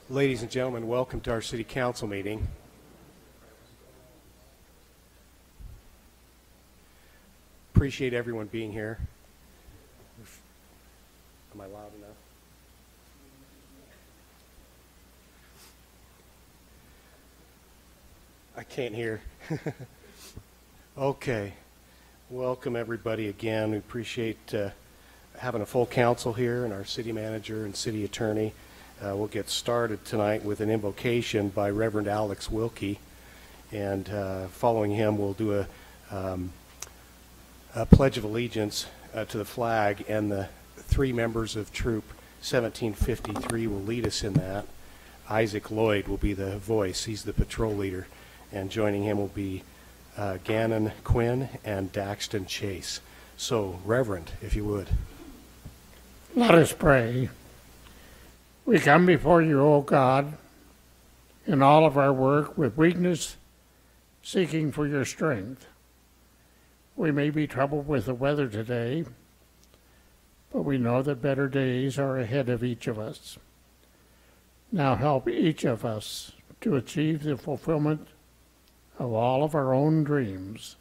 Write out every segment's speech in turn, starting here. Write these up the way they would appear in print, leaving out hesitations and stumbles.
Ladies and gentlemen, welcome to our City Council meeting. Appreciate everyone being here. Am I loud enough? I can't hear. Okay. Welcome everybody again. We appreciate having a full council here and our city manager and city attorney. We'll get started tonight with an invocation by Reverend Alex Wilkie, and following him we'll do a pledge of allegiance to the flag, and the three members of Troop 1753 will lead us in that. Isaac Lloyd will be the voice. He's the patrol leader, and joining him will be Gannon Quinn and Daxton Chase. So, Reverend, if you would. Let us pray. We come before you, O God, in all of our work with weakness, seeking for your strength. We may be troubled with the weather today, but we know that better days are ahead of each of us. Now help each of us to achieve the fulfillment of all of our own dreams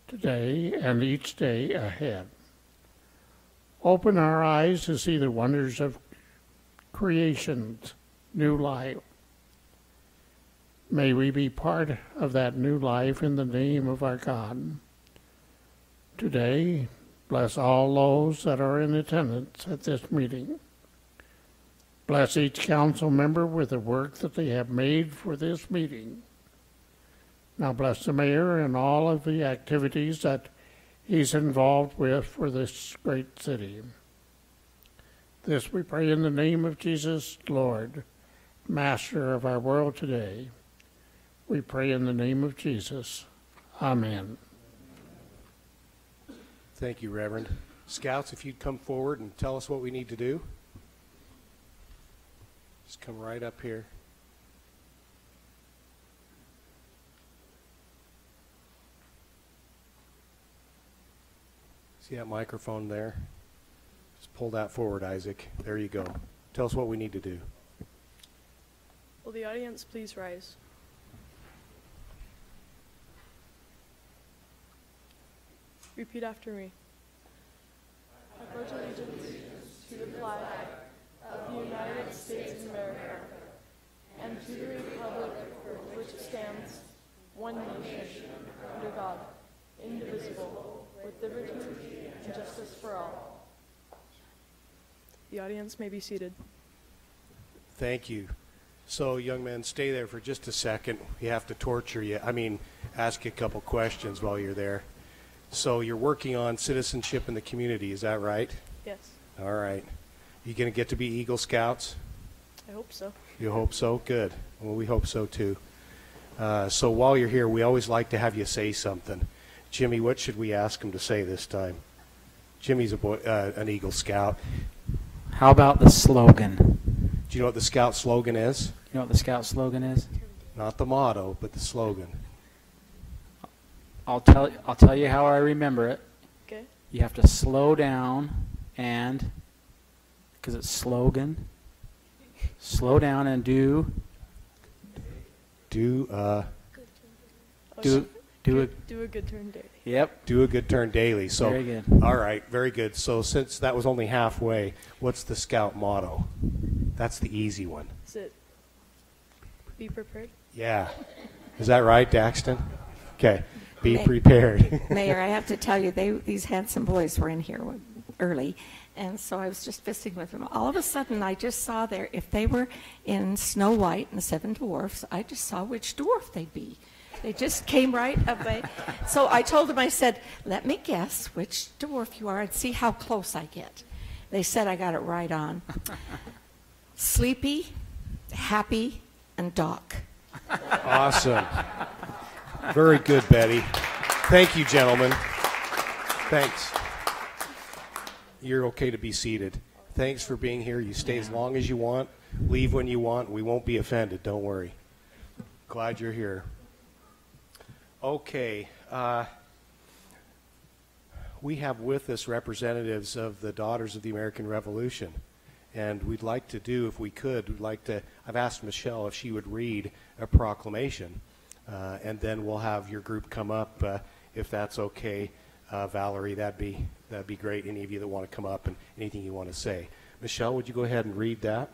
today and each day ahead. Open our eyes to see the wonders of creation's new life. May we be part of that new life in the name of our God. Today, bless all those that are in attendance at this meeting. Bless each council member with the work that they have made for this meeting. Now bless the mayor and all of the activities that he's involved with for this great city. This we pray in the name of Jesus, Lord, Master of our world today. We pray in the name of Jesus. Amen. Thank you, Reverend. Scouts, if you'd come forward and tell us what we need to do. Just come right up here. See that microphone there? Just pull that forward, Isaac. There you go. Tell us what we need to do. Will the audience please rise? Repeat after me. I pledge allegiance to the flag of the United States of America and to the republic for which it stands, one nation, under God, indivisible, with liberty and justice for all. The audience may be seated. Thank you. So, young men, stay there for just a second. We have to torture you. Ask you a couple questions while you're there. So, you're working on citizenship in the community, is that right? Yes, All right. You going to get to be Eagle Scouts? I hope so. You hope so? Good. Well, we hope so, too. So, while you're here, we always like to have you say something. Jimmy, what should we ask him to say this time? Jimmy's an Eagle Scout. How about the slogan? Do you know what the Scout slogan is? You know what the Scout slogan is? Not the motto, but the slogan. I'll tell you how I remember it. Okay? You have to slow down and, because it's slogan, slow down and do a Do a good turn daily. Yep. Do a good turn daily. So, Very good. All right, very good. So since that was only halfway, what's the Scout motto? That's the easy one. Is it be prepared? Yeah. Is that right, Daxton? Okay. Be prepared. Mayor, I have to tell you, these handsome boys were in here early, and so I was just visiting with them. All of a sudden, I just saw if they were in Snow White and the Seven Dwarfs, I just saw which dwarf they'd be. They just came right up. So I told them, I said, let me guess which dwarf you are and see how close I get. They said I got it right on. Sleepy, Happy, and Doc. Awesome. Very good, Betty. Thank you, gentlemen. Thanks. You're okay to be seated. Thanks for being here. You stay as long as you want. Leave when you want. We won't be offended. Don't worry. Glad you're here. Okay. We have with us representatives of the Daughters of the American Revolution. And we'd like to do, if we could, I've asked Michelle if she would read a proclamation. And then we'll have your group come up, if that's okay. Valerie, that'd be great. Any of you that want to come up and anything you want to say. Michelle, would you go ahead and read that?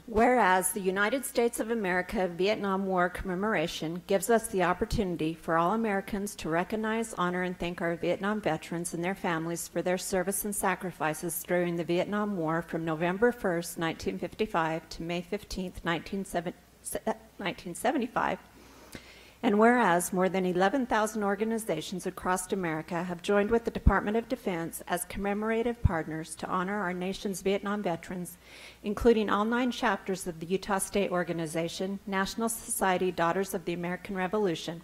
Whereas the United States of America Vietnam War commemoration gives us the opportunity for all Americans to recognize, honor, and thank our Vietnam veterans and their families for their service and sacrifices during the Vietnam War from November 1st, 1955 to May 15th, 1975. And whereas more than 11,000 organizations across America have joined with the Department of Defense as commemorative partners to honor our nation's Vietnam veterans, including all 9 chapters of the Utah State Organization, National Society Daughters of the American Revolution.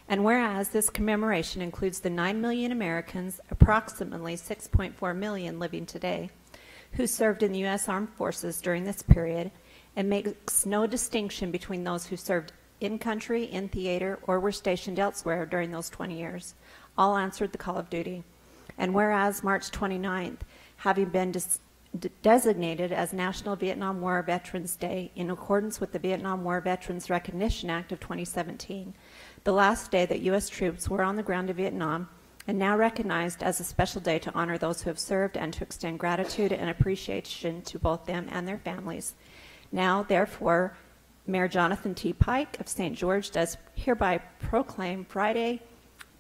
And whereas this commemoration includes the 9 million Americans, approximately 6.4 million living today, who served in the U.S. Armed Forces during this period, and makes no distinction between those who served in country, in theater, or were stationed elsewhere during those 20 years. All answered the call of duty. And whereas March 29th, having been designated as National Vietnam War Veterans Day in accordance with the Vietnam War Veterans Recognition Act of 2017, the last day that U.S. troops were on the ground in Vietnam, and now recognized as a special day to honor those who have served and to extend gratitude and appreciation to both them and their families. Now, therefore, Mayor Jonathan T. Pike of St. George does hereby proclaim Friday,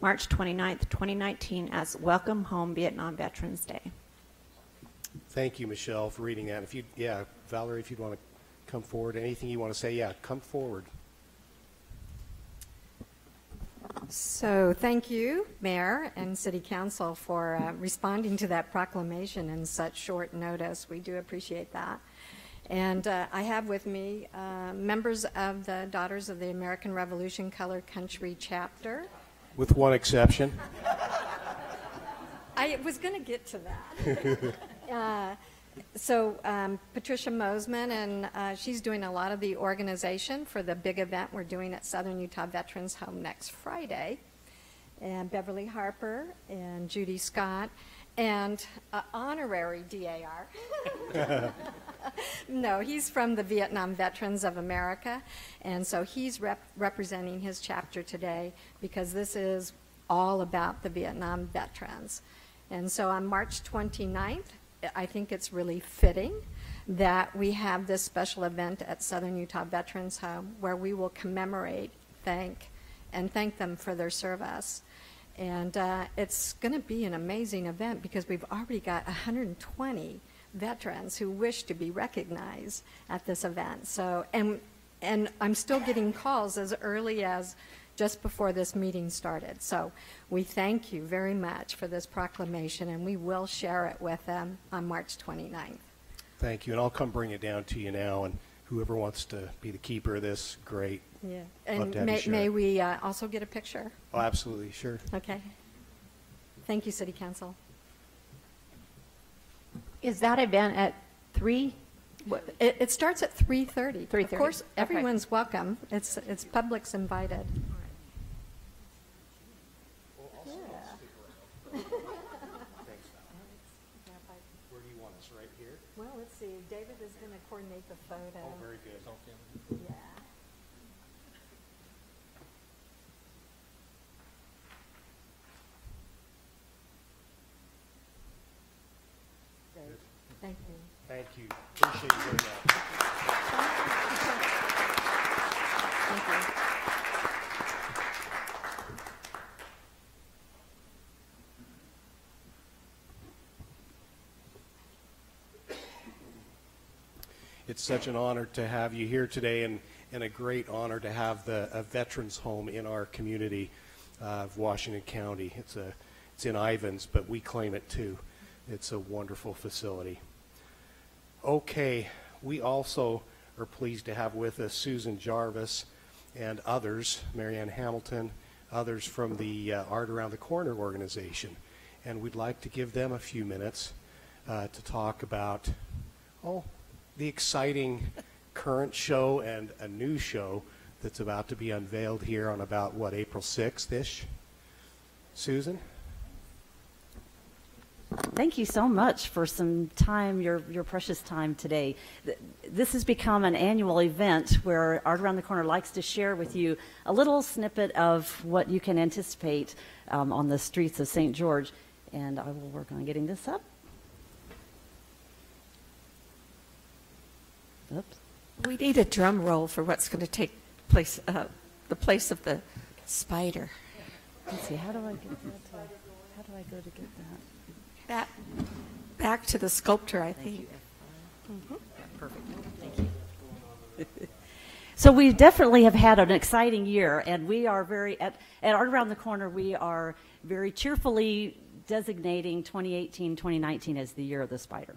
March 29th, 2019 as Welcome Home Vietnam Veterans Day. Thank you, Michelle, for reading that. Valerie, if you'd want to come forward, anything you want to say, come forward. So thank you, Mayor and City Council, for responding to that proclamation in such short notice. We do appreciate that. And I have with me members of the Daughters of the American Revolution Color Country chapter. With one exception. I was going to get to that. Patricia Mosman, and she's doing a lot of the organization for the big event we're doing at Southern Utah Veterans Home next Friday. And Beverly Harper and Judy Scott and honorary DAR. No, he's from the Vietnam Veterans of America, and so he's representing his chapter today because this is all about the Vietnam veterans. And so on March 29th, I think it's really fitting that we have this special event at Southern Utah Veterans Home where we will commemorate, thank and thank them for their service. And it's going to be an amazing event because we've already got 120 veterans who wish to be recognized at this event. So, and I'm still getting calls as early as just before this meeting started. So we thank you very much for this proclamation, and we will share it with them on March 29th. Thank you, and I'll come bring it down to you now, and whoever wants to be the keeper of this, great. Yeah. Love And to have you share may it. we also get a picture? Oh, absolutely, sure. Okay. Thank you, City Council. Is that event at 3? It starts at 3:30. 3:30. Of course, Okay. everyone's welcome. It's public's invited. Where do you want us, right here? Well, let's see. David is going to coordinate the photo. Oh, very good. Yeah. Great. Thank you. Thank you. Appreciate you very much. Thank you. It's such an honor to have you here today, and a great honor to have a veterans home in our community of Washington County. It's in Ivins, but we claim it too. It's a wonderful facility. Okay, we also are pleased to have with us Susan Jarvis and others, Marianne Hamilton, others from the Art Around the Corner organization. And we'd like to give them a few minutes to talk about, the exciting current show and a new show that's about to be unveiled here on about, April 6th-ish? Susan? Thank you so much for some time, your precious time today. This has become an annual event where Art Around the Corner likes to share with you a little snippet of what you can anticipate on the streets of St. George. And I will work on getting this up. Oops. We need a drum roll for what's going to take place, the place of the spider. Let's see, how do I get that? How do I go to get that? Back to the sculptor, I think. Perfect. Thank you. So we definitely have had an exciting year, and we are at Art Around the Corner, we are very cheerfully designating 2018, 2019 as the year of the spider.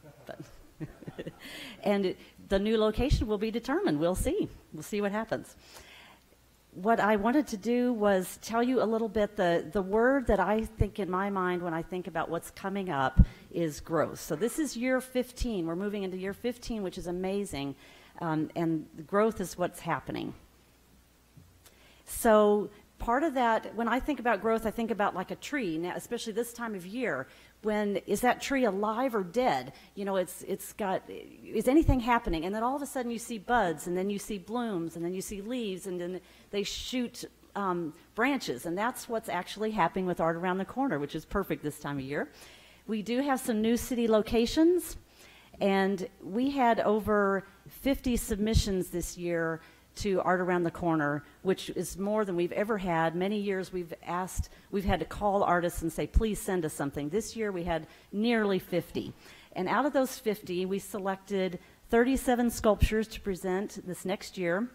And the new location will be determined. We'll see. We'll see what happens. What I wanted to do was tell you a little bit, the word that I think in my mind when I think about what's coming up is growth. So this is year 15. We're moving into year 15, which is amazing. And growth is what's happening. So part of that, when I think about growth, I think about like a tree, now, especially this time of year. When is that tree alive or dead? You know, is anything happening? And then all of a sudden you see buds, and then you see blooms, and then you see leaves, and then they shoot branches. And that's what's actually happening with Art Around the Corner, which is perfect this time of year. We do have some new city locations, and we had over 50 submissions this year to Art Around the Corner, which is more than we've ever had. Many years we've had to call artists and say, please send us something. This year we had nearly 50. And out of those 50, we selected 37 sculptures to present this next year.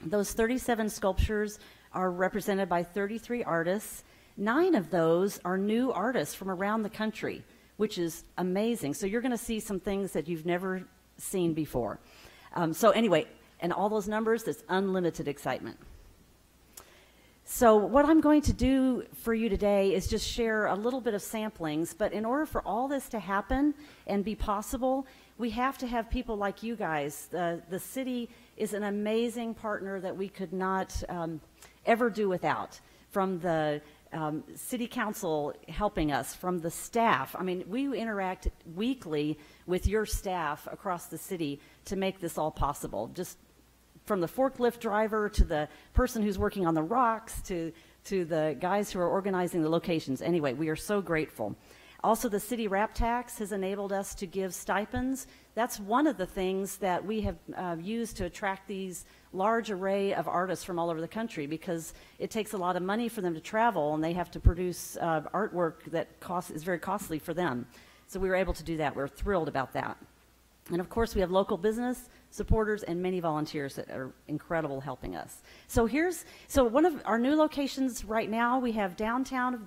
Those 37 sculptures are represented by 33 artists. 9 of those are new artists from around the country, which is amazing. So you're going to see some things that you've never seen before. So anyway, and all those numbers, there's unlimited excitement. So what I'm going to do for you today is just share a little bit of samplings, but in order for all this to happen and be possible, we have to have people like you guys. The city is an amazing partner that we could not ever do without. From the city council helping us, from the staff. I mean, we interact weekly with your staff across the city to make this all possible. Just from the forklift driver to the person who's working on the rocks to the guys who are organizing the locations. Anyway, we are so grateful. Also, the city wrap tax has enabled us to give stipends. That's one of the things that we have used to attract these large array of artists from all over the country, because it takes a lot of money for them to travel, and they have to produce artwork that is very costly for them. So we were able to do that. We're thrilled about that. And of course, we have local business supporters and many volunteers that are incredible helping us. So one of our new locations right now, we have downtown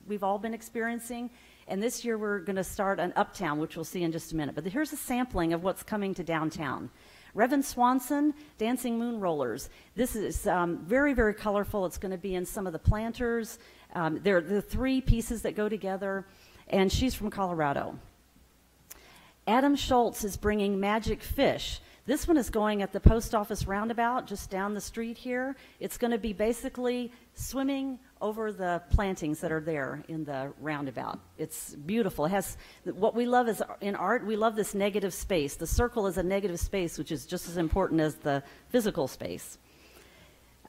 we've all been experiencing, and this year we're going to start an uptown, which we'll see in just a minute. But here's a sampling of what's coming to downtown. Reverend Swanson, Dancing Moon Rollers. This is very, very colorful. It's going to be in some of the planters. There are the 3 pieces that go together, and she's from Colorado. Adam Schultz is bringing Magic Fish. This one is going at the post office roundabout just down the street here. It's going to be basically swimming over the plantings that are there in the roundabout. It's beautiful. It has, what we love is in art, we love this negative space. The circle is a negative space, which is just as important as the physical space.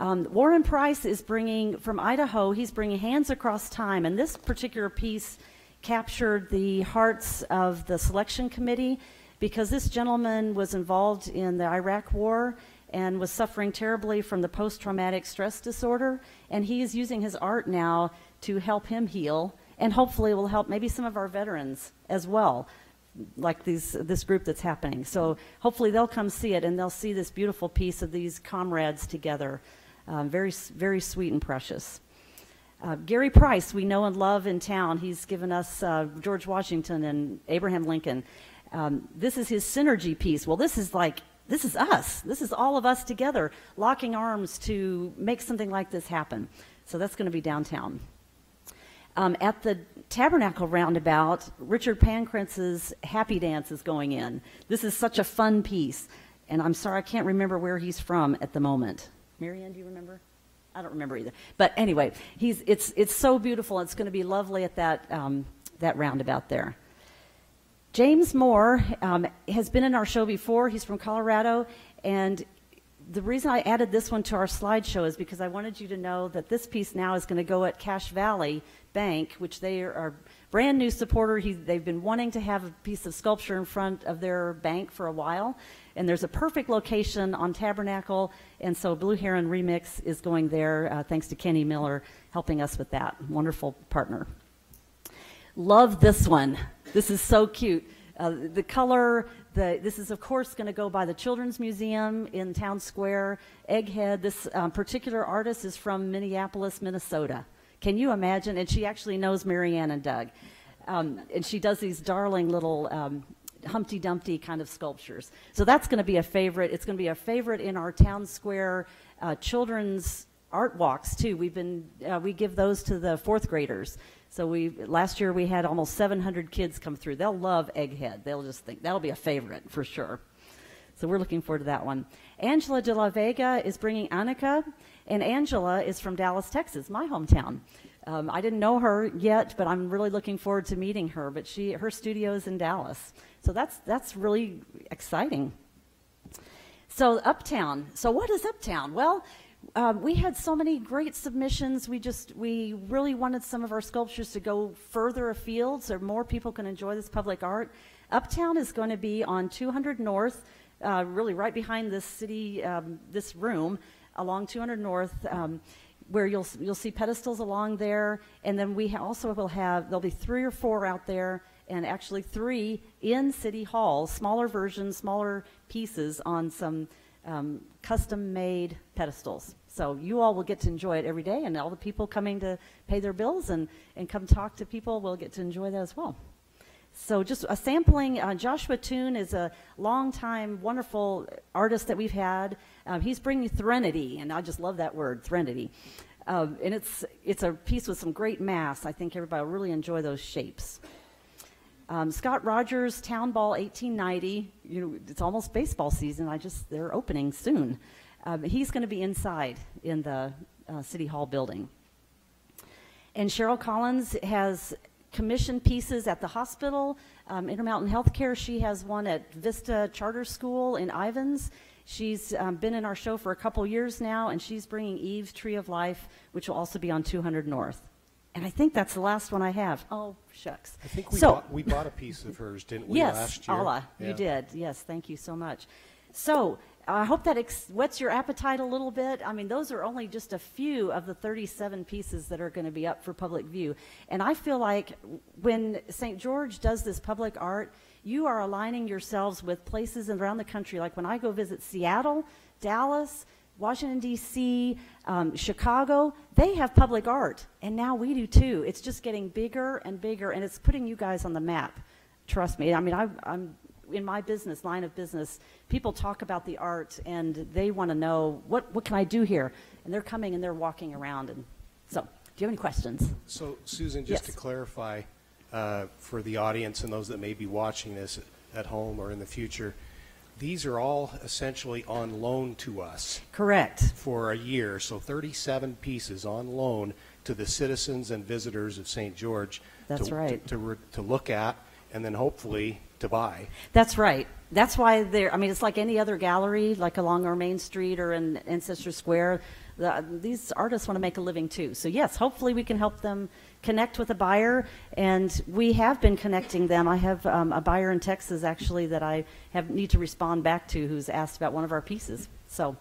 Warren Price is bringing, from Idaho, he's bringing Hands Across Time, and this particular piece captured the hearts of the selection committee, because this gentleman was involved in the Iraq War and was suffering terribly from the post-traumatic stress disorder, and he is using his art now to help him heal, and hopefully will help maybe some of our veterans as well, like this group that's happening. So hopefully they'll come see it, and they'll see this beautiful piece of these comrades together. Very, very sweet and precious. Gary Price, we know and love in town. He's given us George Washington and Abraham Lincoln. This is his Synergy piece. Well, this is us. This is all of us together, locking arms to make something like this happen. So that's going to be downtown. At the Tabernacle Roundabout, Richard Pankrantz's Happy Dance is going in. This is such a fun piece. And I'm sorry, I can't remember where he's from at the moment. Marianne, do you remember? I don't remember either. But anyway, it's so beautiful. It's going to be lovely at that roundabout there. James Moore has been in our show before. He's from Colorado, and the reason I added this one to our slideshow is because I wanted you to know that this piece now is going to go at Cache Valley Bank, which they are a brand new supporter. They've been wanting to have a piece of sculpture in front of their bank for a while, and there's a perfect location on Tabernacle, and so Blue Heron Remix is going there, thanks to Kenny Miller helping us with that. Wonderful partner. Love this one. This is so cute. The color, this is of course going to go by the Children's Museum in Town Square. Egghead, this particular artist is from Minneapolis, Minnesota. Can you imagine? And she actually knows Marianne and Doug. And she does these darling little Humpty Dumpty kind of sculptures. So that's going to be a favorite. It's going to be a favorite in our Town Square children's art walks too. We give those to the 4th graders. So last year we had almost 700 kids come through. They'll love Egghead. They'll just think that'll be a favorite for sure. So we're looking forward to that one. Angela de la Vega is bringing Annika, and Angela is from Dallas, Texas, my hometown. I didn't know her yet, but I'm really looking forward to meeting her. But her studio is in Dallas, so that's really exciting. So Uptown. So what is Uptown? Well, we had so many great submissions. We really wanted some of our sculptures to go further afield so more people can enjoy this public art. Uptown is going to be on 200 North, really right behind this city, this room, along 200 North, where you'll see pedestals along there, and then we also will have, there'll be 3 or 4 out there, and actually 3 in City Hall, smaller versions, smaller pieces on some custom-made pedestals. So you all will get to enjoy it every day, and all the people coming to pay their bills and come talk to people will get to enjoy that as well. So just a sampling, Joshua Toon is a longtime wonderful artist that we've had. He's bringing Threnody, and I just love that word, Threnody. And it's a piece with some great mass. I think everybody will really enjoy those shapes. Scott Rogers, Town Ball 1890. You know, it's almost baseball season. They're opening soon. He's going to be inside in the City Hall building. And Cheryl Collins has commissioned pieces at the hospital, Intermountain Healthcare. She has one at Vista Charter School in Ivins. She's been in our show for a couple years now, and she's bringing Eve's Tree of Life, which will also be on 200 North. And I think that's the last one I have. Oh, shucks. I think So- we bought a piece of hers, didn't we, Yes, last year? Allah, Yeah. you did. Yes, thank you so much. So I hope that whets your appetite a little bit. I mean, those are only just a few of the 37 pieces that are going to be up for public view. And I feel like when St. George does this public art, you are aligning yourselves with places around the country. Like when I go visit Seattle, Dallas, Washington, D.C., Chicago, they have public art. And now we do too. It's just getting bigger and bigger, and it's putting you guys on the map. Trust me. I mean, I'm in my business, line of business, people talk about the art, and they want to know, what can I do here? And they're coming and they're walking around. And so, do you have any questions? So, Susan, just Yes. to clarify for the audience and those that may be watching this at home or in the future, these are all essentially on loan to us Correct. for a year. So 37 pieces on loan to the citizens and visitors of St. George That's right. to look at and then hopefully to buy. That's right. That's why I mean, it's like any other gallery, like along our main street or in Ancestor Square. These artists want to make a living too. So yes, hopefully we can help them connect with a buyer, and we have been connecting them. I have a buyer in Texas actually that I need to respond back to who's asked about one of our pieces. So,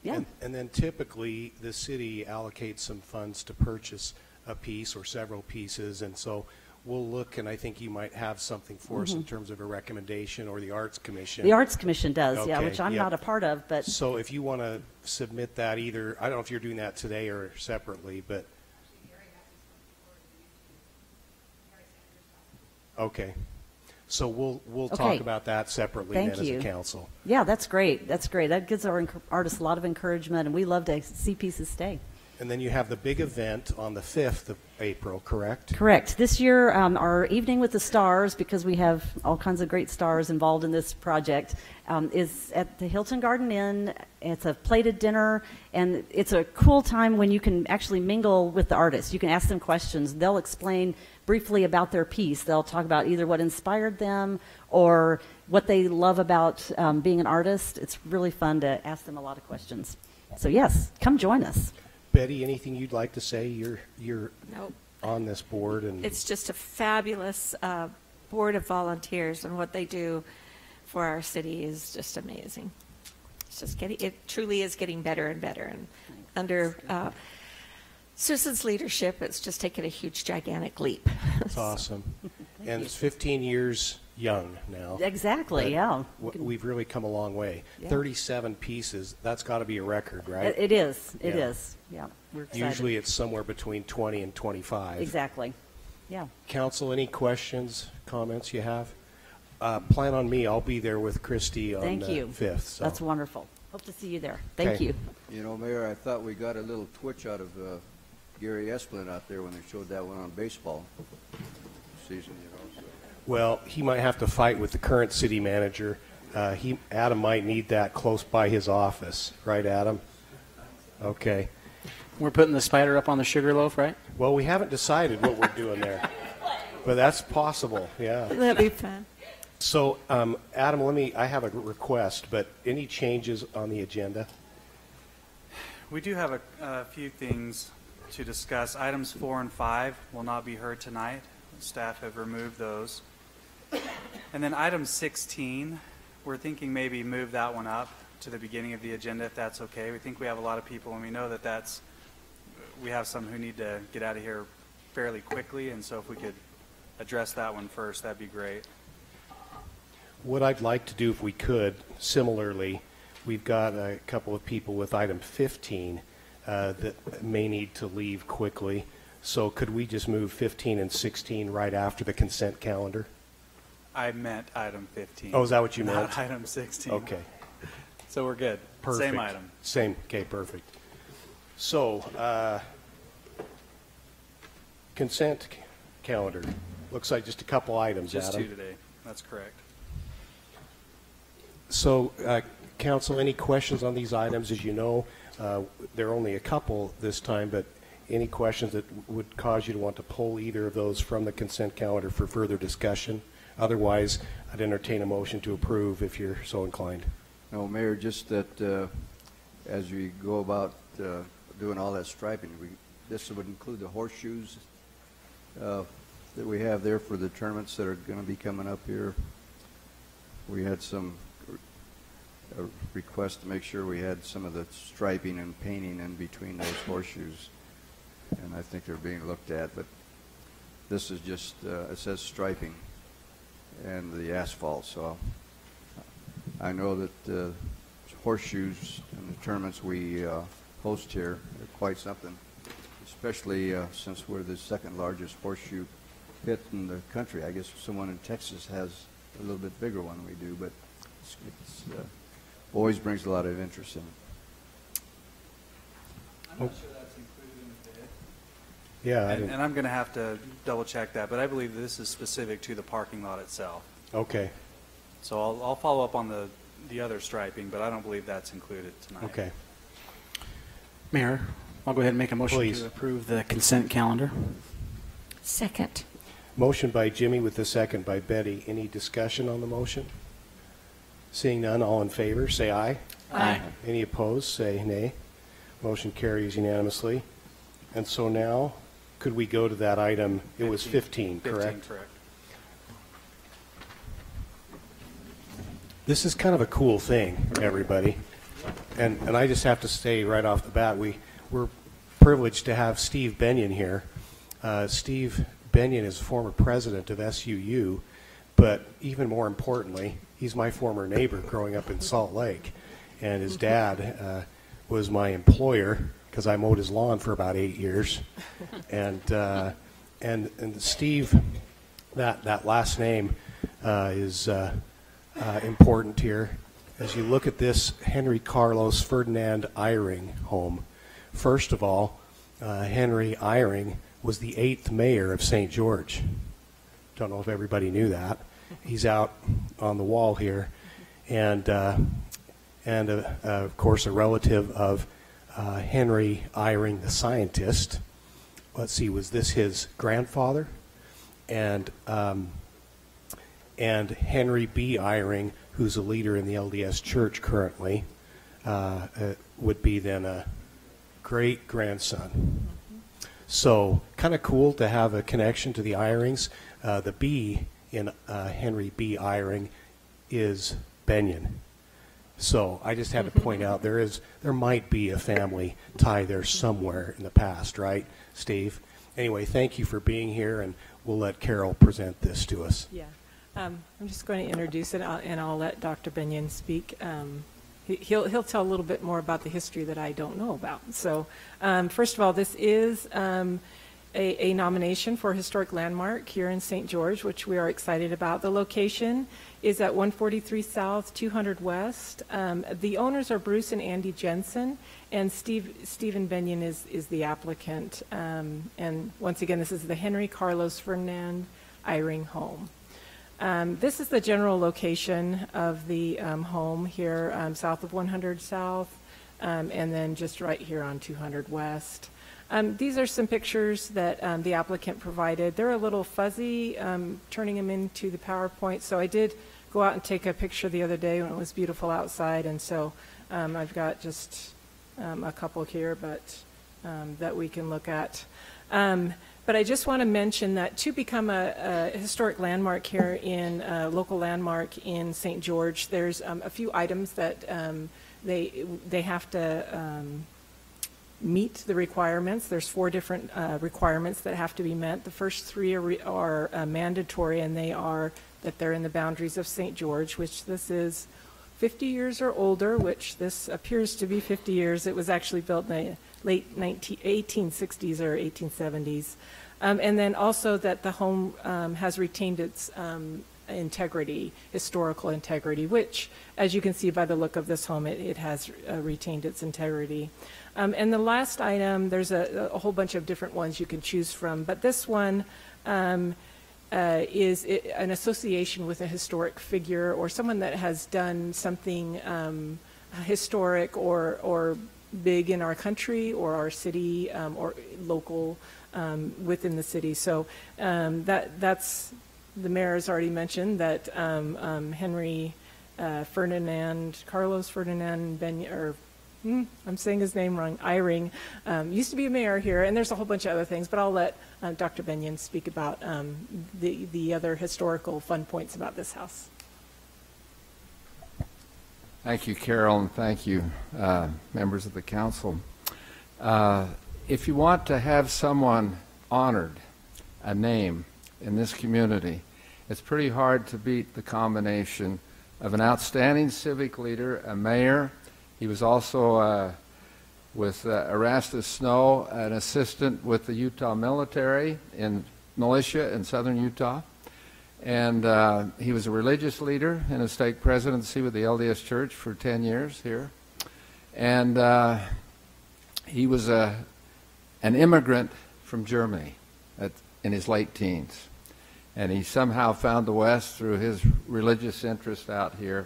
yeah. And then typically the city allocates some funds to purchase a piece or several pieces, and so we'll look, and I think you might have something for us in terms of a recommendation, or the Arts Commission. The Arts Commission does, yeah, Okay, which I'm yep. not a part of, but So if you want to submit that either, I don't know if you're doing that today or separately, but. Okay. So we'll talk Okay. about that separately Thank then as you. a council. yeah, that's great. That's great. That gives our artists a lot of encouragement, and we love to see pieces stay. And then you have the big event on the 5th of April, correct? Correct. This year, our Evening with the Stars, because we have all kinds of great stars involved in this project, is at the Hilton Garden Inn. It's a plated dinner, and it's a cool time when you can actually mingle with the artists. You can ask them questions. They'll explain briefly about their piece. They'll talk about either what inspired them or what they love about being an artist. It's really fun to ask them a lot of questions. So yes, come join us. Betty, anything you'd like to say? You're Nope. on this board, and It's just a fabulous board of volunteers, and what they do for our city is just amazing. It's just it truly is getting better and better. And under Susan's leadership, it's just taken a huge, gigantic leap. it's awesome. And it's 15 years young now. Exactly, But yeah. We've really come a long way. Yeah. 37 pieces, that's got to be a record, right? It is. It Yeah. is. Yeah. We're excited. Usually it's somewhere between 20 and 25. Exactly. Yeah. Council, any questions, comments you have? Plan on me. I'll be there with Christy on Thank the you. 5th. So. That's wonderful. Hope to see you there. Thank Okay. you. You know, Mayor, I thought we got a little twitch out of Gary Esplin out there when they showed that one on baseball season, you know. So. Well, he might have to fight with the current city manager. Adam might need that close by his office. Right, Adam? Okay. We're putting the spider up on the sugar loaf, right? Well, we haven't decided what we're doing there. But that's possible, yeah. That'd be fun. So, Adam, I have a request, but any changes on the agenda? We do have a few things to discuss. Items 4 and 5 will not be heard tonight. Staff have removed those. And then item 16, we're thinking maybe move that one up to the beginning of the agenda if that's okay. We think we have a lot of people, and we know that we have some who need to get out of here fairly quickly, and so if we could address that one first, that'd be great. What I'd like to do, if we could, similarly, we've got a couple of people with item 15 that may need to leave quickly. So could we just move 15 and 16 right after the consent calendar? I meant item 15. Oh, is that what you not meant? item 16. Okay. So we're good. Perfect. Same item. Same. Okay, perfect. So, consent calendar. Looks like just a couple items, Just Adam. two today. That's correct. So, council, any questions on these items? As you know, there are only a couple this time, but any questions that would cause you to want to pull either of those from the consent calendar for further discussion? Otherwise, I'd entertain a motion to approve if you're so inclined. No, Mayor, just that as we go about doing all that striping, we this would include the horseshoes that we have there for the tournaments that are going to be coming up here. We had some request to make sure we had some of the striping and painting in between those horseshoes, and I think they're being looked at. But this is just it says striping and the asphalt, so I know that horseshoes and the tournaments we host here are quite something, especially since we're the second largest horseshoe pit in the country. I guess someone in Texas has a little bit bigger one than we do, but it's always brings a lot of interest in it. I'm not sure that's included in the bid. Yeah. And I'm going to have to double check that, but I believe this is specific to the parking lot itself. Okay. So I'll follow up on the other striping, but I don't believe that's included tonight. Okay. Mayor, I'll go ahead and make a motion Please. to approve the consent calendar. Second. Motion by Jimmy with the second by Betty. Any discussion on the motion? Seeing none, all in favor, say aye. Aye. Any opposed, say nay. Motion carries unanimously. And so now, could we go to that item? It was 15, correct? 15, correct. This is kind of a cool thing, everybody. And I just have to say right off the bat, we're privileged to have Steve Benyon here. Steve Benyon is former president of SUU, but even more importantly, he's my former neighbor growing up in Salt Lake. And his dad was my employer because I mowed his lawn for about 8 years. And Steve, that last name is important here. As you look at this Henry Carlos Ferdinand Eyring home, first of all, Henry Eyring was the 8th mayor of St. George. Don't know if everybody knew that. He's out on the wall here, and of course a relative of Henry Eyring, the scientist. Let's see, was this his grandfather? And Henry B. Eyring, who's a leader in the LDS Church currently, would be then a great-grandson. So kind of cool to have a connection to the Eyrings. The B in Henry B. Eyring is Benyon. So I just had to point out there might be a family tie there somewhere in the past, right, Steve? Anyway, thank you for being here, and we'll let Carol present this to us. Yeah. I'm just going to introduce it, and I'll let Dr. Benyon speak. He'll tell a little bit more about the history that I don't know about. So, first of all, this is a nomination for a historic landmark here in St. George, which we are excited about. The location is at 143 South, 200 West. The owners are Bruce and Andy Jensen, and Stephen Benyon is the applicant. And once again, this is the Henry Carlos Ferdinand Eyring home. This is the general location of the home here, south of 100 South, and then just right here on 200 West. These are some pictures that the applicant provided. They're a little fuzzy, turning them into the PowerPoint, so I did go out and take a picture the other day when it was beautiful outside, and so I've got just a couple here, but that we can look at. But I just want to mention that to become a historic landmark here in local landmark in St. George, there's a few items that they have to meet the requirements. There's 4 different requirements that have to be met. The first 3 are mandatory, and they are that they're in the boundaries of St. George, which this is 50 years or older, which this appears to be 50 years. It was actually built in the late 1860s or 1870s. And then also that the home has retained its integrity, historical integrity, which, as you can see by the look of this home, it has retained its integrity. And the last item, there's a whole bunch of different ones you can choose from, but this one is an association with a historic figure or someone that has done something historic or big in our country or our city or local within the city. So that's, the mayor has already mentioned that Henry Carlos Ferdinand I'm saying his name wrong, Eyring, used to be a mayor here, and there's a whole bunch of other things, but I'll let Dr. Benyon speak about the other historical fun points about this house. Thank you, Carol, and thank you, members of the council. If you want to have someone honored, a name in this community, it's pretty hard to beat the combination of an outstanding civic leader, a mayor. He was also with Erastus Snow, an assistant with the Utah military in militia in southern Utah. And he was a religious leader in a stake presidency with the LDS Church for 10 years here. And he was an immigrant from Germany in his late teens. And he somehow found the West through his religious interest out here,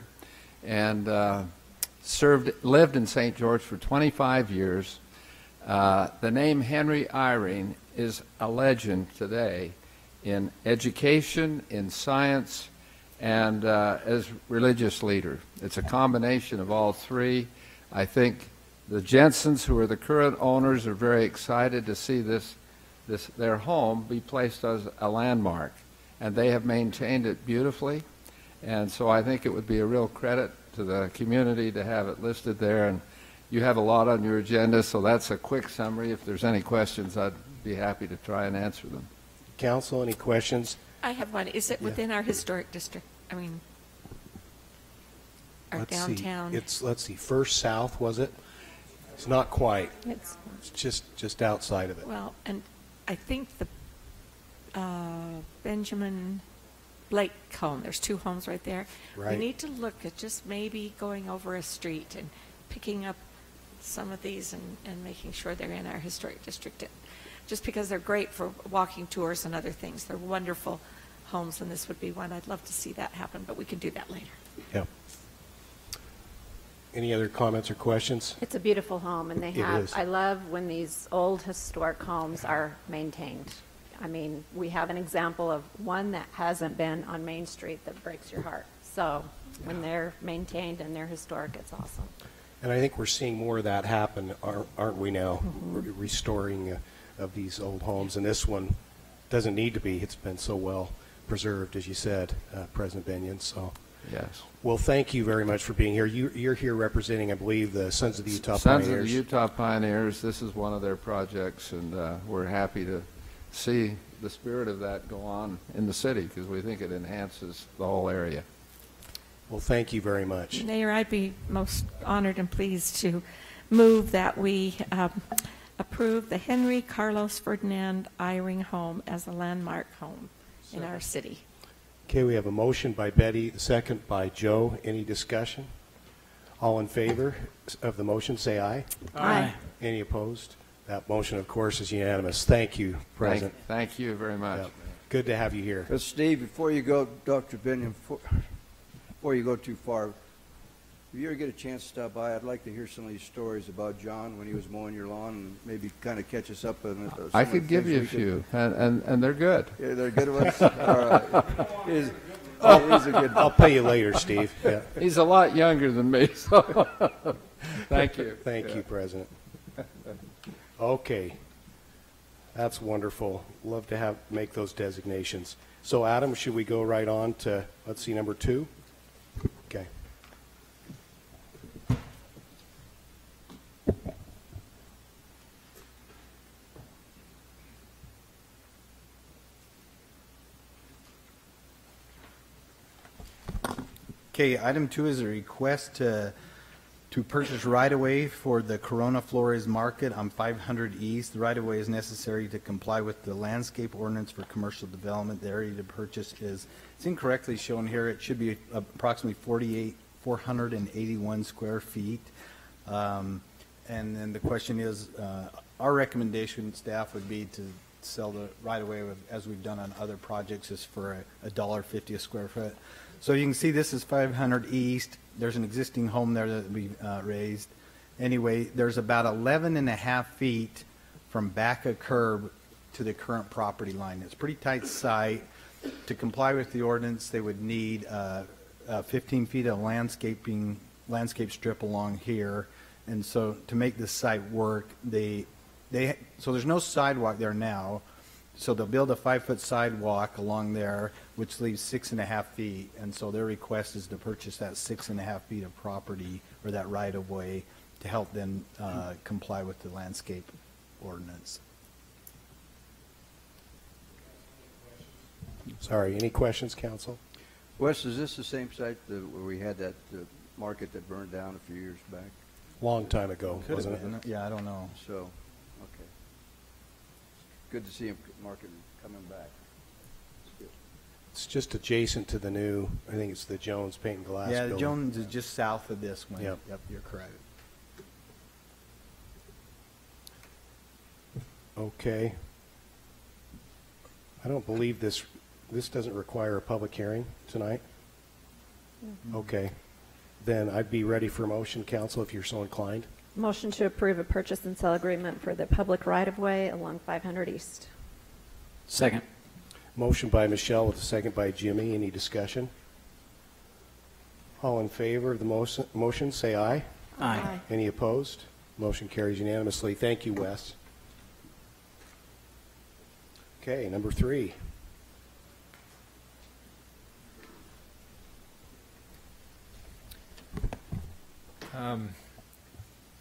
and lived in St. George for 25 years. The name Henry Eyring is a legend today in education, in science, and as religious leader. It's a combination of all three. I think the Jensens, who are the current owners, are very excited to see their home be placed as a landmark, and they have maintained it beautifully. And so I think it would be a real credit to the community to have it listed there. And you have a lot on your agenda, so that's a quick summary. If there's any questions, I'd be happy to try and answer them. Council, any questions? I have one. Is it within our historic district? I mean, our downtown? Let's see, First South, was it? It's not quite. It's just outside of it. Well, and I think the Benjamin Blake home, there's two homes right there. Right. We need to look at just maybe going over a street and picking up some of these and making sure they're in our historic district. Just because they're great for walking tours and other things. They're wonderful homes, and this would be one. I'd love to see that happen, but we can do that later. Yeah. Any other comments or questions? It's a beautiful home, and they It have, is. I love when these old historic homes are maintained. I mean, we have an example of one that hasn't been on Main Street that breaks your heart. So when they're maintained and they're historic, it's awesome. And I think we're seeing more of that happen, aren't we now? Restoring of these old homes, and this one doesn't need to be. It's been so well preserved, as you said, President Benyon. So, yes. Well, thank you very much for being here. You're here representing, I believe, the Sons of the Utah Sons Pioneers. of the Utah Pioneers. This is one of their projects, and we're happy to see the spirit of that go on in the city because we think it enhances the whole area. Well, thank you very much. Mayor, I'd be most honored and pleased to move that we approve the Henry Carlos Ferdinand Eyring home as a landmark home in our city. Okay, we have a motion by Betty, the second by Joe. Any discussion? All in favor of the motion, say aye. Aye. Any opposed? That motion, of course, is unanimous. Thank you, President. Thank you very much. Yep. Good to have you here. Steve, before you go, Dr. Benyon, before you go too far, if you ever get a chance to stop by, I'd like to hear some of these stories about John when he was mowing your lawn, and maybe kind of catch us up on some I of the could give things you a we could- few, and they're good. Yeah, they're good ones. All right. He's a good. I'll pay you later, Steve. Yeah. He's a lot younger than me, so thank you. Thank you, President. Okay. That's wonderful. Love to make those designations. So, Adam, should we go right on to, let's see, number 2? Okay. Okay, item 2 is a request to purchase right-of-way for the Corona Flores Market on 500 East. The right-of-way is necessary to comply with the landscape ordinance for commercial development. The area to purchase it's incorrectly shown here. It should be approximately 481 square feet. And then the question is, our recommendation, staff, would be to sell the right-of-way, as we've done on other projects, is for $1.50 a square foot. So you can see this is 500 East. There's an existing home there that we raised. Anyway, there's about 11 and a half feet from back of curb to the current property line. It's a pretty tight site. To comply with the ordinance, they would need 15 feet of landscape strip along here, And so to make this site work, so there's no sidewalk there now. So they'll build a 5-foot sidewalk along there, which leaves 6.5 feet. And so their request is to purchase that 6.5 feet of property or that right of way to help them comply with the landscape ordinance. Sorry, any questions, council? Wes, is this the same site where we had that market that burned down a few years back? Long time ago, Could wasn't have been. it? Yeah, I don't know. So, okay. Good to see him market coming back. It's just adjacent to the new, I think it's the Jones Paint and Glass Yeah, building. Jones is just south of this one. Yep. Yep, you're correct. Okay. I don't believe this doesn't require a public hearing tonight? Okay. Then I'd be ready for a motion, council, if you're so inclined. Motion to approve a purchase and sale agreement for the public right-of-way along 500 East. Second. Motion by Michelle with a second by Jimmy. Any discussion? All in favor of the motion, say aye. Aye. Any opposed? Motion carries unanimously. Thank you, Wes. Okay, number 3.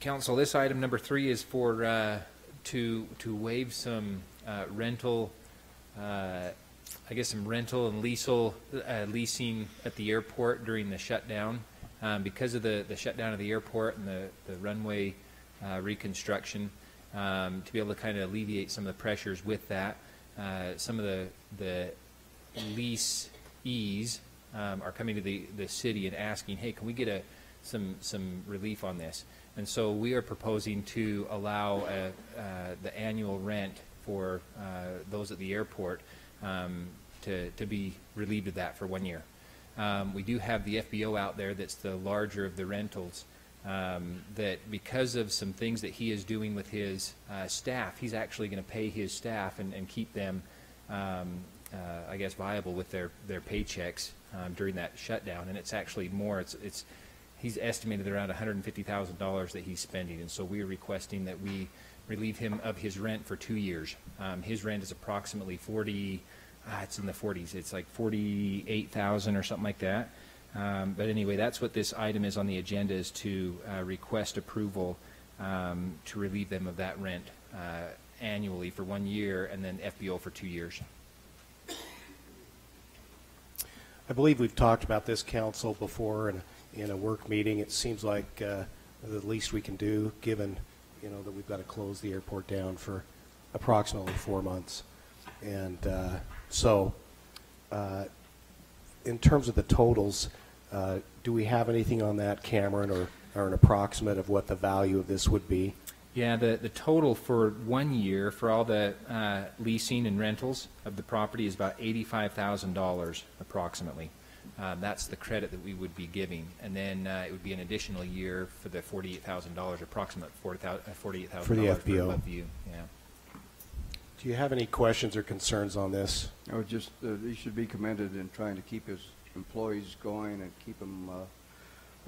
Council, this item number 3 is for to waive some rental, I guess some rental and leasing at the airport during the shutdown. Because of the shutdown of the airport and the runway reconstruction, to be able to kind of alleviate some of the pressures with that, some of the leasees are coming to the city and asking, hey, can we get some relief on this? And so we are proposing to allow the annual rent for those at the airport to be relieved of that for 1 year. We do have the FBO out there that's the larger of the rentals, that because of some things that he is doing with his staff, he's actually going to pay his staff and keep them, I guess, viable with their paychecks during that shutdown. And it's actually more, he's estimated around $150,000 that he's spending. And so we are requesting that we relieve him of his rent for 2 years. His rent is approximately it's in the 40s. It's like $48,000 or something like that. But anyway, that's what this item is on the agenda, is to request approval to relieve them of that rent annually for 1 year, and then FBO for 2 years. I believe we've talked about this, council, before in a work meeting. It seems like the least we can do, given that we've got to close the airport down for approximately 4 months. And so in terms of the totals, do we have anything on that, Cameron, or an approximate of what the value of this would be? Yeah, the total for 1 year for all the leasing and rentals of the property is about $85,000 approximately. That's the credit that we would be giving, and then it would be an additional year for the $48,000, approximate $48,000 for the FBO. above view. Yeah. Do you have any questions or concerns on this? No, just he should be commended in trying to keep his employees going and keep them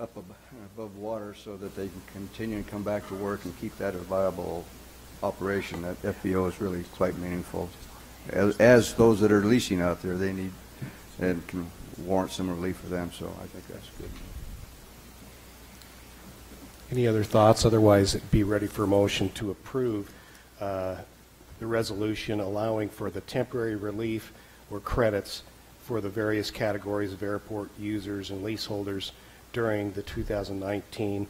up above water so that they can continue and come back to work and keep that a viable operation. That FBO is really quite meaningful. As those that are leasing out there, they need and can warrant some relief for them, so I think that's good. Any other thoughts? Otherwise, it'd be ready for a motion to approve the resolution allowing for the temporary relief or credits for the various categories of airport users and leaseholders during the 2019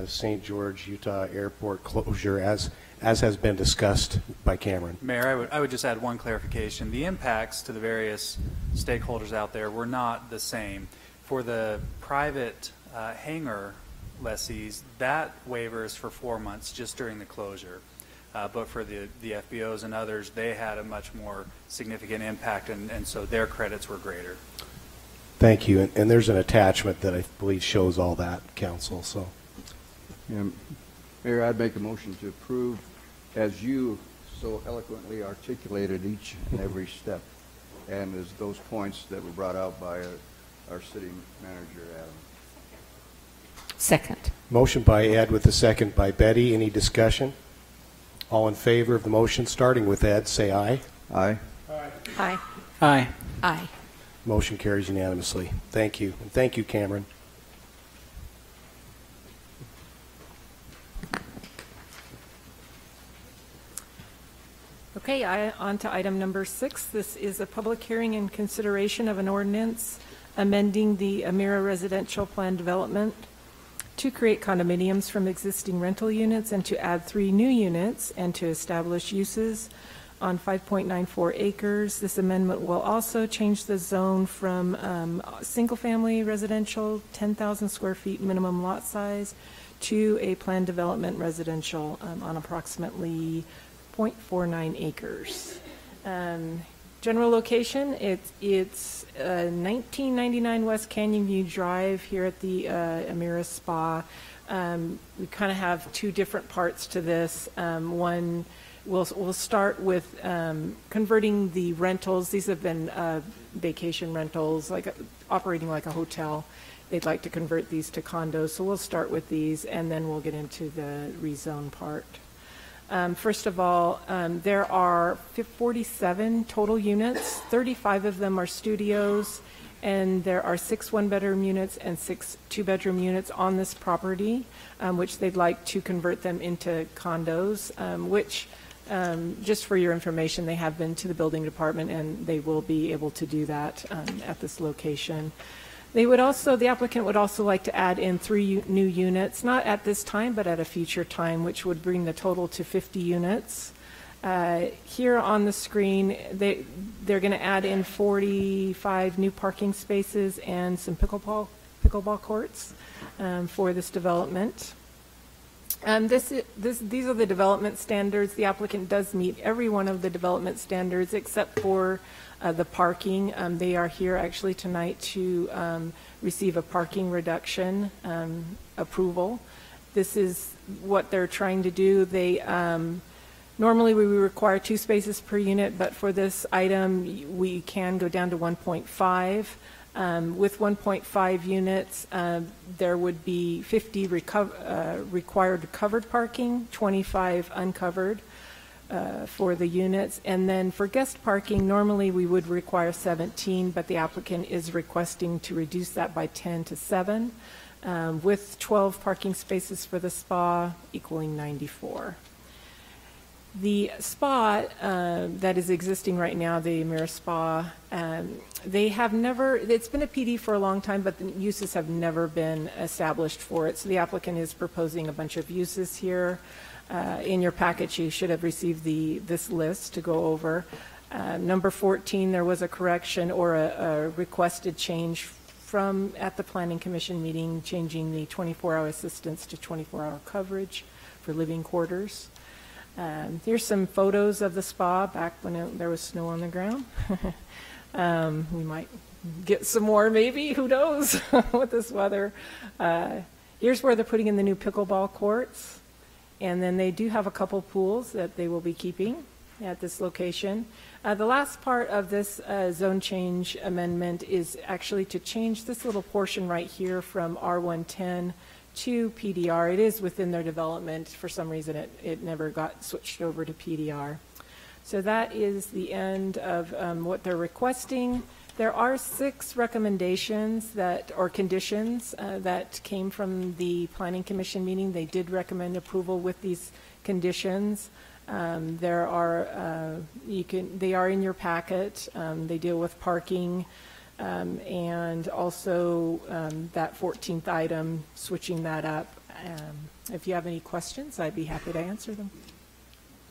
St. George, Utah airport closure, as has been discussed by Cameron. Mayor, I would just add one clarification. The impacts to the various stakeholders out there were not the same. For the private hangar lessees, that waiver is for 4 months just during the closure. But for the FBOs and others, they had a much more significant impact, and so their credits were greater. Thank you. And there's an attachment that I believe shows all that, council. So, yeah, Mayor, I'd make a motion to approve, as you so eloquently articulated each and every step, and as those points that were brought out by our city manager, Adam. Second. Motion by Ed with a second by Betty. Any discussion? All in favor of the motion, starting with Ed, say aye. Aye. Aye. Aye. Aye. Motion carries unanimously. Thank you. And thank you, Cameron. Okay, on to item number 6. This is a public hearing and consideration of an ordinance amending the Amira residential plan development to create condominiums from existing rental units and to add 3 new units and to establish uses on 5.94 acres. This amendment will also change the zone from single-family residential, 10,000 square feet minimum lot size, to a planned development residential on approximately 0.49 acres. General location, it's 1999 West Canyon View Drive here at the Amira Spa. We kind of have 2 different parts to this. One, we'll start with converting the rentals. These have been vacation rentals, like operating like a hotel. They'd like to convert these to condos, so we'll start with these, and then we'll get into the rezone part. First of all, there are 47 total units. 35 of them are studios, and there are 6 one-bedroom units and 6 two-bedroom units on this property, which they'd like to convert them into condos, which, just for your information, they have been to the building department, and they will be able to do that at this location. The applicant would also like to add in 3 new units, not at this time, but at a future time, which would bring the total to 50 units. Here on the screen, they're going to add in 45 new parking spaces and some pickleball courts for this development. These are the development standards. The applicant does meet every one of the development standards except for the parking. They are here actually tonight to receive a parking reduction approval. This is what they're trying to do. Normally we require 2 spaces per unit, but for this item we can go down to 1.5. With 1.5 units, there would be 50 required covered parking, 25 uncovered for the units. And then for guest parking, normally we would require 17, but the applicant is requesting to reduce that by 10 to 7, with 12 parking spaces for the spa equaling 94. The spa that is existing right now, the Amira Spa, it's been a PD for a long time, but the uses have never been established for it. So the applicant is proposing a bunch of uses here. In your package, you should have received this list to go over. Number 14, there was a correction or a requested change at the Planning Commission meeting, changing the 24-hour assistance to 24-hour coverage for living quarters. Here's some photos of the spa back when there was snow on the ground. We might get some more maybe, who knows, with this weather. Here's where they're putting in the new pickleball courts. And then they do have a couple pools that they will be keeping at this location. The last part of this zone change amendment is actually to change this little portion right here from R110 to PDR. It is within their development. For some reason, it never got switched over to PDR. So that is the end of what they're requesting. There are 6 recommendations or conditions that came from the Planning Commission meeting. They did recommend approval with these conditions. They are in your packet. They deal with parking. And also that 14th item, switching that up. If you have any questions, I'd be happy to answer them.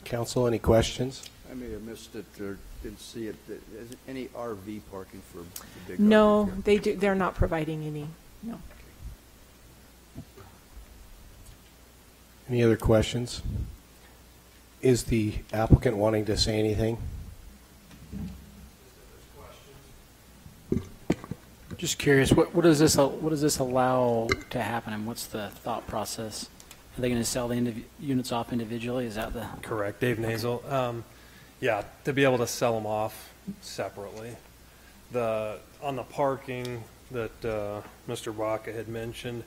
Council, any questions? I may have missed it or didn't see it. Is it any RV parking for the big? No, they're not providing any. No. Any other questions? Is the applicant wanting to say anything? Just curious, what does this allow to happen, and what's the thought process? Are they going to sell the units off individually? Is that the correct? Dave Nazel. Yeah, to be able to sell them off separately. On the parking that Mr. Baca had mentioned,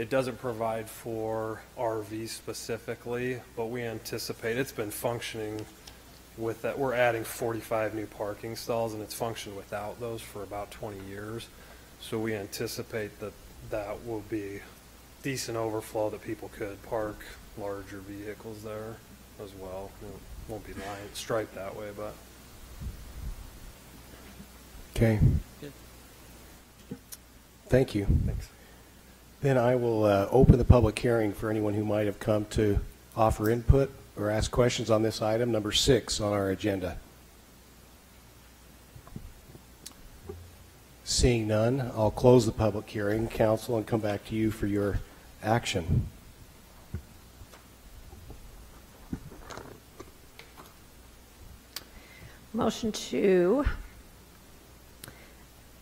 It doesn't provide for RV specifically, but we anticipate it's been functioning with that. We're adding 45 new parking stalls, and it's functioned without those for about 20 years. So we anticipate that that will be decent overflow, that people could park larger vehicles there as well. It won't be striped that way, but. Okay. Thank you. Thanks. Then I will open the public hearing for anyone who might have come to offer input or ask questions on this item, number 6 on our agenda. Seeing none, I'll close the public hearing, council, and come back to you for your action. Motion to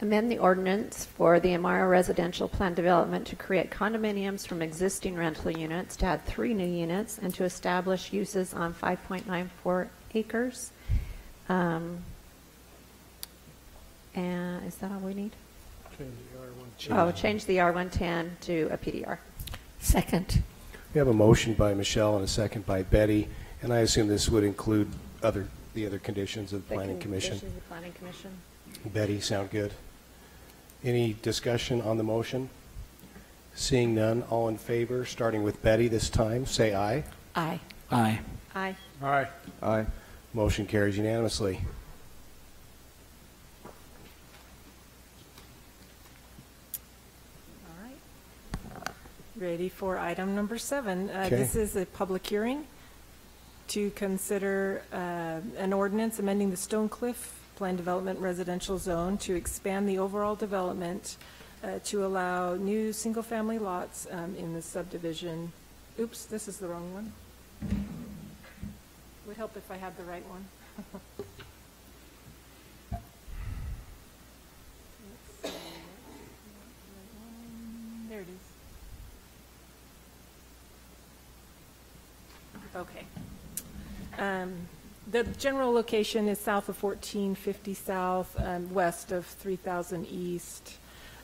amend the ordinance for the Amara Residential Plan Development to create condominiums from existing rental units, to add 3 new units, and to establish uses on 5.94 acres. And is that all we need? Change the R110 to a PDR. Second. We have a motion by Michelle and a second by Betty, and I assume this would include the other conditions of the Planning Commission. Conditions of the Planning Commission. Betty, sound good? Any discussion on the motion? Seeing none, all in favor, starting with Betty this time, say aye. Aye. Aye. Aye. Aye. Aye. Motion carries unanimously. All right. Ready for item number 7. Okay. This is a public hearing to consider an ordinance amending the Stone Cliff Plan Development Residential Zone to expand the overall development to allow new single-family lots in the subdivision. Oops, this is the wrong one. Would help if I had the right one. Let's see. There it is. Okay. The general location is south of 1450 South, west of 3000 East.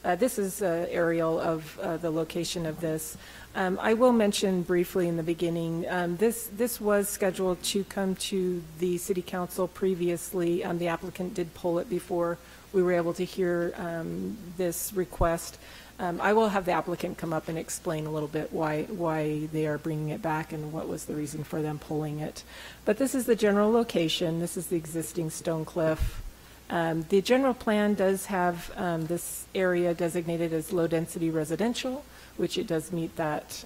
This is an aerial of the location of this. I will mention briefly in the beginning, this was scheduled to come to the City Council previously. The applicant did pull it before we were able to hear this request. I will have the applicant come up and explain a little bit why they are bringing it back and what was the reason for them pulling it. But this is the general location. This is the existing Stone Cliff. The general plan does have this area designated as low-density residential, which it does meet that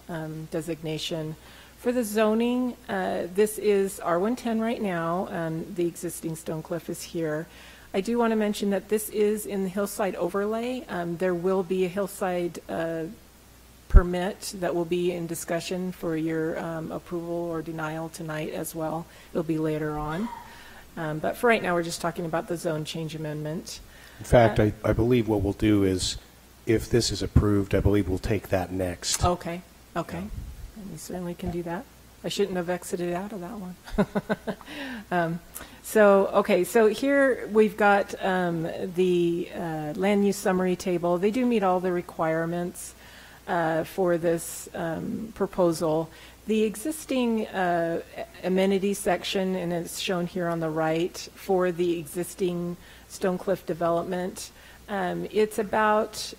designation. For the zoning, this is R110 right now, and the existing Stone Cliff is here. I do want to mention that this is in the hillside overlay. There will be a hillside permit that will be in discussion for your approval or denial tonight as well. It'll be later on. But for right now, we're just talking about the zone change amendment. In fact, I believe what we'll do is, if this is approved, I believe we'll take that next. Okay, okay. And we certainly can do that. I shouldn't have exited out of that one. So here we've got the land use summary table. They do meet all the requirements for this proposal. The existing amenity section, and it's shown here on the right, for the existing Stone Cliff development, it's about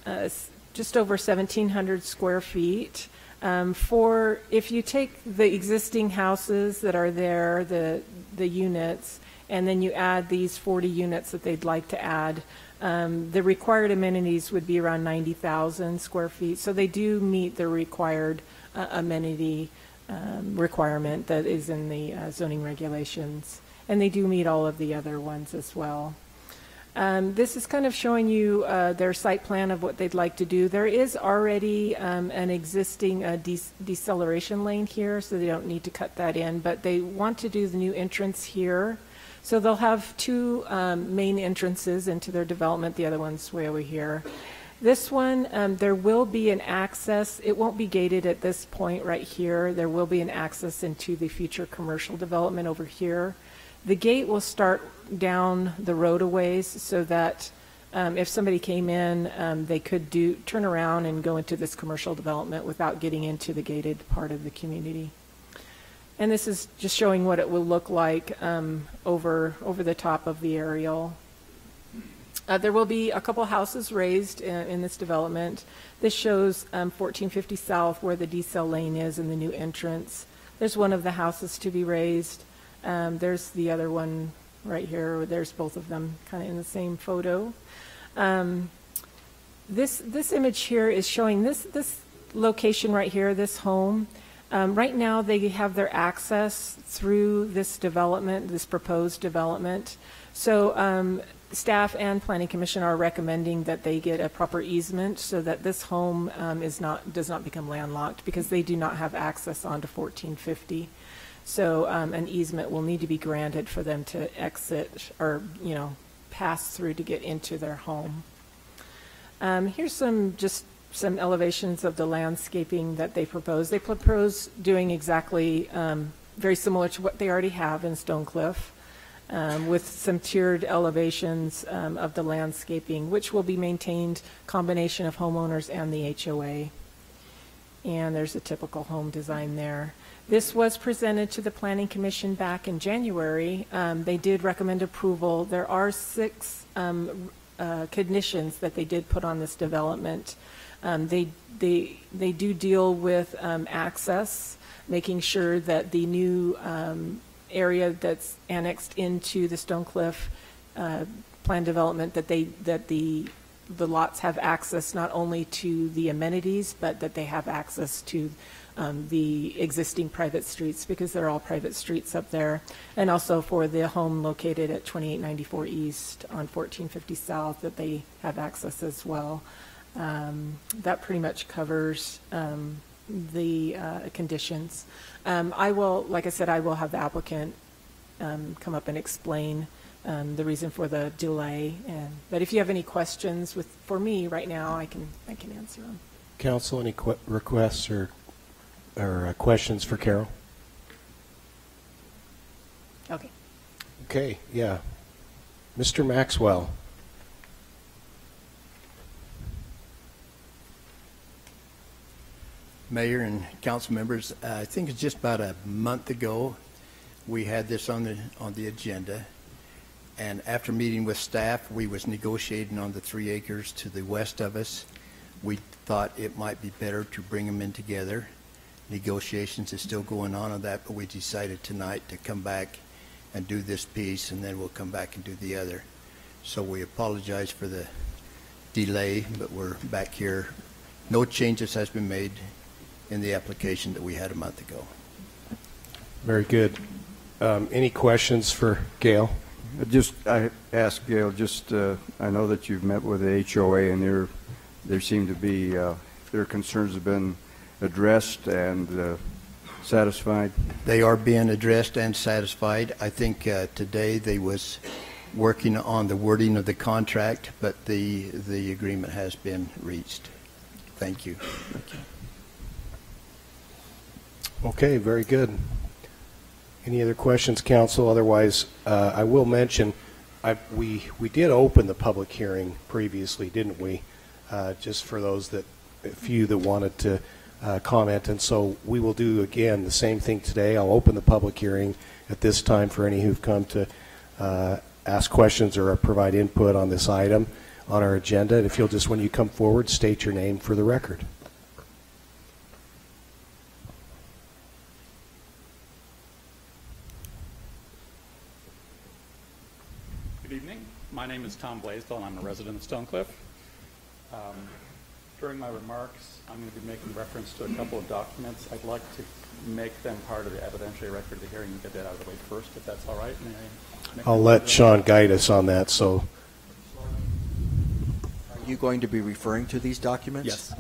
just over 1,700 square feet. If you take the existing houses that are there, the units, and then you add these 40 units that they'd like to add, the required amenities would be around 90,000 square feet. So they do meet the required amenity requirement that is in the zoning regulations. And they do meet all of the other ones as well. This is kind of showing you their site plan of what they'd like to do. There is already an existing deceleration lane here, so they don't need to cut that in, but they want to do the new entrance here. So they'll have 2 main entrances into their development. The other one's way over here. This one, there will be an access. It won't be gated at this point right here. There will be an access into the future commercial development over here. The gate will start down the road a ways so that If somebody came in, they could turn around and go into this commercial development without getting into the gated part of the community. And this is just showing what it will look like over the top of the aerial. There will be a couple houses raised in this development. This shows 1450 South, where the decel lane is and the new entrance. There's one of the houses to be raised. There's the other one right here. There's both of them kind of in the same photo. This image here is showing this location right here, this home. Right now they have their access through this development, this proposed development. So staff and Planning Commission are recommending that they get a proper easement so that this home does not become landlocked, because they do not have access onto 1450. So an easement will need to be granted for them to exit or, pass through to get into their home. Here's some elevations of the landscaping that they propose. They propose doing exactly very similar to what they already have in Stonecliff, with some tiered elevations of the landscaping, which will be maintained combination of homeowners and the HOA. And there's a typical home design there. This was presented to the Planning Commission back in January. They did recommend approval. There are 6 conditions that they did put on this development. They do deal with access, making sure that the new area that's annexed into the Stonecliff plan development, that the lots have access not only to the amenities, but that they have access to the existing private streets, because they're all private streets up there, and also for the home located at 2894 East on 1450 South, that they have access as well. That pretty much covers the conditions. I will, like I said, I will have the applicant come up and explain the reason for the delay. But if you have any questions for me right now, I can answer them. Council, any requests or questions for Carol? Okay. Okay, yeah. Mr. Maxwell. Mayor and council members, I think it's just about a month ago we had this on the agenda, and after meeting with staff, we was negotiating on the 3 acres to the west of us. We thought it might be better to bring them in together. Negotiations is still going on that, but we decided tonight to come back and do this piece, and then we'll come back and do the other. So we apologize for the delay, but we're back here. No changes has been made in the application that we had a month ago. Very good. Any questions for Gail? I asked Gail, I know that you've met with the HOA, and there seem to be, their concerns have been addressed and satisfied? They are being addressed and satisfied. I think today they was working on the wording of the contract, but the agreement has been reached. Thank you. Thank you. Okay, very good. Any other questions, council? Otherwise, I will mention, we did open the public hearing previously, didn't we? Just for those few that wanted to comment, and so we will do again the same thing today. I'll open the public hearing at this time for any who've come to ask questions or provide input on this item on our agenda. And if you'll just, when you come forward, state your name for the record. Good evening. My name is Tom Blaisdell, and I'm a resident of Stonecliff. During my remarks, I'm going to be making reference to a couple of documents. I'd like to make them part of the evidentiary record of the hearing and get that out of the way first, if that's all right. I'll let Sean guide us on that. So, are you going to be referring to these documents? Yes.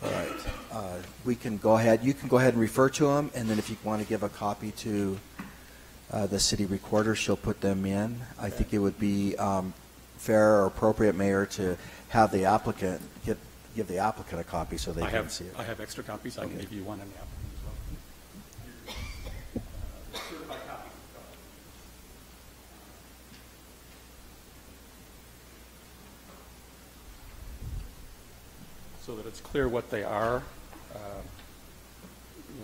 All right. We can go ahead. You can go ahead and refer to them, and then if you want to give a copy to the city recorder, she'll put them in. I think it would be fair or appropriate, Mayor, to have the applicant give the applicant a copy so they can see it. I have extra copies. I can give you one and the applicant as well. so that it's clear what they are.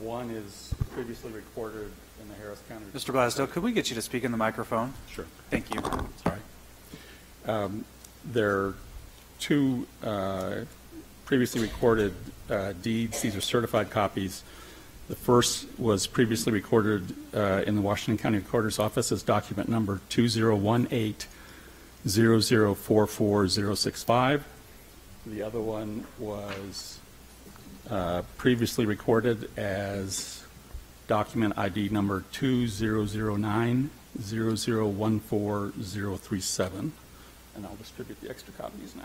One is previously recorded in the Harris County. Mr. Glasdale, could we get you to speak in the microphone? Sure. Thank you. Sorry. There are two previously recorded deeds. These are certified copies. The first was previously recorded in the Washington County Recorder's Office as document number 2018-0044065. The other one was previously recorded as document ID number 2009-0014037. And I'll distribute the extra copies now.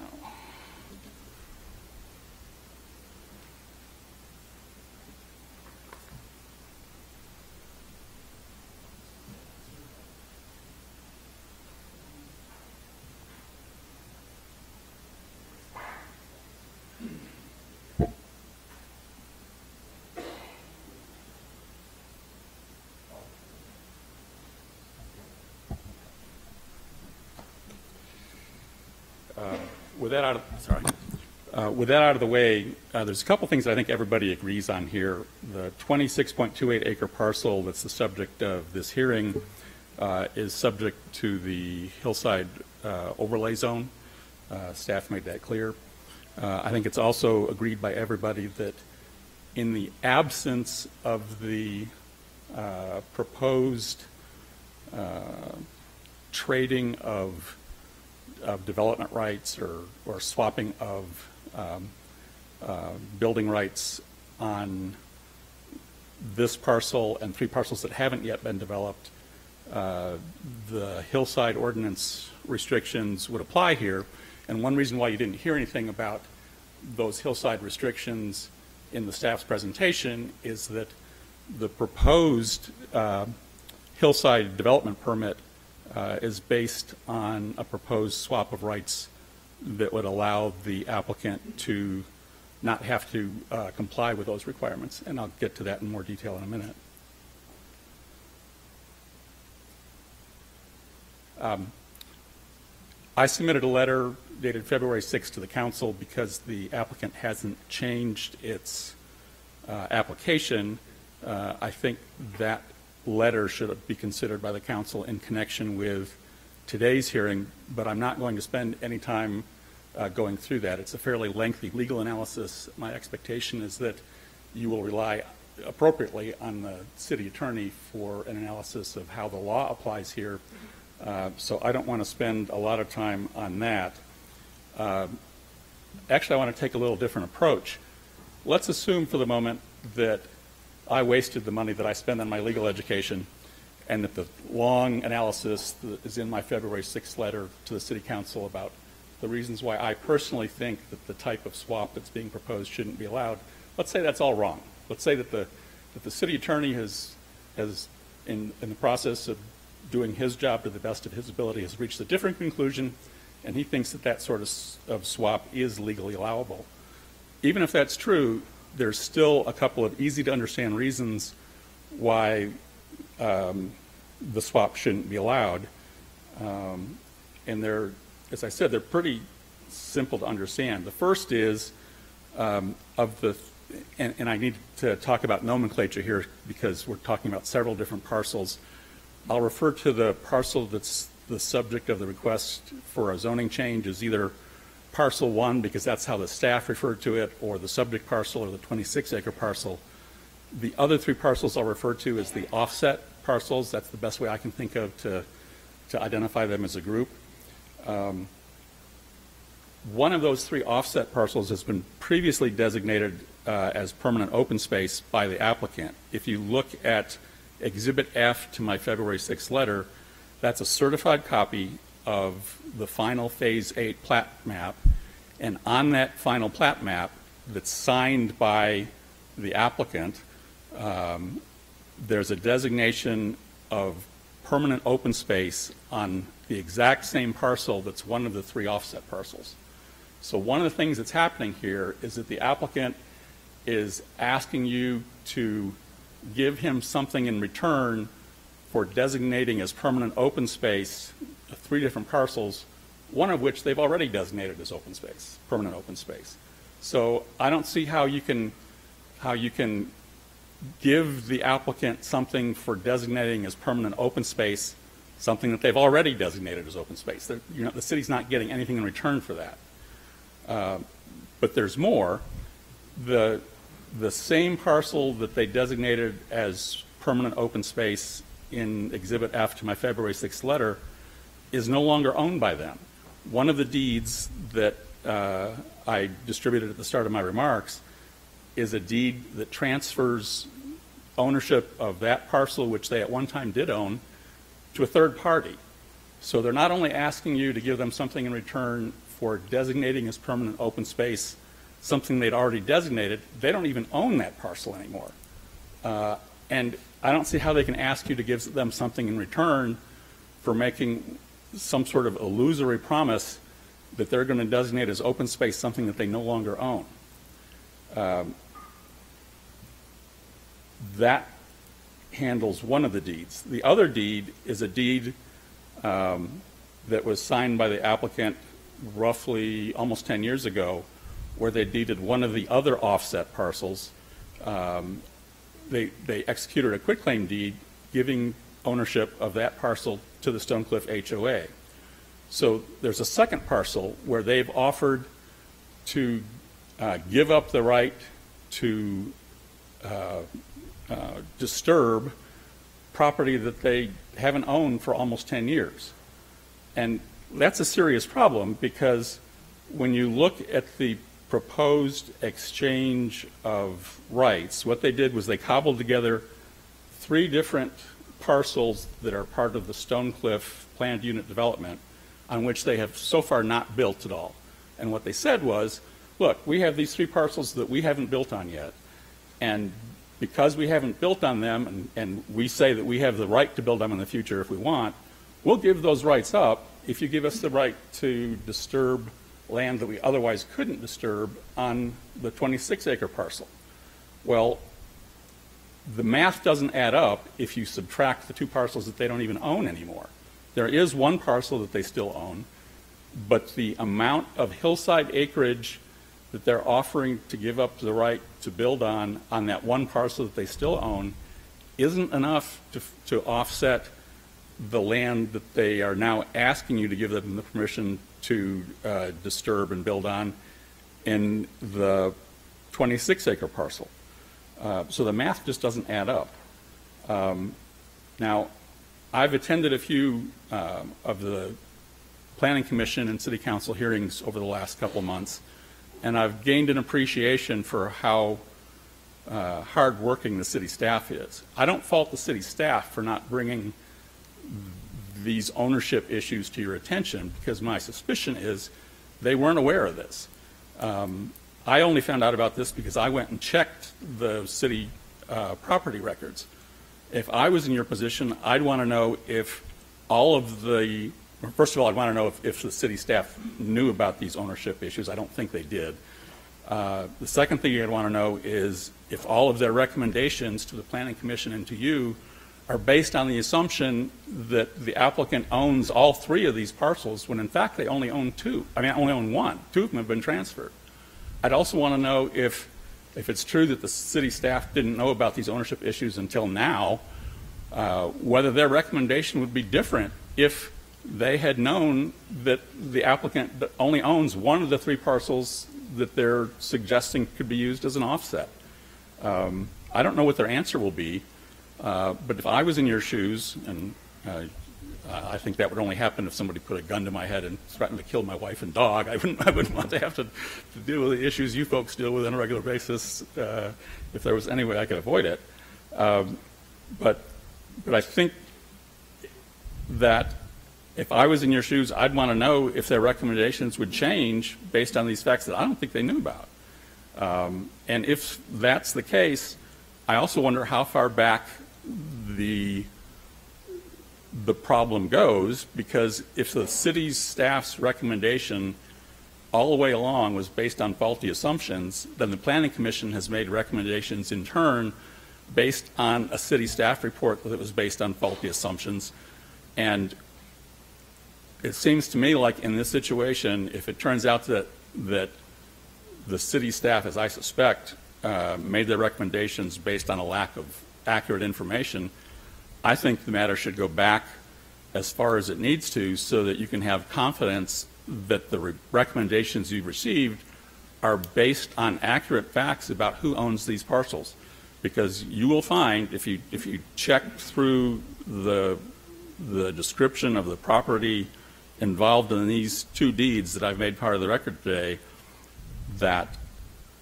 With that out of the way, there's a couple things I think everybody agrees on here. The 26.28 acre parcel that's the subject of this hearing is subject to the hillside overlay zone. Staff made that clear. I think it's also agreed by everybody that in the absence of the proposed trading of development rights or swapping of building rights on this parcel and 3 parcels that haven't yet been developed, the hillside ordinance restrictions would apply here. And one reason why you didn't hear anything about those hillside restrictions in the staff's presentation is that the proposed hillside development permit is based on a proposed swap of rights that would allow the applicant to not have to comply with those requirements. And I'll get to that in more detail in a minute. I submitted a letter dated February 6th to the council because the applicant hasn't changed its application. I think that letter should be considered by the council in connection with today's hearing, but I'm not going to spend any time going through that. It's a fairly lengthy legal analysis. My expectation is that you will rely appropriately on the city attorney for an analysis of how the law applies here. So I don't want to spend a lot of time on that. Actually, I want to take a little different approach. Let's assume for the moment that I wasted the money that I spent on my legal education and that the long analysis that is in my February 6th letter to the City Council about the reasons why I personally think that the type of swap that's being proposed shouldn't be allowed, let's say that's all wrong. Let's say that the city attorney has in the process of doing his job to the best of his ability, has reached a different conclusion, and he thinks that that sort of swap is legally allowable. Even if that's true, there's still a couple of easy to understand reasons why the swap shouldn't be allowed. And they're, as I said, they're pretty simple to understand. The first is and I need to talk about nomenclature here because we're talking about several different parcels. I'll refer to the parcel that's the subject of the request for a zoning change as either parcel 1 because that's how the staff referred to it, or the subject parcel, or the 26-acre parcel. The other 3 parcels I'll refer to as the offset parcels. That's the best way I can think of to identify them as a group. One of those 3 offset parcels has been previously designated as permanent open space by the applicant. If you look at Exhibit F to my February 6th letter, that's a certified copy of the final Phase 8 plat map, and on that final plat map that's signed by the applicant, there's a designation of permanent open space on the exact same parcel that's one of the 3 offset parcels. So one of the things that's happening here is that the applicant is asking you to give him something in return for designating as permanent open space 3 different parcels, one of which they've already designated as open space, permanent open space. So I don't see how you can give the applicant something for designating as permanent open space, something that they've already designated as open space. The city's not getting anything in return for that. But there's more. The same parcel that they designated as permanent open space in Exhibit F to my February 6th letter is no longer owned by them. One of the deeds that I distributed at the start of my remarks is a deed that transfers ownership of that parcel, which they at one time did own, to a third party. So they're not only asking you to give them something in return for designating as permanent open space something they'd already designated, they don't even own that parcel anymore. And I don't see how they can ask you to give them something in return for making some sort of illusory promise that they're going to designate as open space something that they no longer own. That handles one of the deeds. The other deed is a deed that was signed by the applicant roughly almost 10 years ago, where they deeded one of the other offset parcels. They executed a quitclaim deed giving ownership of that parcel to the Stonecliff HOA. So there's a second parcel where they've offered to give up the right to disturb property that they haven't owned for almost 10 years. And that's a serious problem, because when you look at the proposed exchange of rights, what they did was they cobbled together 3 different parcels that are part of the Stonecliff planned unit development, on which they have so far not built at all. And what they said was, look, we have these 3 parcels that we haven't built on yet, and because we haven't built on them, and we say that we have the right to build them in the future if we want, we'll give those rights up if you give us the right to disturb land that we otherwise couldn't disturb on the 26-acre parcel. Well, the math doesn't add up if you subtract the 2 parcels that they don't even own anymore. There is one parcel that they still own, but the amount of hillside acreage that they're offering to give up the right to build on that one parcel that they still own isn't enough to offset the land that they are now asking you to give them the permission to disturb and build on in the 26-acre parcel. So the math just doesn't add up. Now, I've attended a few of the Planning Commission and City Council hearings over the last couple of months, and I've gained an appreciation for how hard-working the city staff is. I don't fault the city staff for not bringing these ownership issues to your attention, because my suspicion is they weren't aware of this. I only found out about this because I went and checked the city property records. If I was in your position, I'd want to know if all of the, first of all, I'd want to know if the city staff knew about these ownership issues. I don't think they did. The second thing I'd want to know is if all of their recommendations to the Planning Commission and to you are based on the assumption that the applicant owns all 3 of these parcels, when in fact they only own 2. I mean, only own 1. 2 of them have been transferred. I'd also want to know if it's true that the city staff didn't know about these ownership issues until now, whether their recommendation would be different if they had known that the applicant only owns 1 of the 3 parcels that they're suggesting could be used as an offset. I don't know what their answer will be, but if I was in your shoes, and I think that would only happen if somebody put a gun to my head and threatened to kill my wife and dog. I wouldn't want to have to deal with the issues you folks deal with on a regular basis if there was any way I could avoid it. But I think that if I was in your shoes, I'd want to know if their recommendations would change based on these facts that I don't think they knew about. And if that's the case, I also wonder how far back the problem goes, because if the city's staff's recommendation all the way along was based on faulty assumptions, then the Planning Commission has made recommendations in turn based on a city staff report that was based on faulty assumptions. And it seems to me like in this situation, if it turns out that the city staff, as I suspect, made their recommendations based on a lack of accurate information, I think the matter should go back as far as it needs to so that you can have confidence that the recommendations you've received are based on accurate facts about who owns these parcels. Because you will find, if you check through the description of the property involved in these two deeds that I've made part of the record today, that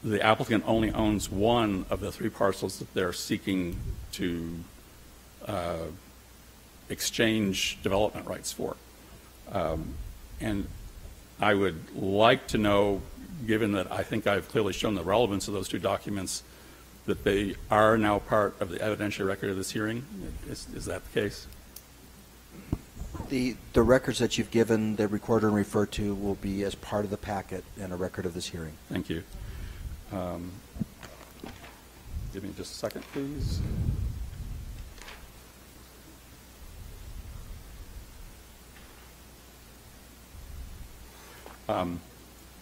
the applicant only owns one of the three parcels that they're seeking to exchange development rights for. And I would like to know, given that I think I've clearly shown the relevance of those two documents, that they are now part of the evidentiary record of this hearing. Is that the case? The records that you've given the recorder and referred to will be as part of the packet and a record of this hearing. Thank you. Give me just a second, please.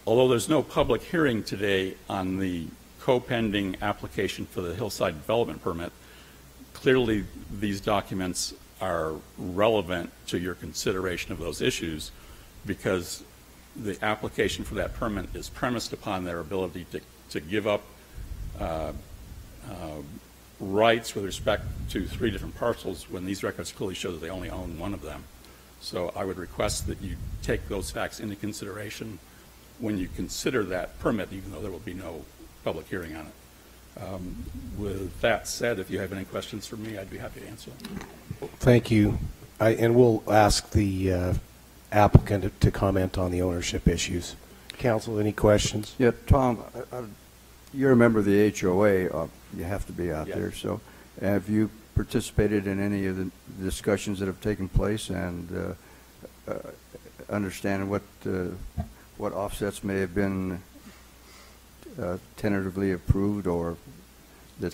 Although there's no public hearing today on the co-pending application for the Hillside Development Permit, clearly these documents are relevant to your consideration of those issues because the application for that permit is premised upon their ability to give up rights with respect to three different parcels when these records clearly show that they only own one of them. So I would request that you take those facts into consideration when you consider that permit, even though there will be no public hearing on it. With that said, if you have any questions for me, I'd be happy to answer them. Thank you. And we'll ask the applicant to comment on the ownership issues. Council, any questions? Yeah, Tom, you're a member of the HOA. You have to be out there. So have you participated in any of the discussions that have taken place and understand what offsets may have been tentatively approved or that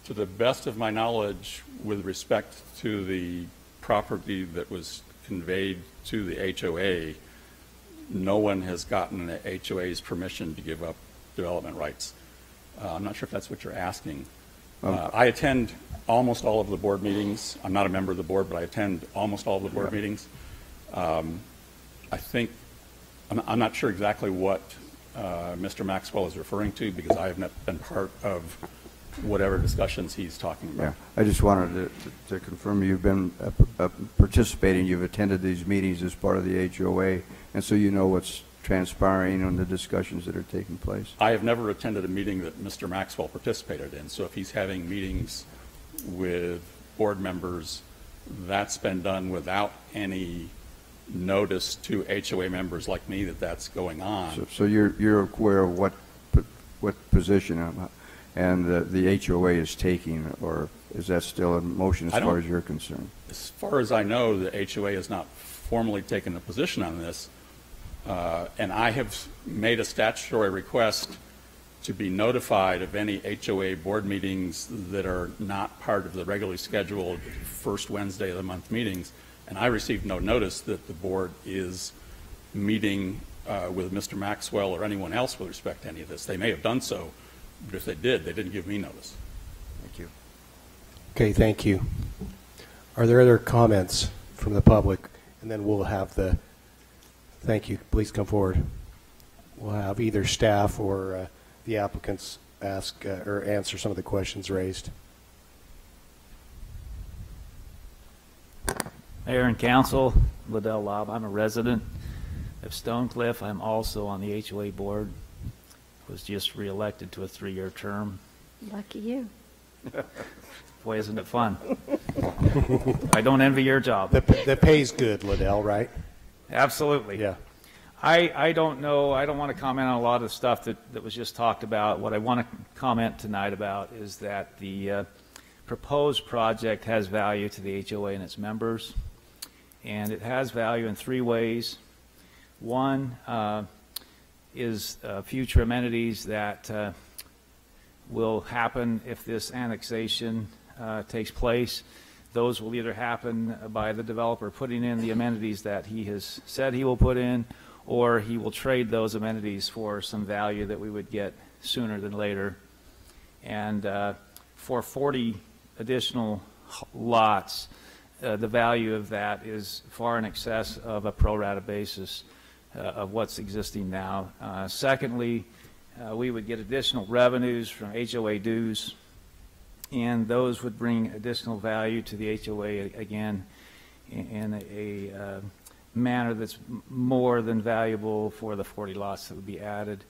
to the best of my knowledge, with respect to the property that was conveyed to the HOA, no one has gotten the HOA's permission to give up development rights. I'm not sure if that's what you're asking. I attend almost all of the board meetings. I'm not a member of the board, but I attend almost all of the board meetings. I think, I'm not sure exactly what Mr. Maxwell is referring to because I have not been part of whatever discussions he's talking about. Yeah, I just wanted to confirm you've been participating, you've attended these meetings as part of the HOA, and so you know what's transpiring and the discussions that are taking place. I have never attended a meeting that Mr. Maxwell participated in, so if he's having meetings with board members, that's been done without any notice to HOA members like me that that's going on. So you're aware of what position and the HOA is taking, or is that still in motion as far as you're concerned? As far as I know, the HOA has not formally taken a position on this, and I have made a statutory request to be notified of any HOA board meetings that are not part of the regularly scheduled first Wednesday of the month meetings, and I received no notice that the board is meeting with Mr. Maxwell or anyone else with respect to any of this. They may have done so, but if they did, they didn't give me notice. Thank you. Okay, thank you. Are there other comments from the public? And then we'll have thank you, please come forward. We'll have either staff or the applicants ask or answer some of the questions raised. Mayor and Council, Liddell Lobb. I'm a resident of Stonecliff. I'm also on the HOA board. Was just reelected to a 3-year term. Lucky you. Boy, isn't it fun. I don't envy your job. The pay's good, Liddell, right? Absolutely. Yeah. I don't know. I don't want to comment on a lot of the stuff that was just talked about. What I want to comment tonight about is that the proposed project has value to the HOA and its members. And it has value in 3 ways. One is future amenities that will happen if this annexation takes place. Those will either happen by the developer putting in the amenities that he has said he will put in, or he will trade those amenities for some value that we would get sooner than later. And for 40 additional lots, the value of that is far in excess of a pro rata basis of what's existing now. Secondly, we would get additional revenues from HOA dues, and those would bring additional value to the HOA again in a manner that's more than valuable for the 40 lots that would be added.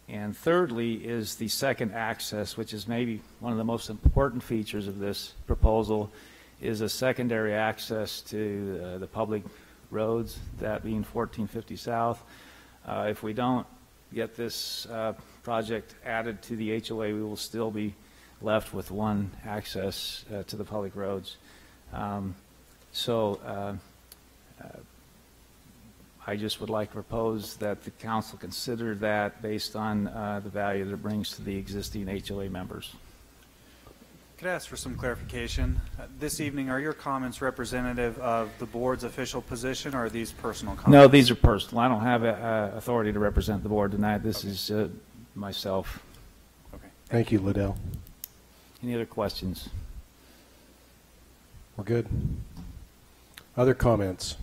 And thirdly is the second access, which is maybe one of the most important features of this proposal, is a secondary access to the public roads, that being 1450 South. If we don't get this project added to the HOA, we will still be left with one access to the public roads. I just would like to propose that the council consider that based on the value that it brings to the existing HOA members. Could I ask for some clarification? This evening, are your comments representative of the board's official position, or are these personal comments? No, these are personal. I don't have authority to represent the board tonight. This is myself. Okay. Thank you, Liddell. Any other questions? We're good. Other comments?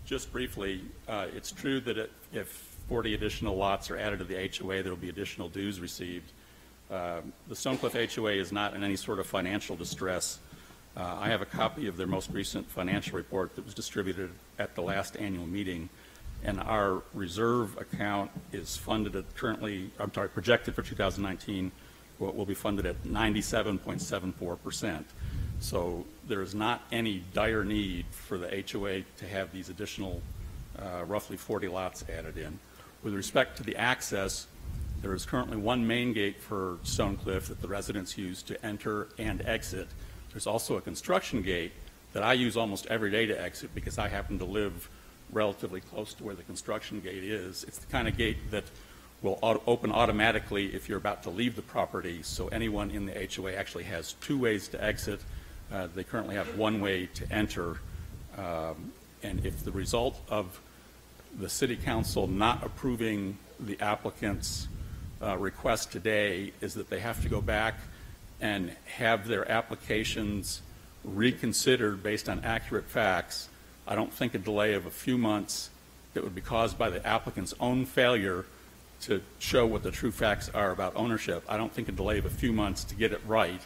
Just briefly, it's true that if 40 additional lots are added to the HOA, there will be additional dues received. The Stonecliff HOA is not in any sort of financial distress. I have a copy of their most recent financial report that was distributed at the last annual meeting, and our reserve account is funded at projected for 2019, will be funded at 97.74%. So there is not any dire need for the HOA to have these additional roughly 40 lots added in. With respect to the access, there is currently one main gate for Stonecliff that the residents use to enter and exit. There's also a construction gate that I use almost every day to exit because I happen to live relatively close to where the construction gate is. It's the kind of gate that will open automatically if you're about to leave the property, so anyone in the HOA actually has two ways to exit. They currently have one way to enter, and if the result of the City Council not approving the applicant's request today is that they have to go back and have their applications reconsidered based on accurate facts, I don't think a delay of a few months that would be caused by the applicant's own failure to show what the true facts are about ownership, I don't think a delay of a few months to get it right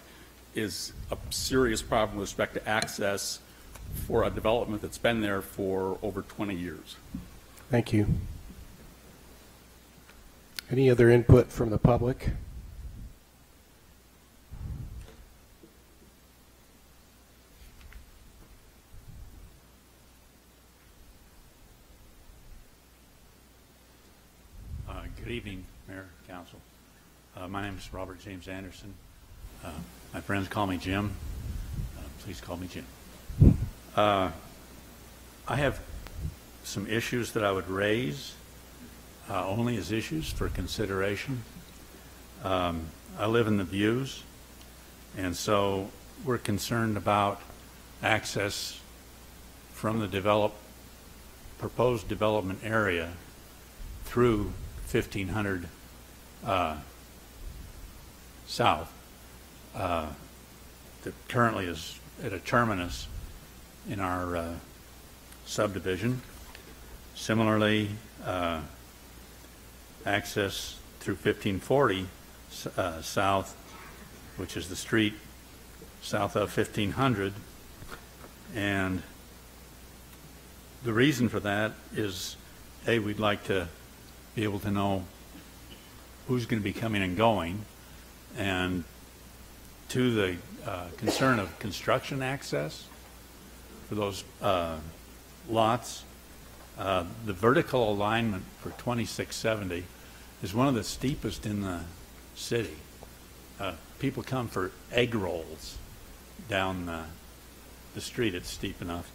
is a serious problem with respect to access for a development that's been there for over 20 years. Thank you. Any other input from the public? Good evening, Mayor, Council. My name is Robert James Anderson. My friends call me Jim. Please call me Jim. I have some issues that I would raise only as issues for consideration. I live in the Views, and so we're concerned about access from the proposed development area through 1500 South that currently is at a terminus in our subdivision. Similarly, access through 1540 South, which is the street south of 1500, and the reason for that is, A, we'd like to be able to know who's going to be coming and going, and to the concern of construction access for those lots. The vertical alignment for 2670 is one of the steepest in the city. People come for egg rolls down the street. It's steep enough.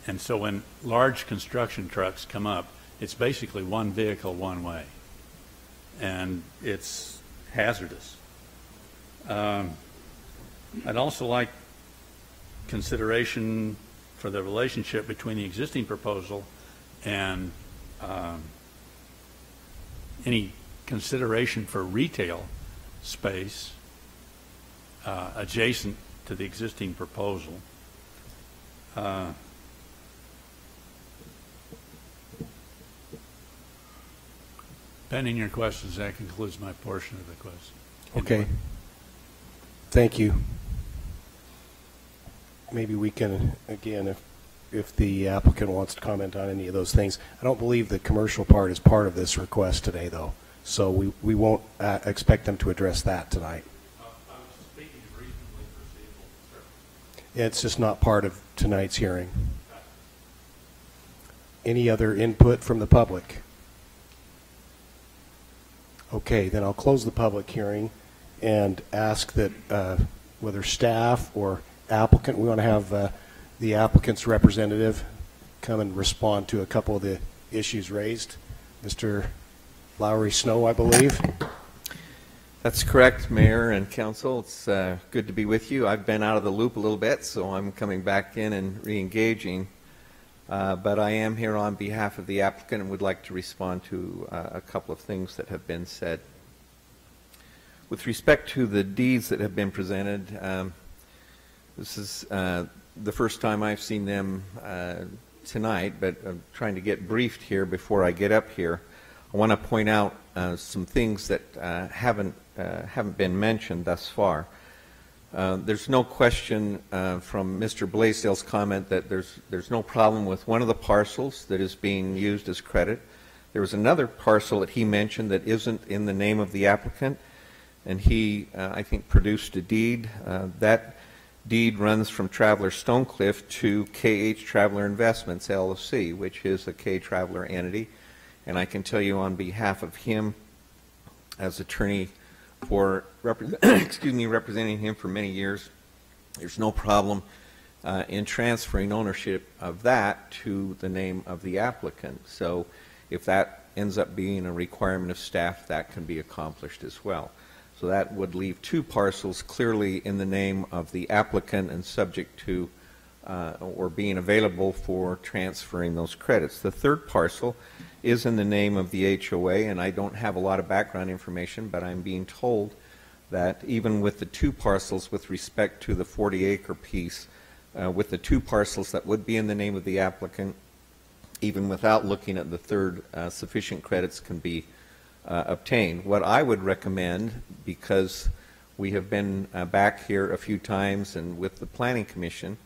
And so when large construction trucks come up, it's basically one vehicle, one way. And it's hazardous. I'd also like consideration for the relationship between the existing proposal and any consideration for retail space adjacent to the existing proposal. Pending your questions, that concludes my portion of the question. Okay. Thank you. Maybe we can, again, if the applicant wants to comment on any of those things. I don't believe the commercial part is part of this request today, though, so we won't expect them to address that tonight. It's just not part of tonight's hearing. Any other input from the public? Okay, then I'll close the public hearing and ask that whether staff or applicant, we want to have the applicant's representative come and respond to a couple of the issues raised. Mr. Lowry Snow, I believe. That's correct, Mayor and Council. It's good to be with you. I've been out of the loop a little bit, so I'm coming back in and re-engaging. But I am here on behalf of the applicant and would like to respond to a couple of things that have been said. With respect to the deeds that have been presented, this is the first time I've seen them tonight, but I'm trying to get briefed here before I get up here. I want to point out some things that haven't been mentioned thus far. There's no question from Mr. Blaisdell's comment that there's no problem with one of the parcels that is being used as credit. There was another parcel that he mentioned that isn't in the name of the applicant, and he, I think, produced a deed. That deed runs from Traveler Stonecliff to KH Traveler Investments, LLC, which is a K Traveler entity. And I can tell you on behalf of him, as attorney for representing him for many years, there's no problem in transferring ownership of that to the name of the applicant. So if that ends up being a requirement of staff, that can be accomplished as well. So that would leave two parcels clearly in the name of the applicant and subject to or being available for transferring those credits. The third parcel is in the name of the HOA, and I don't have a lot of background information, but I'm being told that even with the two parcels with respect to the 40-acre piece, with the two parcels that would be in the name of the applicant, even without looking at the third, sufficient credits can be obtained. What I would recommend, because we have been back here a few times and with the Planning Commission,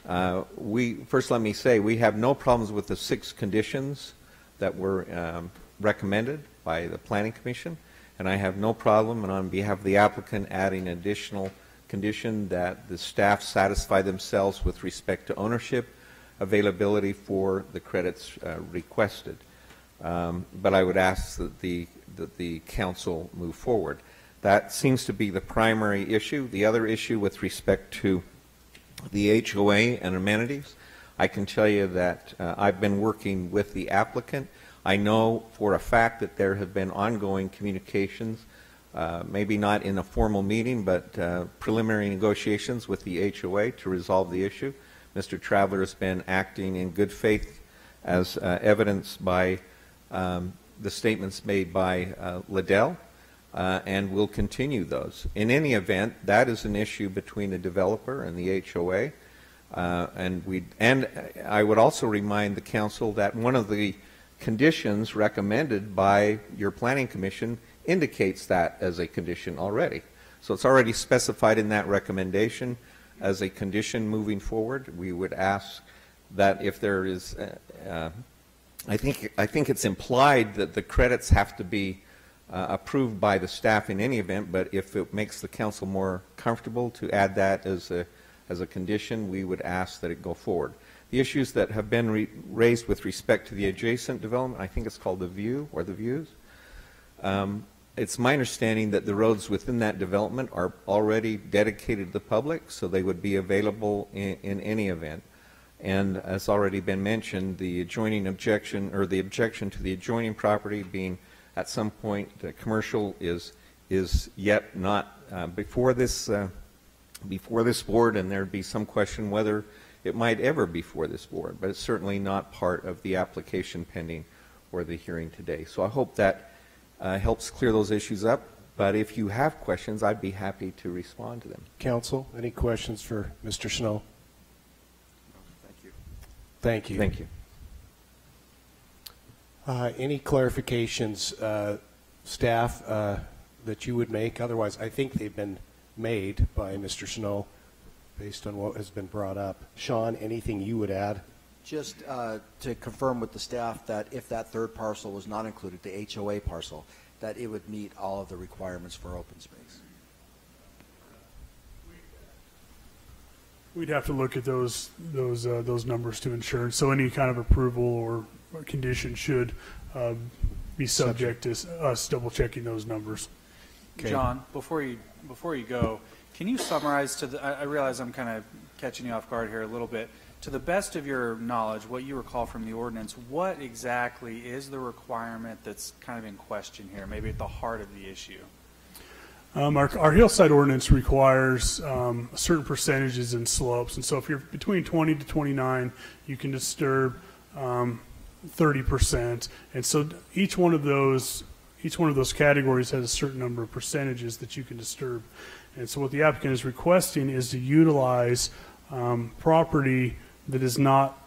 first let me say we have no problems with the 6 conditions that were recommended by the Planning Commission, and I have no problem, and on behalf of the applicant, adding an additional condition that the staff satisfy themselves with respect to ownership, availability for the credits requested. But I would ask that the council move forward. That seems to be the primary issue. The other issue with respect to the HOA and amenities, I can tell you that I've been working with the applicant. I know for a fact that there have been ongoing communications, maybe not in a formal meeting, but preliminary negotiations with the HOA to resolve the issue. Mr. Traveler has been acting in good faith as evidenced by the statements made by Liddell, and will continue those. In any event, that is an issue between the developer and the HOA. And I would also remind the council that one of the conditions recommended by your Planning Commission indicates that as a condition already. So it's already specified in that recommendation as a condition moving forward. We would ask that if there is, I think it's implied that the credits have to be approved by the staff in any event, but if it makes the council more comfortable to add that as a condition, we would ask that it go forward. The issues that have been raised with respect to the adjacent development, I think it's called the View or the Views. It's my understanding that the roads within that development are already dedicated to the public, so they would be available in any event. And as already been mentioned, the adjoining objection, or the objection to the adjoining property being at some point commercial is yet not before this before this board, and there'd be some question whether it might ever be before this board, but it's certainly not part of the application pending or the hearing today. So I hope that helps clear those issues up, but if you have questions, I'd be happy to respond to them. Council, any questions for Mr. Snow? Thank you. Thank you. Thank you. Any clarifications, staff, that you would make? Otherwise, I think they've been made by Mr. Snow based on what has been brought up. Sean, anything you would add? Just to confirm with the staff that if that third parcel was not included, the HOA parcel, that it would meet all of the requirements for open space. We'd have to look at those numbers to ensure. So any kind of approval or condition should be subject to us double checking those numbers. Okay. John, before you go, can you summarize I realize I'm kind of catching you off guard here a little bit. To the best of your knowledge, what you recall from the ordinance, what exactly is the requirement that's kind of in question here, maybe at the heart of the issue? Our hillside ordinance requires certain percentages in slopes, and so if you're between 20 to 29, you can disturb 30%, and so each one of those categories has a certain number of percentages that you can disturb. And so what the applicant is requesting is to utilize property that is not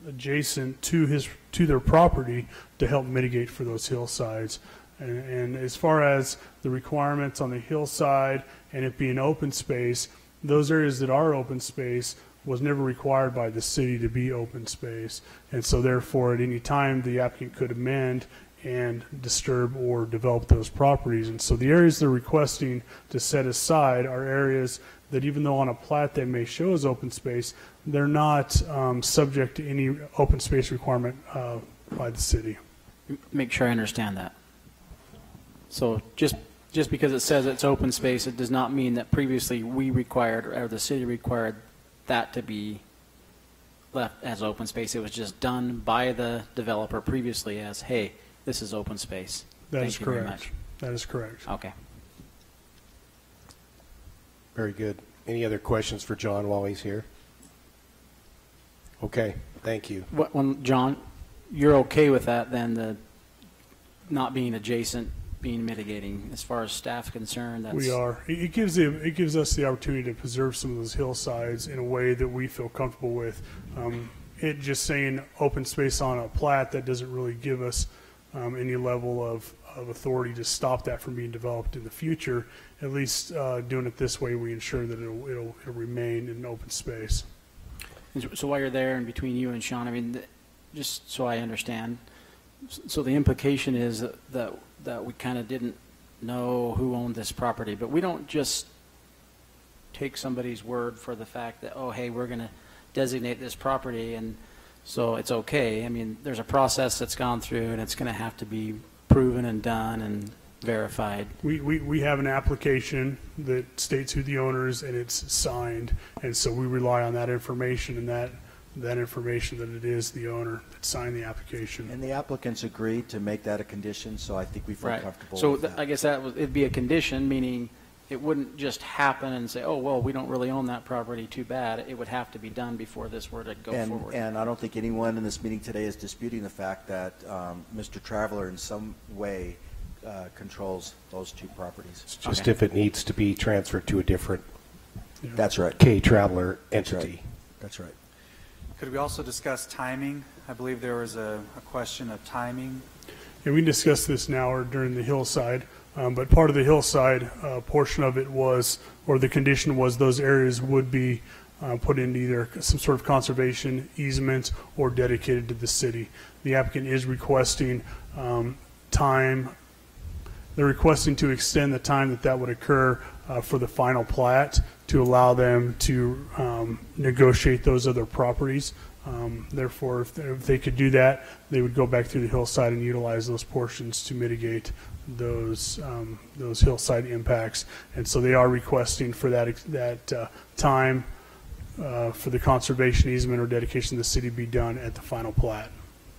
adjacent to their property to help mitigate for those hillsides. And as far as the requirements on the hillside and it being open space, those areas that are open space was never required by the city to be open space. And so therefore, at any time, the applicant could amend and disturb or develop those properties. And so the areas they're requesting to set aside are areas that, even though on a plat they may show as open space, they're not subject to any open space requirement by the city. Make sure I understand that. So just because it says it's open space, it does not mean that previously we required or the city required that to be left as open space. It was just done by the developer previously as, hey, this is open space. That is Thank you very correct. much. That is correct. Okay. Very good. Any other questions for John while he's here? Okay, thank you. John, you're okay with that then, the not being adjacent being mitigating as far as staff concerned? That's... We are. It gives us the opportunity to preserve some of those hillsides in a way that we feel comfortable with. It just saying open space on a plat, that doesn't really give us any level of authority to stop that from being developed in the future. At least doing it this way, we ensure that it'll remain in open space. So while you're there, and between you and Sean, I mean, just so I understand, so the implication is that we kind of didn't know who owned this property, but we don't just take somebody's word for the fact that, oh, hey, we're going to designate this property and so it's okay. I mean, there's a process that's gone through and it's going to have to be proven and done and verified. We have an application that states who the owner is and it's signed, and so we rely on that information and that information that it is the owner that signed the application. And the applicants agreed to make that a condition, so I think we feel comfortable So with that. I guess it'd be a condition, meaning it wouldn't just happen and say, oh, well, we don't really own that property, too bad. It would have to be done before this were to go forward. And I don't think anyone in this meeting today is disputing the fact that Mr. Traveler in some way controls those two properties. It's just if it needs to be transferred to a different That's right. K-Traveler entity. That's right. Could we also discuss timing? I believe there was a question of timing. Yeah, we can discuss this now or during the hillside, but part of the hillside portion of it was, or the condition was, those areas would be put into either some sort of conservation easement or dedicated to the city. The applicant is requesting time. They're requesting to extend the time that would occur for the final plat to allow them to negotiate those other properties. Therefore, if they could do that, they would go back through the hillside and utilize those portions to mitigate those hillside impacts. And so they are requesting for that time for the conservation easement or dedication of the city be done at the final plat.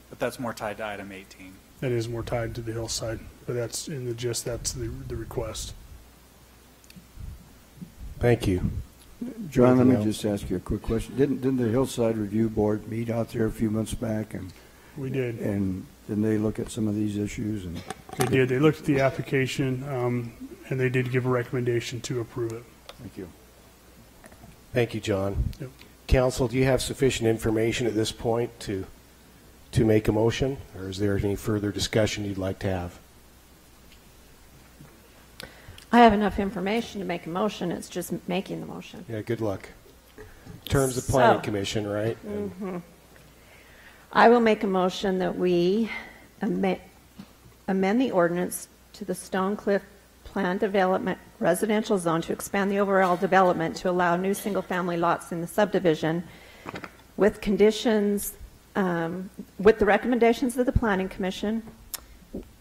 But that's more tied to item 18. That is more tied to the hillside, but that's in the gist. That's the request. Thank you. John, let me Anything else? just ask you a quick question. Didn't the Hillside Review Board meet out there a few months back? And We did. And didn't they look at some of these issues? And They did. They looked at the application, and they did give a recommendation to approve it. Thank you. Thank you, John. Yep. Council, do you have sufficient information at this point to make a motion, or is there any further discussion you'd like to have? I have enough information to make a motion. It's just making the motion. Yeah, good luck. Terms of Planning So- Commission, right? I will make a motion that we amend the ordinance to the Stone Cliff Plan Development Residential Zone to expand the overall development to allow new single-family lots in the subdivision with conditions, with the recommendations of the Planning Commission,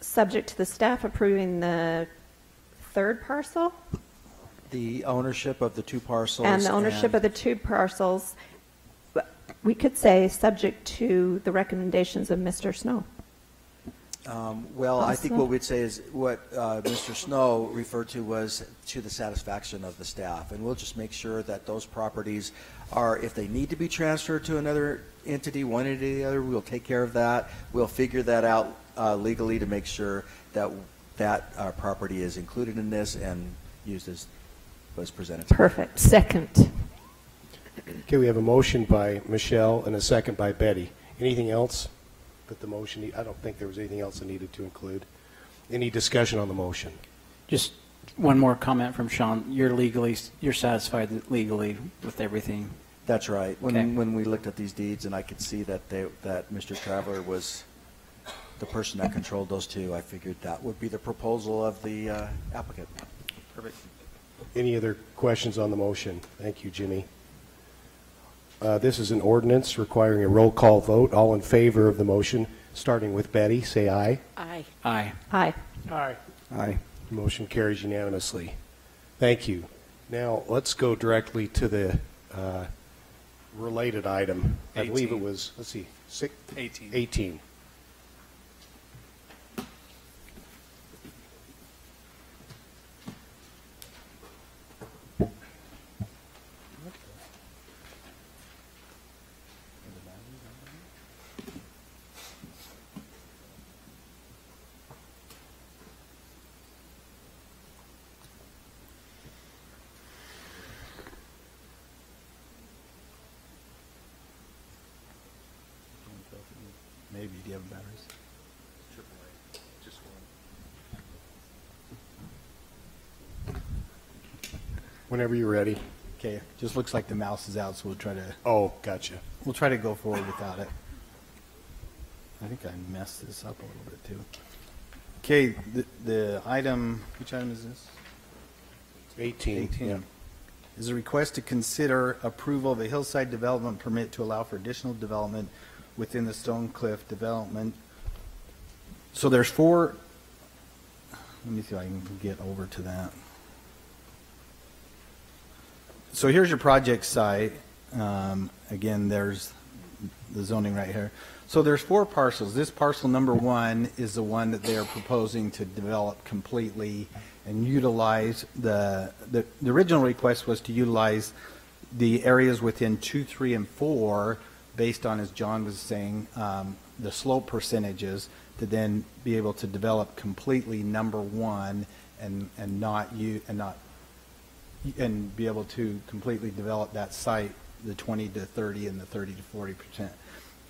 subject to the staff approving the third parcel The ownership of the two parcels. and the ownership of the two parcels. We could say subject to the recommendations of Mr. Snow. Well, I think Also- what we'd say is what Mr. Snow referred to was to the satisfaction of the staff. And we'll just make sure that those properties are, if they need to be transferred to another entity, one entity or the other, we'll take care of that. We'll figure that out legally to make sure that that property is included in this and used as was presented. Perfect. Second. Okay, we have a motion by Michelle and a second by Betty. Anything else that the motion, I don't think there was anything else that needed to include. Any discussion on the motion? Just one more comment from Sean. You're satisfied legally with everything? That's right. Okay. When we looked at these deeds and I could see that that Mr. Traveler was the person that controlled those two, I figured that would be the proposal of the applicant. Perfect. Any other questions on the motion? Thank you, Jimmy. This is an ordinance requiring a roll call vote. All in favor of the motion, starting with Betty, say aye. Aye. Aye. Aye. Aye. Aye. Motion carries unanimously. Thank you. Now, let's go directly to the related item. I believe it 18. was, let's see, 18. 18. Maybe. Do you have batteries? Whenever you're ready. Okay. Just looks like the mouse is out, so we'll try to. Oh, gotcha. We'll try to go forward without it. I think I messed this up a little bit too. Okay, the item, which item is this? 18. 18. Yeah. Is a request to consider approval of a hillside development permit to allow for additional development within the Stone Cliff development. So there's four, let me see if I can get over to that. So here's your project site. Again, there's the zoning right here. So there's four parcels. This parcel number 1 is the one that they're proposing to develop completely and utilize the original request was to utilize the areas within 2, 3, and 4 based on, as John was saying, the slope percentages to then be able to develop completely number 1 and be able to completely develop that site, the 20 to 30 and the 30 to 40%,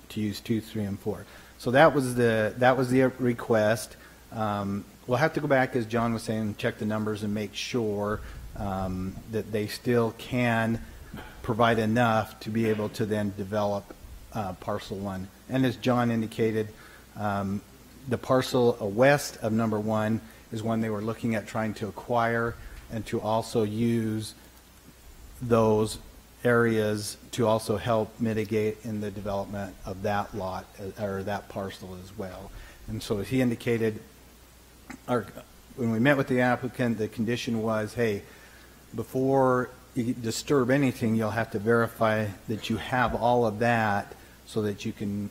to use 2, 3, and 4. So that was the request. We'll have to go back, as John was saying, check the numbers and make sure that they still can provide enough to be able to then develop parcel 1. And as John indicated, the parcel west of number 1 is one they were looking at trying to acquire and to also use those areas to also help mitigate in the development of that lot or that parcel as well. And so as he indicated, when we met with the applicant, the condition was, hey, before you disturb anything, you'll have to verify that you have all of that so that you can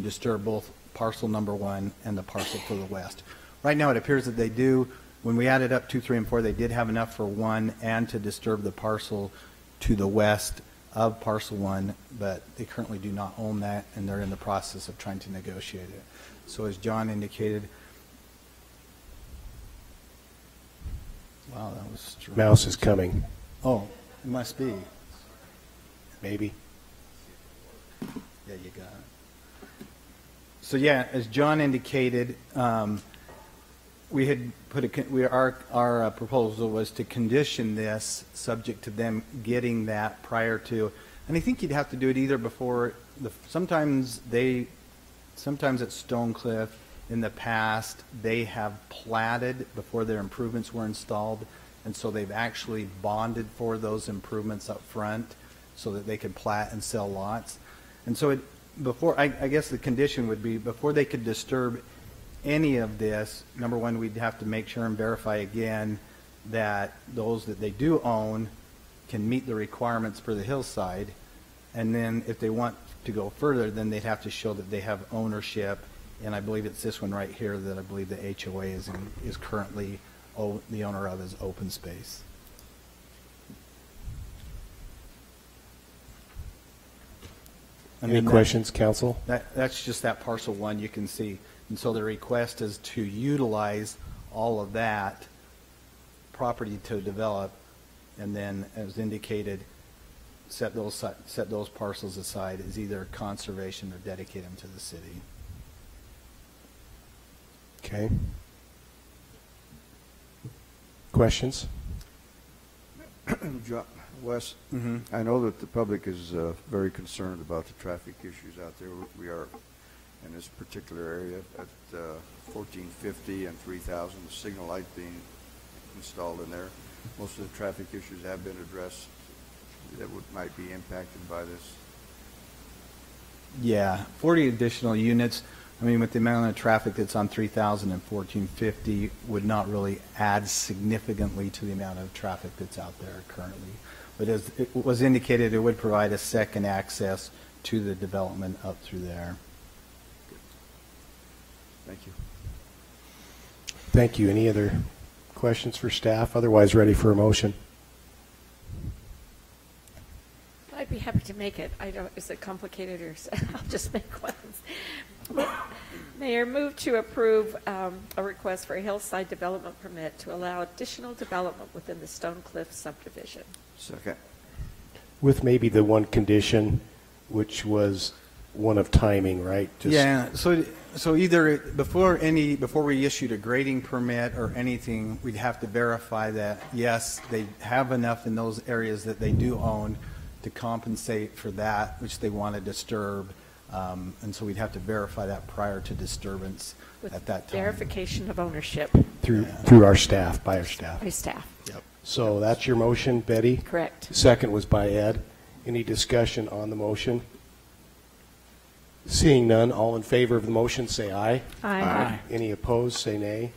disturb both parcel number 1 and the parcel to the west. Right now, it appears that they do. when we added up 2, 3, and 4, they did have enough for 1 and to disturb the parcel to the west of parcel 1, but they currently do not own that, and they're in the process of trying to negotiate it. So as John indicated, wow, that was strange. Mouse is coming. Oh, it must be. Maybe. Yeah, you got it. So yeah, as John indicated, we had put our proposal was to condition this subject to them getting that prior to, and I think you'd have to do it either before sometimes at Stonecliff in the past they have platted before their improvements were installed, and so they've actually bonded for those improvements up front so that they could plat and sell lots. And so I guess the condition would be before they could disturb any of this, number one, we'd have to make sure and verify again that those that they do own can meet the requirements for the hillside. And then if they want to go further, then they'd have to show that they have ownership. And I believe it's this one right here that I believe the HOA is currently the owner of is Open Space. Any questions, council? That's just that parcel 1 you can see. And so the request is to utilize all of that property to develop, and then, as indicated, set those parcels aside as either conservation or dedicate them to the city. Okay. Questions? Wes, I know that the public is very concerned about the traffic issues out there. We are in this particular area at 1450 and 3000, the signal light being installed in there. Most of the traffic issues have been addressed that might be impacted by this. Yeah, 40 additional units. I mean, with the amount of traffic that's on 3000 and 1450 would not really add significantly to the amount of traffic that's out there currently. But as it was indicated, it would provide a second access to the development up through there. Thank you. Thank you. Any other questions for staff? Otherwise, ready for a motion? I'd be happy to make it. Is it complicated, or I'll just make ones. Mayor, move to approve a request for a hillside development permit to allow additional development within the Stonecliff subdivision. Second. With maybe the one condition, which was one of timing, right? Yeah. So either before we issued a grading permit or anything, we'd have to verify that yes, they have enough in those areas that they do own to compensate for that which they want to disturb. And so we'd have to verify that prior to disturbance at that time. Verification of ownership. Through our staff, by our staff. By staff. Yep. So that's your motion, Betty? Correct. Second was by Ed. Any discussion on the motion? Seeing none, all in favor of the motion say aye. Aye. Aye. Any opposed say nay.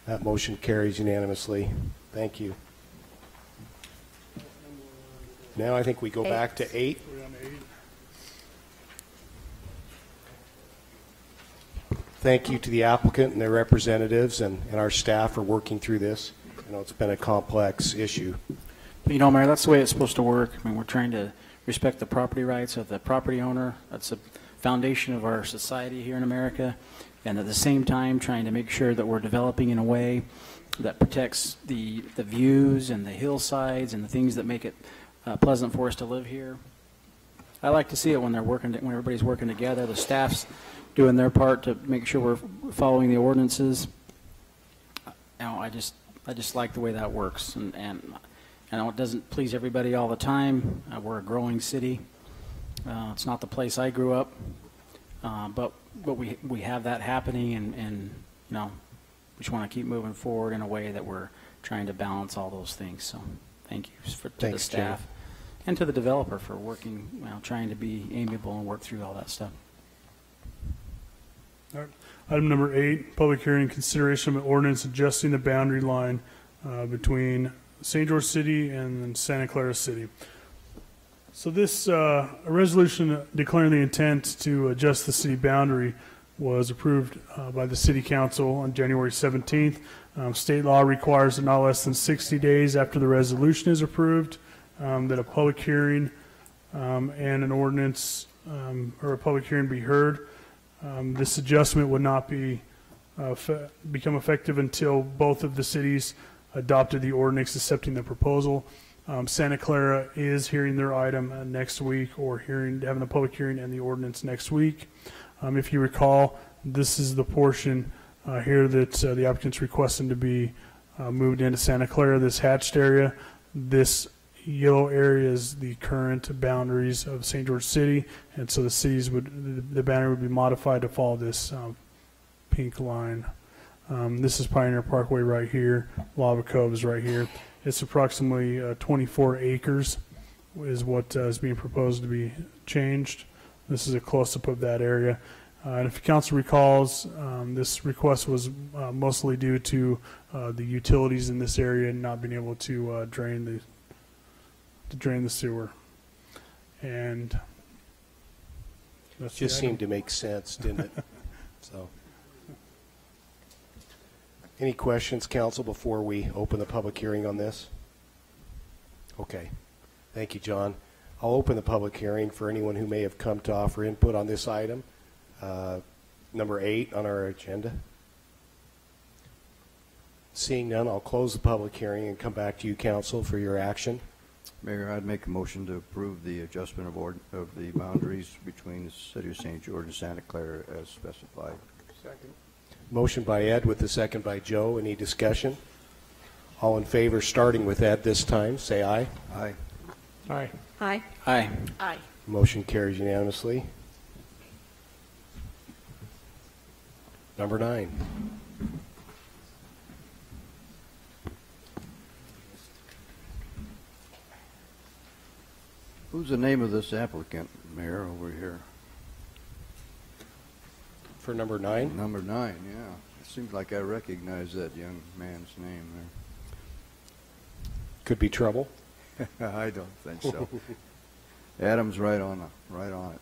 That motion carries unanimously. Thank you. Now I think we go back to 8. Thank you to the applicant and their representatives and our staff for working through this. I know it's been a complex issue. But you know, Mayor, that's the way it's supposed to work. I mean, we're trying to respect the property rights of the property owner. That's the foundation of our society here in America. And at the same time, trying to make sure that we're developing in a way that protects the views and the hillsides and the things that make it pleasant for us to live here. I like to see it when when everybody's working together. The staff's doing their part to make sure we're following the ordinances. I just like the way that works, and I know it doesn't please everybody all the time. We're a growing city. It's not the place I grew up, but we have that happening, and you know, we just want to keep moving forward in a way that we're trying to balance all those things. So thank you to the staff and to the developer for working, trying to be amiable and work through all that stuff. All right. Item number 8, public hearing consideration of an ordinance adjusting the boundary line between St. George City and Santa Clara City. So this a resolution declaring the intent to adjust the city boundary was approved by the City Council on January 17th. State law requires that not less than 60 days after the resolution is approved, that a public hearing and an ordinance or a public hearing be heard. This adjustment would not become effective until both of the cities adopted the ordinance accepting the proposal. Santa Clara is hearing their item next week, or having the public hearing and the ordinance next week. If you recall, this is the portion here that the applicant's requesting to be moved into Santa Clara, this hatched area. This yellow area is the current boundaries of St. George City, and so the boundary would be modified to follow this pink line. This is Pioneer Parkway right here. Lava Cove is right here. It's approximately 24 acres is what is being proposed to be changed. This is a close-up of that area. And if the council recalls, this request was mostly due to the utilities in this area not being able to drain the sewer. And that's just seemed to make sense, didn't it? So, any questions, council, before we open the public hearing on this? Okay. Thank you, John. I'll open the public hearing for anyone who may have come to offer input on this item. Number 8 on our agenda. Seeing none, I'll close the public hearing and come back to you, council, for your action. Mayor, I'd make a motion to approve the adjustment of the boundaries between the City of St. George and Santa Clara as specified. Second. Motion by Ed with the second by Joe. Any discussion? All in favor, starting with Ed this time, say aye. Aye. Aye. Aye. Aye. Aye. Motion carries unanimously. Number 9. Who's the name of this applicant, Mayor, over here? For number 9? Number 9, yeah. It seems like I recognize that young man's name Could be trouble. there. I don't think so. Adam's right on it.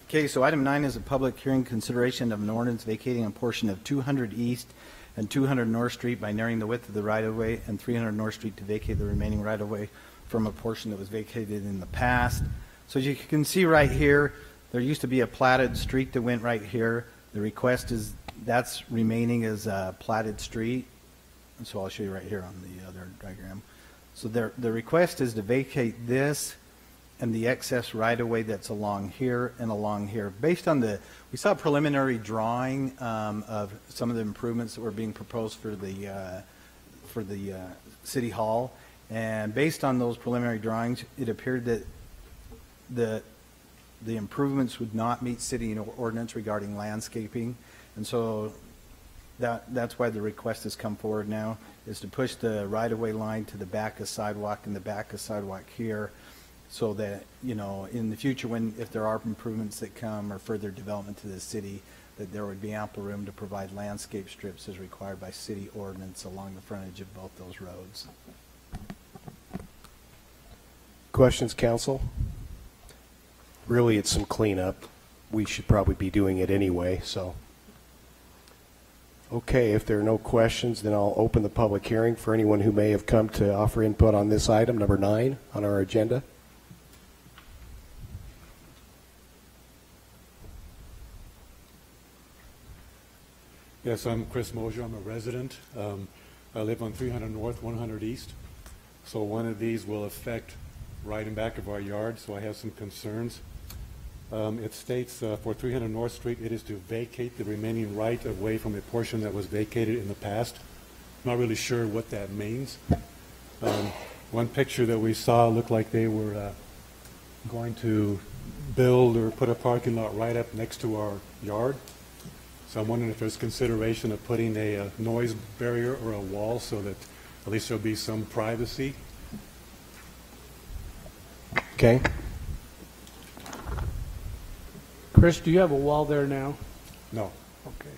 Okay, so item 9 is a public hearing consideration of an ordinance vacating a portion of 200 East and 200 North Street by narrowing the width of the right-of-way, and 300 North Street to vacate the remaining right-of-way from a portion that was vacated in the past. So as you can see right here, there used to be a platted street that went right here. The request is that's remaining as a platted street. And so I'll show you right here on the other diagram. So the request is to vacate this and the excess right-of-way that's along here and along here. Based on we saw a preliminary drawing of some of the improvements that were being proposed for the City Hall, and based on those preliminary drawings, it appeared that the improvements would not meet city ordinance regarding landscaping, and so that's why the request has come forward now, is to push the right-of-way line to the back of sidewalk and the back of sidewalk here, so that, you know, in the future, if there are improvements that come or further development to the city, that there would be ample room to provide landscape strips as required by city ordinance along the frontage of both those roads. Questions, council? Really, it's some cleanup. We should probably be doing it anyway, so. Okay, if there are no questions, then I'll open the public hearing for anyone who may have come to offer input on this item, number 9 on our agenda. Yes, I'm Chris Mosier. I'm a resident. I live on 300 North, 100 East. So one of these will affect right in back of our yard, so I have some concerns. It states for 300 North Street, it is to vacate the remaining right of way from a portion that was vacated in the past. I'm not really sure what that means. One picture that we saw looked like they were going to build or put a parking lot right up next to our yard. So I'm wondering if there's consideration of putting a noise barrier or a wall so that at least there'll be some privacy. Okay. Chris, do you have a wall there now? No. Okay.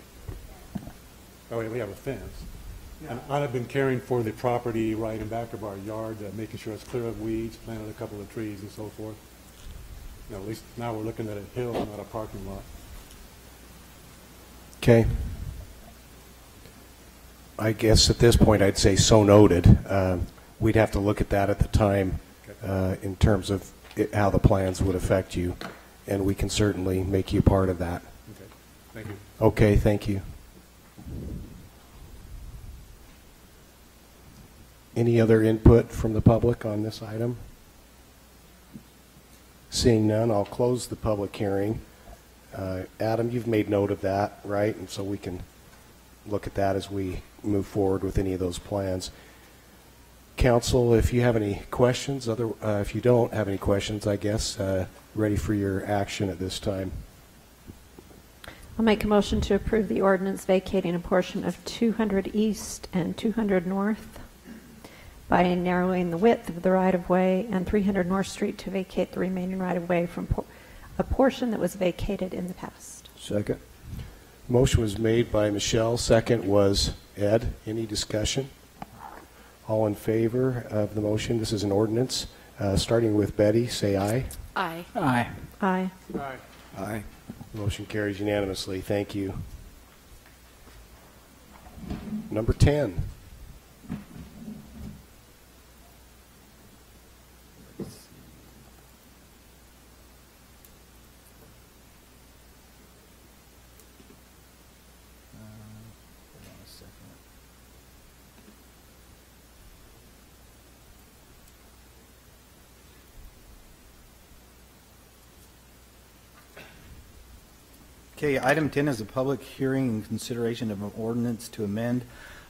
Oh, we have a fence. And I've been caring for the property right in back of our yard, making sure it's clear of weeds, planted a couple of trees and so forth. You know, at least now we're looking at a hill, not a parking lot. Okay. I guess at this point I'd say so noted. We'd have to look at that at the time in terms of how the plans would affect you, and we can certainly make you part of that. Okay, thank you. Okay, thank you. Any other input from the public on this item? Seeing none, I'll close the public hearing. Adam, you've made note of that, right? And so we can look at that as we move forward with any of those plans. Council, if you have any questions, if you don't have any questions, I guess, ready for your action at this time. I'll make a motion to approve the ordinance vacating a portion of 200 East and 200 North by narrowing the width of the right-of-way, and 300 North Street to vacate the remaining right-of-way from a portion that was vacated in the past. Second. Motion was made by Michelle. Second was Ed. Any discussion? All in favor of the motion? This is an ordinance. Starting with Betty, say aye. Aye. Aye. Aye. Aye. Aye. Motion carries unanimously. Thank you. Number 10. Okay, item 10 is a public hearing and consideration of an ordinance to amend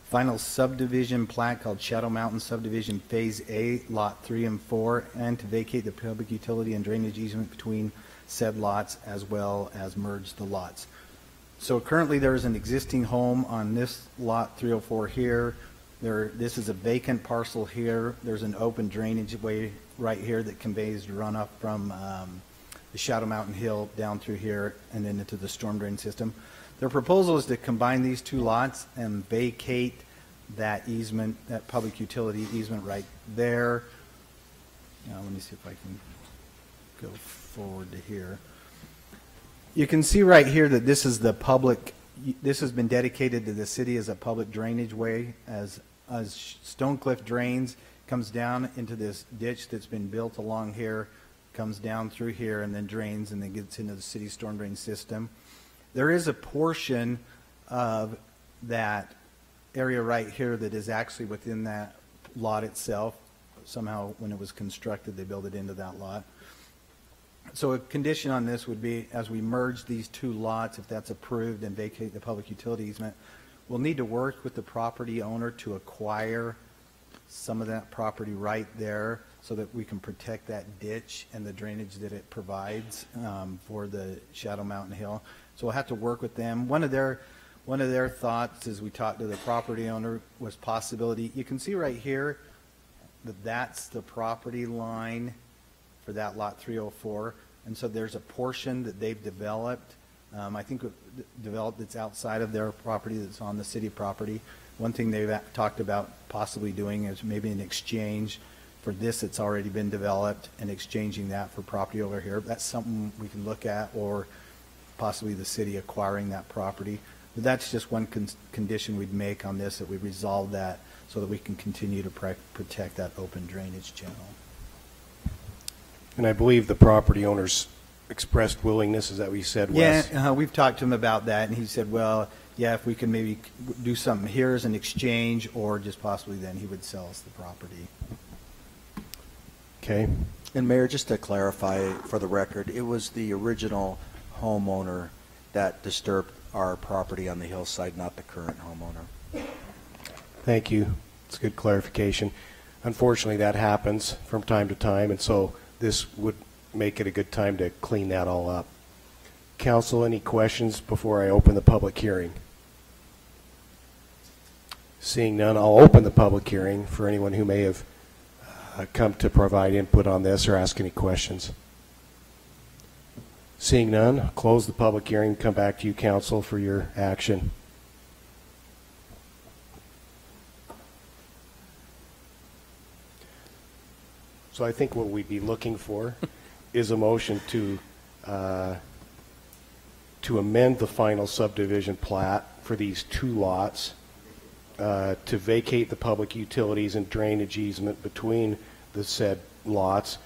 final subdivision plat called Shadow Mountain Subdivision Phase A, Lot 3 and 4, and to vacate the public utility and drainage easement between said lots, as well as merge the lots. So currently there is an existing home on this lot 304 here. This is a vacant parcel here. There's an open drainage way right here that conveys runoff from the Shadow Mountain Hill down through here and then into the storm drain system. Their proposal is to combine these two lots and vacate that easement, that public utility easement right there. Now let me see if I can go forward to here. You can see right here that this is the public, this has been dedicated to the city as a public drainage way. As Stonecliff drains, comes down into this ditch that's been built along here, comes down through here and then drains and then gets into the city storm drain system. There is a portion of that area right here that is actually within that lot itself. Somehow when it was constructed, they built it into that lot. So a condition on this would be, as we merge these two lots, if that's approved and vacate the public utility easement, we'll need to work with the property owner to acquire some of that property right there so that we can protect that ditch and the drainage that it provides for the Shadow Mountain Hill. So we'll have to work with them. One of their thoughts as we talked to the property owner was possibility. You can see right here that that's the property line for that lot 304. And so there's a portion that they've developed. I think developed that's outside of their property that's on the city property. One thing they've talked about possibly doing is maybe an exchange for this that's already been developed and exchanging that for property over here. That's something we can look at, or possibly the city acquiring that property. But that's just one condition we'd make on this, that we resolve that so that we can continue to protect that open drainage channel. And I believe the property owners expressed willingness, is that what you said, Wes? Yeah, we've talked to him about that, and he said, well, yeah, if we can maybe do something here as an exchange, or just possibly then he would sell us the property. Okay. And Mayor, just to clarify for the record, it was the original homeowner that disturbed our property on the hillside, not the current homeowner. Thank you. It's a good clarification. Unfortunately, that happens from time to time, and so this would make it a good time to clean that all up. Council, any questions before I open the public hearing? Seeing none, I'll open the public hearing for anyone who may have come to provide input on this or ask any questions. Seeing none, I'll close the public hearing, come back to you, Council, for your action. So I think what we'd be looking for is a motion to amend the final subdivision plat for these 2 lots, to vacate the public utilities and drainage easement between the said lots,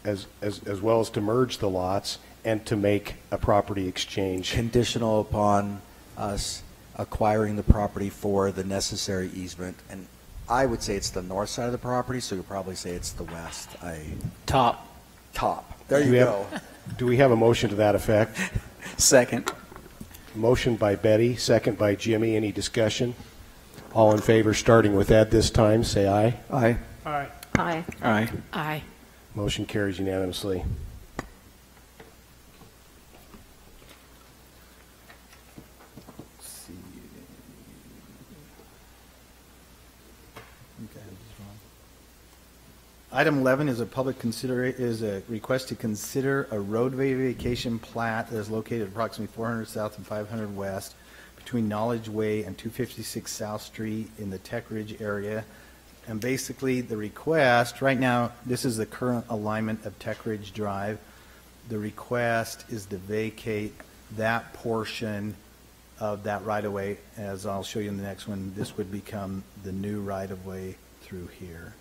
as well as to merge the lots and to make a property exchange. Conditional upon us acquiring the property for the necessary easement. And I would say it's the north side of the property, so you'll probably say it's the west. Top. There you go. Do we have a motion to that effect? Second. Motion by Betty, second by Jimmy. Any discussion? All in favor, starting with Ed this time, say aye. Aye. Aye. Aye. Aye. Aye. Motion carries unanimously. Item 11 is a request to consider a roadway vacation plat that is located approximately 400 south and 500 west between Knowledge Way and 256 South Street in the Tech Ridge area. And basically the request, right now, this is the current alignment of Tech Ridge Drive. The request is to vacate that portion of that right-of-way. As I'll show you in the next one, this would become the new right-of-way through here.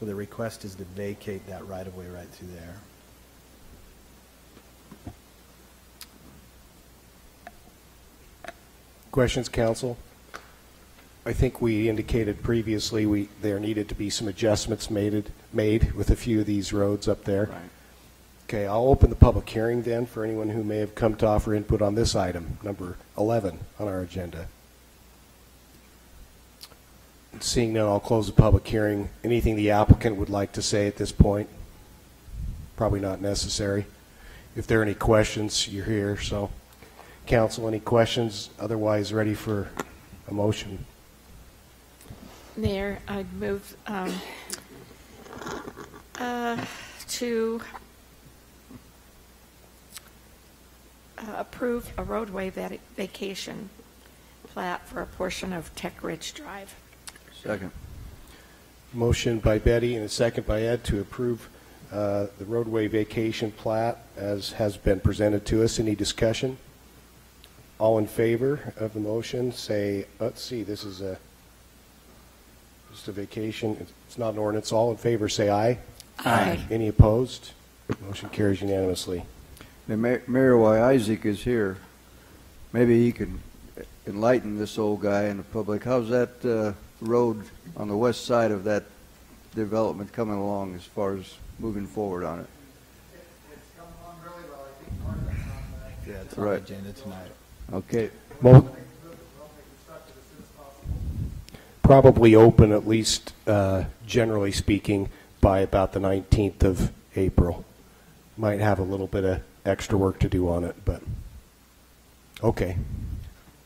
So the request is to vacate that right-of-way right through there. Questions, council? I think we indicated previously there needed to be some adjustments made with a few of these roads up there. Right. Okay, I'll open the public hearing then for anyone who may have come to offer input on this item, number 11 on our agenda. Seeing none, I'll close the public hearing. Anything the applicant would like to say at this point? Probably not necessary. If there are any questions, you're here. So, council, any questions? Otherwise, ready for a motion? Mayor, I'd move to approve a roadway vacation plat for a portion of Tech Ridge Drive. Second. Motion by Betty and a second by Ed to approve the roadway vacation plat as has been presented to us. Any discussion? All in favor of the motion say, let's see, this is just a vacation. It's not an ordinance. All in favor say aye. Aye. Any opposed? Motion carries unanimously. Now, Mayor, while Isaac is here, maybe he can enlighten this old guy in the public. How's that road on the west side of that development coming along as far as moving forward on it? It's coming along really well. I think part of that's on Yeah, it's on the agenda tonight. Okay. Probably open, at least generally speaking, by about the 19th of April. Might have a little bit of extra work to do on it, but okay.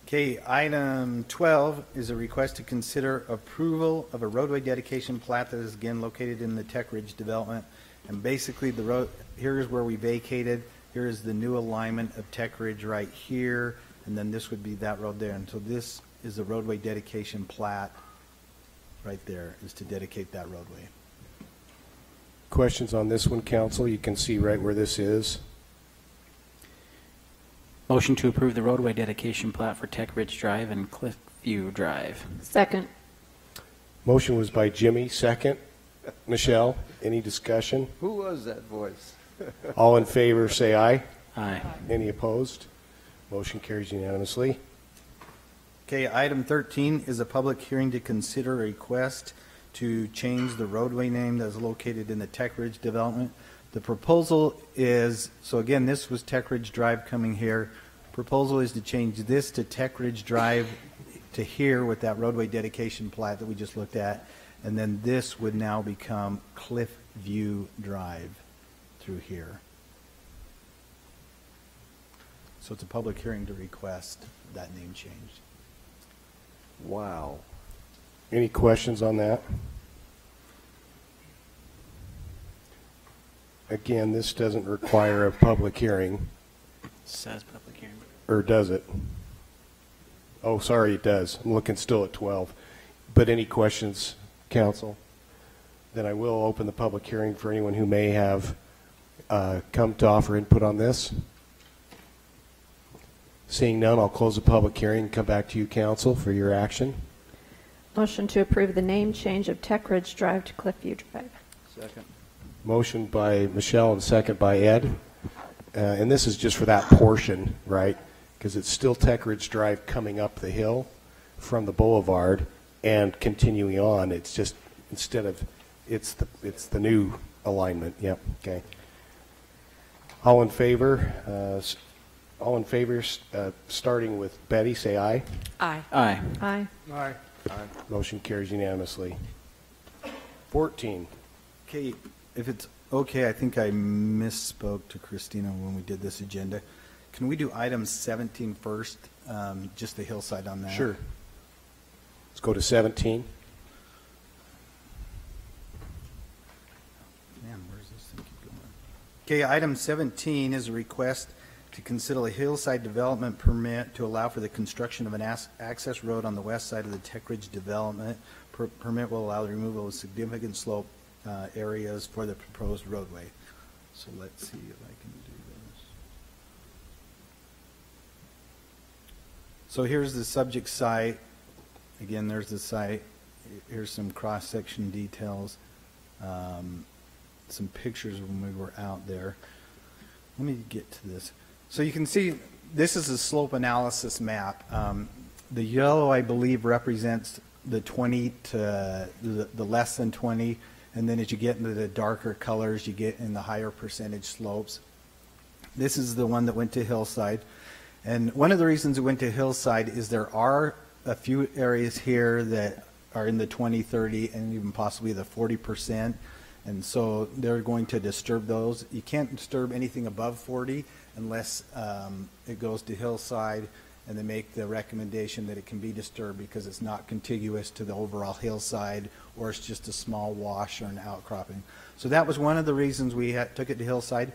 Okay, item 12 is a request to consider approval of a roadway dedication plat that is again located in the Tech Ridge development. And basically the road, here is where we vacated. Here is the new alignment of Tech Ridge right here. And then this would be that road there. And so this is a roadway dedication plat right there, is to dedicate that roadway. Questions on this one, council? You can see right where this is. Motion to approve the roadway dedication plat for Tech Ridge Drive and Cliffview Drive. Second. Motion was by Jimmy, second. Michelle, any discussion? Who was that voice? All in favor say aye. Aye. Any opposed? Motion carries unanimously. Okay, item 13 is a public hearing to consider a request to change the roadway name that is located in the Tech Ridge development. The proposal is, so again, this was Tech Ridge Drive coming here. Proposal is to change this to Tech Ridge Drive to here with that roadway dedication plat that we just looked at. And then this would now become Cliffview Drive through here. So it's a public hearing to request that name changed. Wow. Any questions on that? Again, this doesn't require a public hearing. Says public hearing. Or does it? Oh, sorry, it does. I'm looking still at 12. But any questions, council? then I will open the public hearing for anyone who may have come to offer input on this. Seeing none, I'll close the public hearing and come back to you, council, for your action. Motion to approve the name change of Tech Ridge Drive to Cliffview Drive. Second. Motion by Michelle and second by Ed. And this is just for that portion, right? Because it's still Tech Ridge Drive coming up the hill from the boulevard and continuing on. It's just instead of it's the new alignment. Yep. Okay. All in favor? Starting with Betty, say aye. Aye. Aye. Aye. Aye. Motion carries unanimously. 14. Okay, if it's okay, I think I misspoke to Christina when we did this agenda. Can we do item 17 first, just the hillside on that? Sure. Let's go to 17. Man, where's this thing keep going? Okay, item 17 is a request to consider a hillside development permit to allow for the construction of an access road on the west side of the Tech Ridge development. Permit will allow the removal of significant slope areas for the proposed roadway. So let's see if I can do this. So here's the subject site. Again, there's the site. Here's some cross-section details, some pictures when we were out there. Let me get to this. So you can see this is a slope analysis map. The yellow, I believe, represents the 20 to the less than 20, and then as you get into the darker colors, you get in the higher percentage slopes. This is the one that went to Hillside. And one of the reasons it went to Hillside is there are a few areas here that are in the 20, 30, and even possibly the 40%. And so they're going to disturb those. You can't disturb anything above 40 unless it goes to Hillside and they make the recommendation that it can be disturbed because it's not contiguous to the overall hillside or it's just a small wash or an outcropping. So that was one of the reasons we took it to Hillside.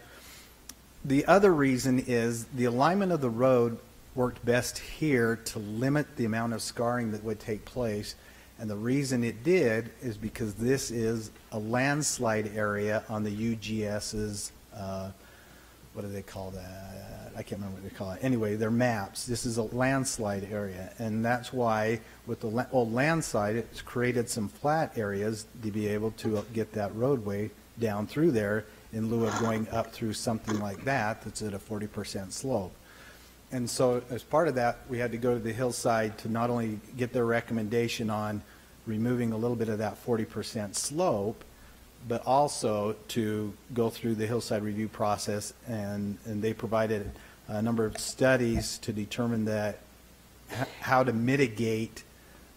The other reason is the alignment of the road worked best here to limit the amount of scarring that would take place. And the reason it did is because this is a landslide area on the UGS's, what do they call that? I can't remember what they call it. Anyway, they're maps. This is a landslide area. And that's why with the old landslide, it's created some flat areas to be able to get that roadway down through there in lieu of going up through something like that that's at a 40% slope. And so as part of that, we had to go to the Hillside to not only get their recommendation on removing a little bit of that 40% slope, but also to go through the Hillside review process, and they provided a number of studies to determine that how to mitigate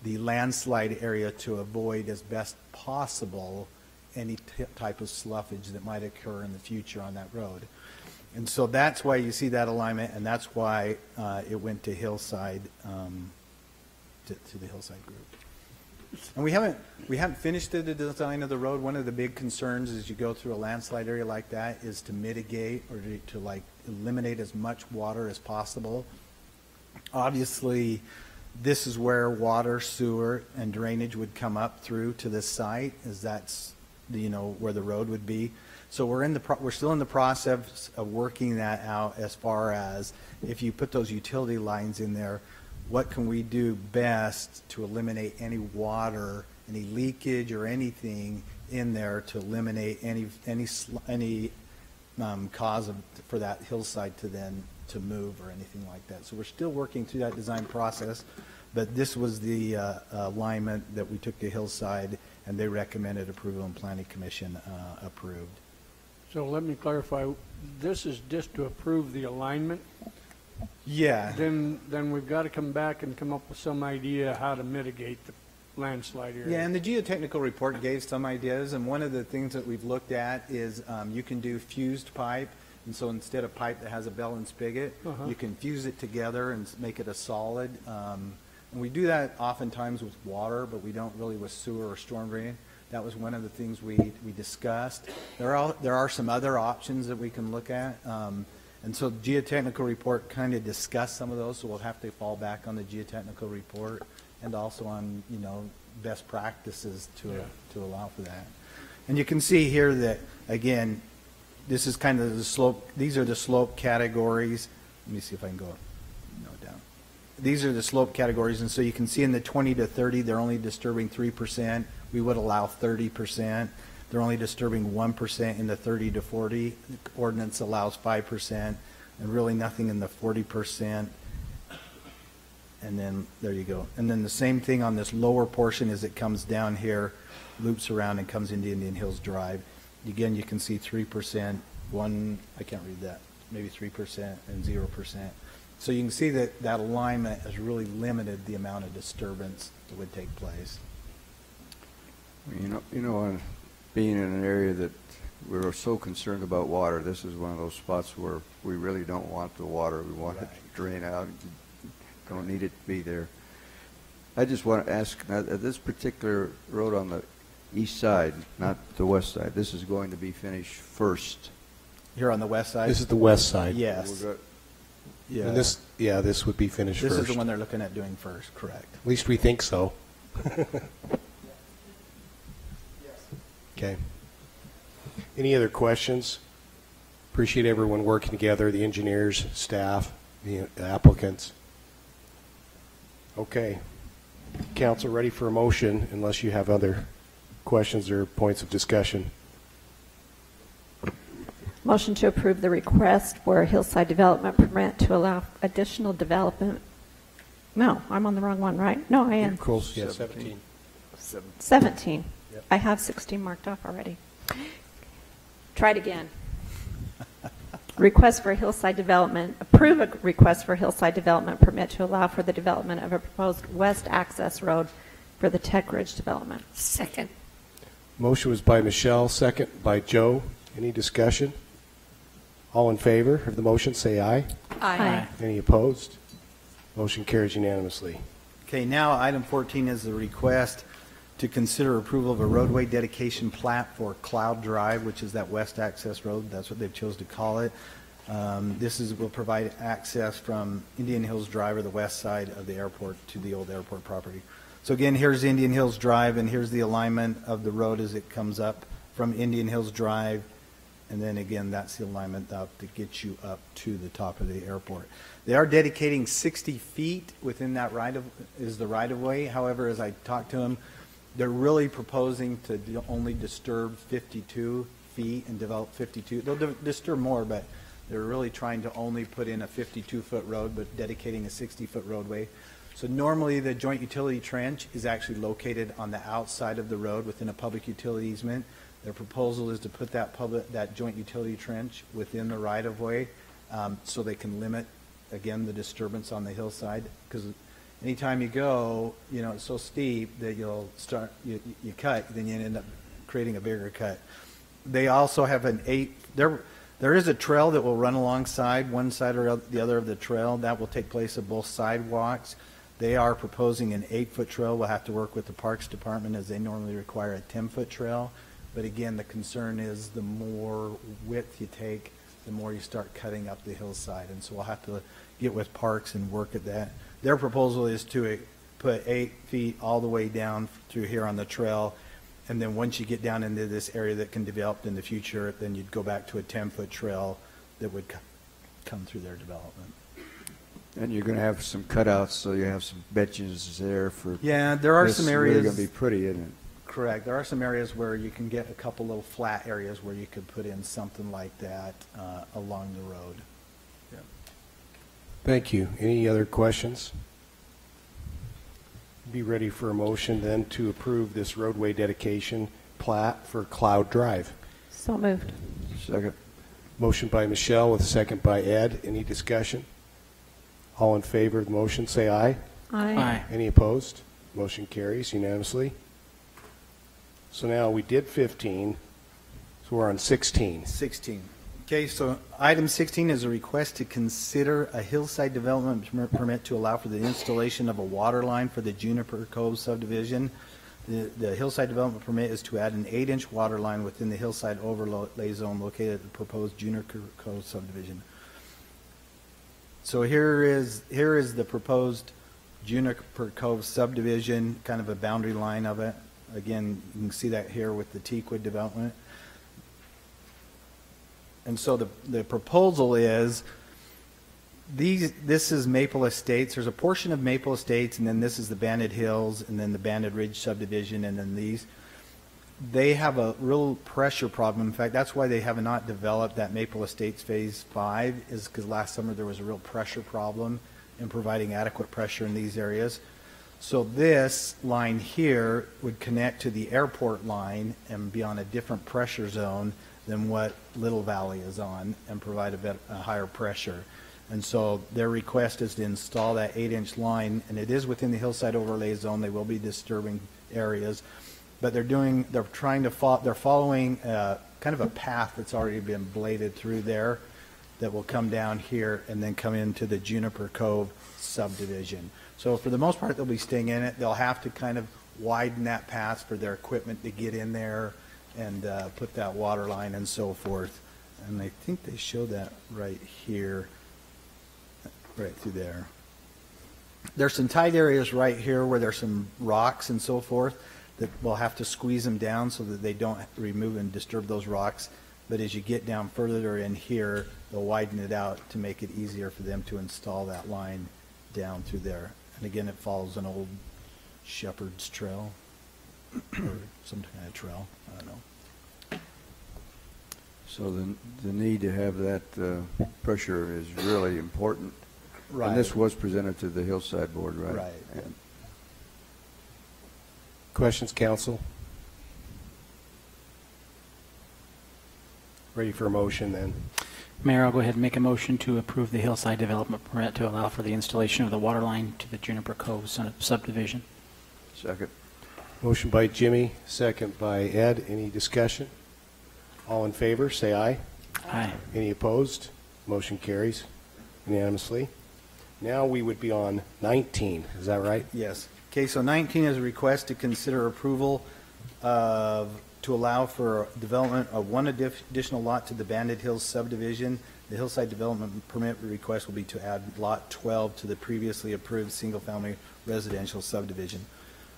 the landslide area to avoid as best possible any type of sloughage that might occur in the future on that road. And so that's why you see that alignment, and that's why it went to Hillside, to the Hillside group. And we haven't finished the design of the road. One of the big concerns as you go through a landslide area like that is to mitigate or to like eliminate as much water as possible. Obviously, this is where water, sewer, and drainage would come up through to this site, as that's where the road would be. So we're still in the process of working that out as far as if you put those utility lines in there, what can we do best to eliminate any water, any leakage or anything in there to eliminate any cause for that hillside to move or anything like that. So we're still working through that design process, but this was the alignment that we took to Hillside, and they recommended approval, and Planning Commission approved. So let me clarify, this is just to approve the alignment? Yeah. Then we've got to come back and come up with some idea how to mitigate the landslide area. Yeah, and the geotechnical report gave some ideas, and one of the things that we've looked at is you can do fused pipe, and so instead of pipe that has a bell and spigot, you can fuse it together and make it a solid. And we do that oftentimes with water, but we don't really with sewer or storm drain. That was one of the things we discussed. There are some other options that we can look at. And so the geotechnical report kind of discussed some of those, so we'll have to fall back on the geotechnical report and also on, best practices to allow for that. And you can see here that, again, this is kind of the slope, these are the slope categories. Let me see if I can go down. These are the slope categories, and so you can see in the 20 to 30, they're only disturbing 3%. We would allow 30%. They're only disturbing 1% in the 30 to 40. The ordinance allows 5%, and really nothing in the 40%. And then, there you go. And then the same thing on this lower portion as it comes down here, loops around and comes into Indian Hills Drive. Again, you can see 3%, I can't read that, maybe 3% and 0%. So you can see that that alignment has really limited the amount of disturbance that would take place. Being in an area that we're so concerned about water, this is one of those spots where we really don't want the water. We want it to drain out. Don't need it to be there. I just want to ask, this particular road on the east side, not the west side, this is going to be finished first. Here on the west side? This is the west side. Yes. Yeah. And this would be finished first. This is the one they're looking at doing first, correct. At least we think so. Okay. Any other questions? Appreciate everyone working together, the engineers, staff, the applicants. Okay. Council, ready for a motion unless you have other questions or points of discussion. Motion to approve the request for a hillside development permit to allow additional development. No, I'm on the wrong one, right? No, I am. You're close. Yeah, 17. 17. Yep. I have 16 marked off already. Try it again. Request for a hillside development, approve a request for a hillside development permit to allow for the development of a proposed west access road for the Tech Ridge development. Second. Motion was by Michelle, second by Joe. Any discussion? All in favor of the motion, say aye. Aye. Any opposed? Motion carries unanimously. Okay, now item 14 is the request to consider approval of a roadway dedication plat for Cloud Drive, which is that west access road. That's what they've chose to call it. Will provide access from Indian Hills Drive, or the west side of the airport, to the old airport property. So again, here's Indian Hills Drive, and here's the alignment of the road as it comes up from Indian Hills Drive. And then again, that's the alignment up to get you up to the top of the airport. They are dedicating 60 feet within that is the right of way. However, as I talked to them, they're really proposing to only disturb 52 feet and develop 52. They'll disturb more, but they're really trying to only put in a 52-foot road, but dedicating a 60-foot roadway. So normally the joint utility trench is actually located on the outside of the road within a public utility easement. Their proposal is to put that joint utility trench within the right-of-way, so they can limit, again, the disturbance on the hillside. Because anytime you go, it's so steep that you'll start, you cut, then you end up creating a bigger cut. They also have there is a trail that will run alongside one side or the other of the trail. That will take place at both sidewalks. They are proposing an 8-foot trail. We'll have to work with the Parks Department, as they normally require a 10-foot trail. But again, the concern is the more width you take, the more you start cutting up the hillside. And so we'll have to get with Parks and work at that. Their proposal is to put 8 feet all the way down through here on the trail. And then once you get down into this area that can develop in the future, then you'd go back to a 10-foot trail that would come through their development. And you're going to have some cutouts, so you have some benches there for. Yeah, there are some areas. It's really going to be pretty, isn't it? Correct. There are some areas where you can get a couple little flat areas where you could put in something like that along the road. Yeah. Thank you. Any other questions? Be ready for a motion then to approve this roadway dedication plat for Cloud Drive. So moved. Second. Motion by Michelle with a second by Ed. Any discussion? All in favor of the motion, say aye. Aye. Any opposed? Motion carries unanimously. So now we did 15, so we're on 16. 16. Okay, so item 16 is a request to consider a hillside development permit to allow for the installation of a water line for the Juniper Cove subdivision. The hillside development permit is to add an 8-inch water line within the hillside overlay zone located at the proposed Juniper Cove subdivision. So here is the proposed Juniper Cove subdivision, kind of a boundary line of it. Again, you can see that here with the Teakwood development. And so the proposal is, this is Maple Estates. There's a portion of Maple Estates, and then this is the Banded Hills, and then the Banded Ridge subdivision, and then these. They have a real pressure problem. In fact, that's why they have not developed that Maple Estates Phase 5, is because last summer there was a real pressure problem in providing adequate pressure in these areas. So this line here would connect to the airport line and be on a different pressure zone than what Little Valley is on, and provide a higher pressure. And so their request is to install that 8-inch line, and it is within the hillside overlay zone. They will be disturbing areas, but they're following kind of a path that's already been bladed through there that will come down here and then come into the Juniper Cove subdivision. So for the most part, they'll be staying in it. They'll have to kind of widen that path for their equipment to get in there and put that water line and so forth. And I think they show that right here, right through there. There's some tight areas right here where there's some rocks and so forth that we'll have to squeeze them down so that they don't remove and disturb those rocks. But as you get down further in here, they'll widen it out to make it easier for them to install that line down through there. And again, it follows an old shepherd's trail or some kind of trail. I don't know. So the need to have that pressure is really important. Right. And this was presented to the Hillside Board, right? Right. And Questions, council? Ready for a motion then? Mayor, I'll go ahead and make a motion to approve the hillside development permit to allow for the installation of the water line to the Juniper Cove subdivision. Second. Motion by Jimmy, second by Ed. Any discussion? All in favor, say aye. Aye. Any opposed? Motion carries unanimously. Now we would be on 19. Is that right? Yes. Okay, so 19 is a request to consider approval to allow for development of one additional lot to the Banded Hills subdivision. The hillside development permit request will be to add lot 12 to the previously approved single-family residential subdivision.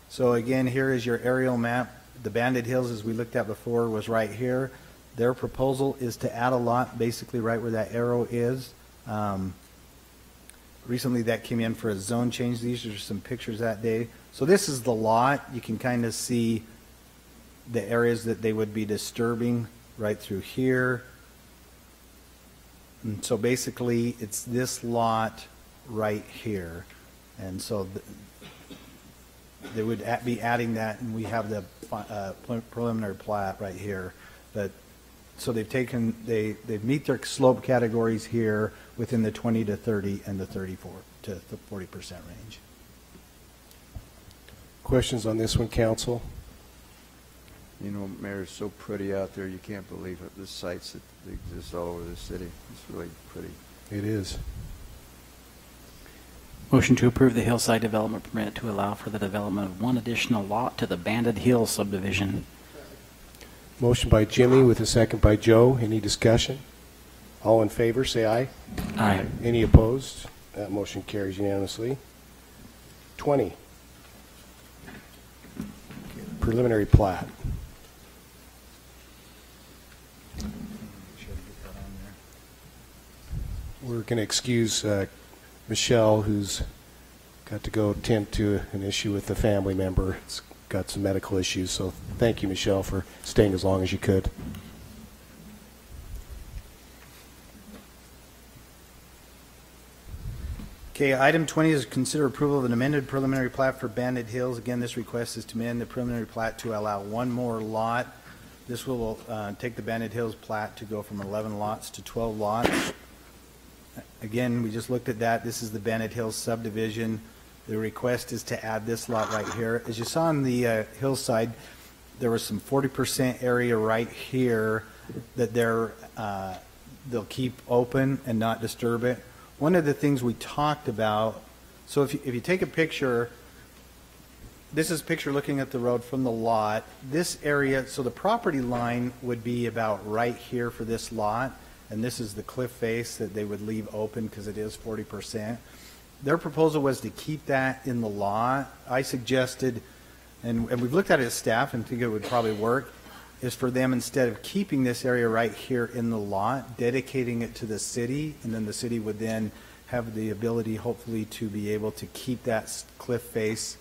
So again, here is your aerial map. The Banded Hills, as we looked at before, was right here. Their proposal is to add a lot basically right where that arrow is. Recently that came in for a zone change. These are some pictures that day. So this is the lot. You can kind of see the areas that they would be disturbing right through here. And so basically it's this lot right here. And so they would be adding that, and we have the preliminary plat right here. But so they meet their slope categories here within the 20 to 30 and the 34 to the 40% range. Questions on this one, council? you know, Mayor, it's so pretty out there. You can't believe it. The sites that exist all over the city. It's really pretty. It is. Motion to approve the hillside development permit to allow for the development of one additional lot to the Banded Hills subdivision. Motion by Jimmy with a second by Joe. Any discussion? All in favor, say aye. Aye. Any opposed? That motion carries unanimously. 20. Preliminary plat. We're going to excuse Michelle, who's got to go tend to an issue with a family member. It's got some medical issues, so thank you, Michelle, for staying as long as you could. Okay, item 20 is consider approval of an amended preliminary plat for Banded Hills. Again, this request is to amend the preliminary plat to allow one more lot. This will take the Banded Hills plat to go from 11 lots to 12 lots. Again, we just looked at that. This is the Banded Hills subdivision. The request is to add this lot right here. As you saw on the hillside, there was some 40% area right here that they'll keep open and not disturb it. One of the things we talked about, so if you take a picture, this is a picture looking at the road from the lot. This area, so the property line would be about right here for this lot, and this is the cliff face that they would leave open because it is 40%. Their proposal was to keep that in the lot. I suggested and we've looked at it as staff and think it would probably work, is for them, instead of keeping this area right here in the lot, dedicating it to the city, and then the city would then have the ability, hopefully, to be able to keep that cliff face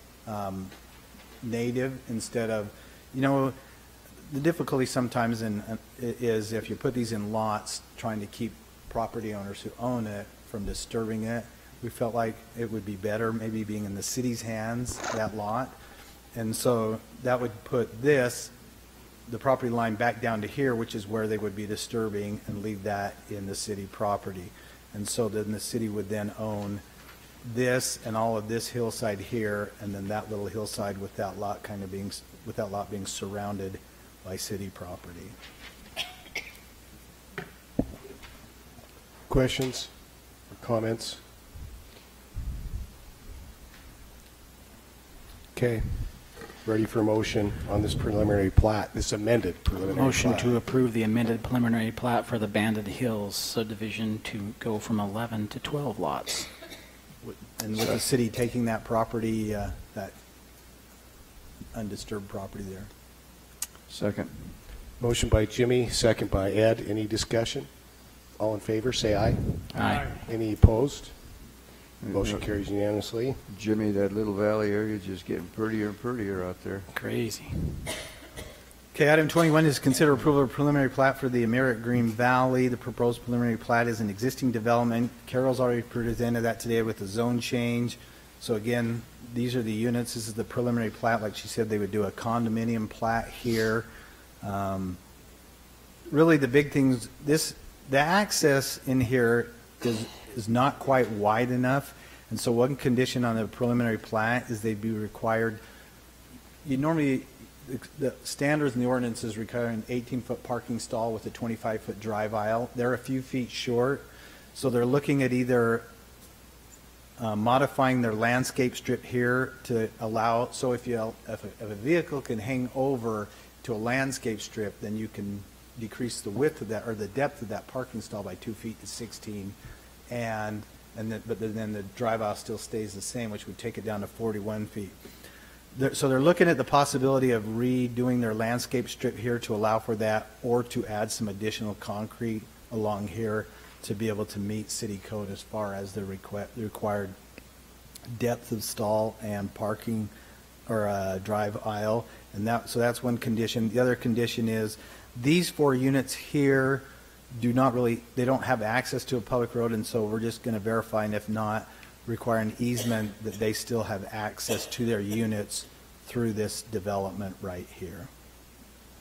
native instead of, the difficulty sometimes is if you put these in lots, trying to keep property owners who own it from disturbing it. We felt like it would be better maybe being in the city's hands, that lot. And so that would put the property line back down to here, which is where they would be disturbing, and leave that in the city property. And so then the city would then own this and all of this hillside here, and then that little hillside with that lot being surrounded by city property. Questions or comments? Okay. Ready for a motion on this preliminary plat, this amended preliminary Motion plat. to approve the amended preliminary plat for the Banded Hills subdivision to go from 11 to 12 lots. And with the city taking that property, that undisturbed property there. Second. Motion by Jimmy, second by Ed. Any discussion? All in favor, say aye. Aye. Any opposed? Motion carries unanimously. Jimmy, that little valley area is just getting prettier and prettier out there. Crazy. Okay, item 21 is consider approval of preliminary plat for the Amerit Green Valley. The proposed preliminary plat is an existing development. Carol's already presented that today with the zone change. So again, these are the units. This is the preliminary plat. Like she said, they would do a condominium plat here. Really, the big things, the access in here is not quite wide enough. And so one condition on the preliminary plat is they'd be required, the standards in the ordinances require an 18-foot parking stall with a 25-foot drive aisle. They're a few feet short, so they're looking at either modifying their landscape strip here to allow, so if a vehicle can hang over to a landscape strip, then you can decrease the width of that, or the depth of that parking stall by 2 feet to 16, but then the drive aisle still stays the same, which would take it down to 41 feet. So they're looking at the possibility of redoing their landscape strip here to allow for that, or to add some additional concrete along here to be able to meet city code as far as the required depth of stall and parking or drive aisle. And so that's one condition. The other condition is these 4 units here they don't have access to a public road, and so we're just going to verify, and if not, require an easement that they still have access to their units through this development right here,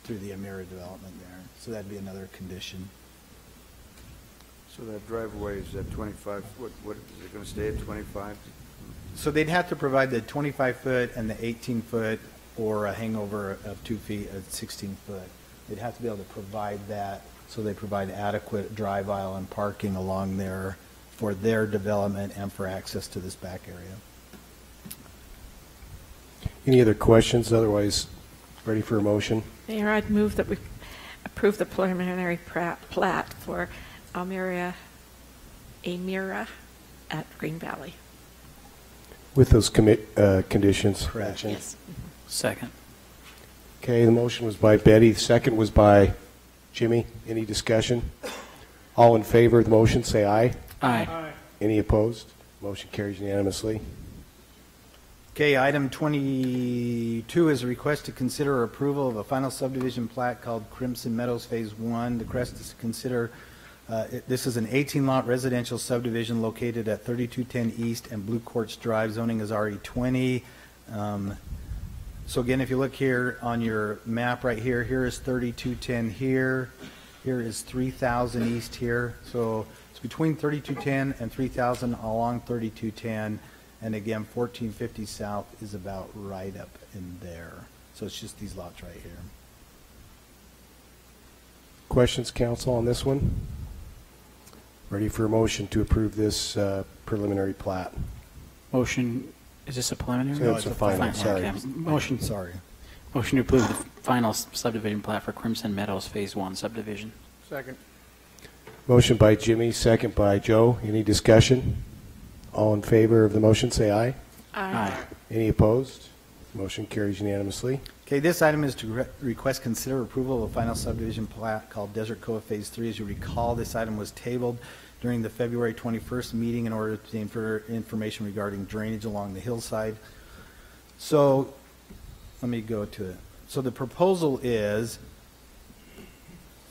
through the Amira development there. So that'd be another condition. So that driveway is at 25, what is it going to stay at 25? So they'd have to provide the 25-foot and the 18-foot, or a hangover of 2 feet at 16-foot. They'd have to be able to provide that, so they provide adequate drive aisle and parking along there for their development and for access to this back area. Any other questions? Otherwise, ready for a motion? Mayor, I'd move that we approve the preliminary plat for Amira at Green Valley. With those conditions Correct. mentioned? Yes. Second. Okay, the motion was by Betty. The second was by Jimmy. Any discussion? All in favor of the motion, say aye. Aye. Any opposed? Motion carries unanimously. Okay, item 22 is a request to consider approval of a final subdivision plat called Crimson Meadows Phase 1. The request is to consider, this is an 18-lot residential subdivision located at 3210 East and Blue Quartz Drive. Zoning is RE20. So again, if you look here on your map right here, here is 3210 here. Here is 3000 East here. So it's between 3210 and 3000 along 3210. And again, 1450 South is about right up in there. So it's just these lots right here. Questions, council, on this one? Ready for a motion to approve this preliminary plat? Motion, is this a preliminary? No, it's a final, sorry. Okay. Motion. Sorry. Motion to approve the final subdivision plat for Crimson Meadows Phase 1 subdivision. Second. Motion by Jimmy, second by Joe. Any discussion? All in favor of the motion, say aye. Aye. Any opposed? Motion carries unanimously. Okay, this item is to request consider approval of a final subdivision plat called Desert Cove Phase 3. As you recall, this item was tabled during the February 21st meeting in order to obtain further information regarding drainage along the hillside. So let me go to it. So the proposal is,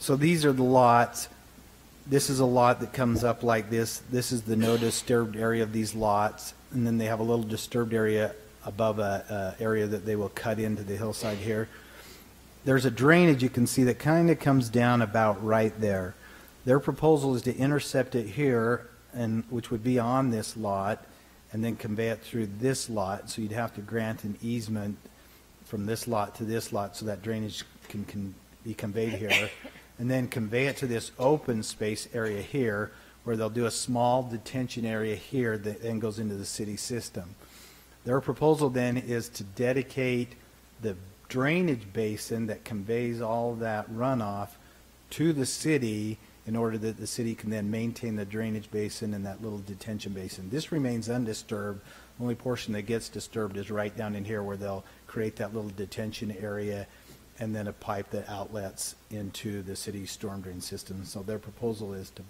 so these are the lots. This is a lot that comes up like this. This is the no disturbed area of these lots. And then they have a little disturbed area above a area that they will cut into the hillside here. There's a drainage you can see that kind of comes down about right there. Their proposal is to intercept it here, and which would be on this lot, and then convey it through this lot. So you'd have to grant an easement from this lot to this lot so that drainage can be conveyed here, and then convey it to this open space area here, where they'll do a small detention area here that then goes into the city system. Their proposal then is to dedicate the drainage basin that conveys all that runoff to the city in order that the city can then maintain the drainage basin and that little detention basin. This remains undisturbed. The only portion that gets disturbed is right down in here where they'll create that little detention area and then a pipe that outlets into the city's storm drain system. So their proposal is to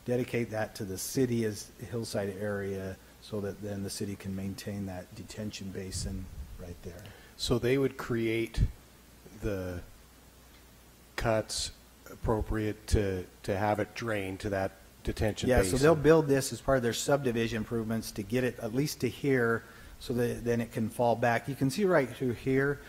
dedicate that to the city as hillside area so that then the city can maintain that detention basin right there. So they would create the cuts appropriate to have it drain to that detention basin? Yeah, so they'll build this as part of their subdivision improvements to get it at least to here so that then it can fall back. You can see right through here,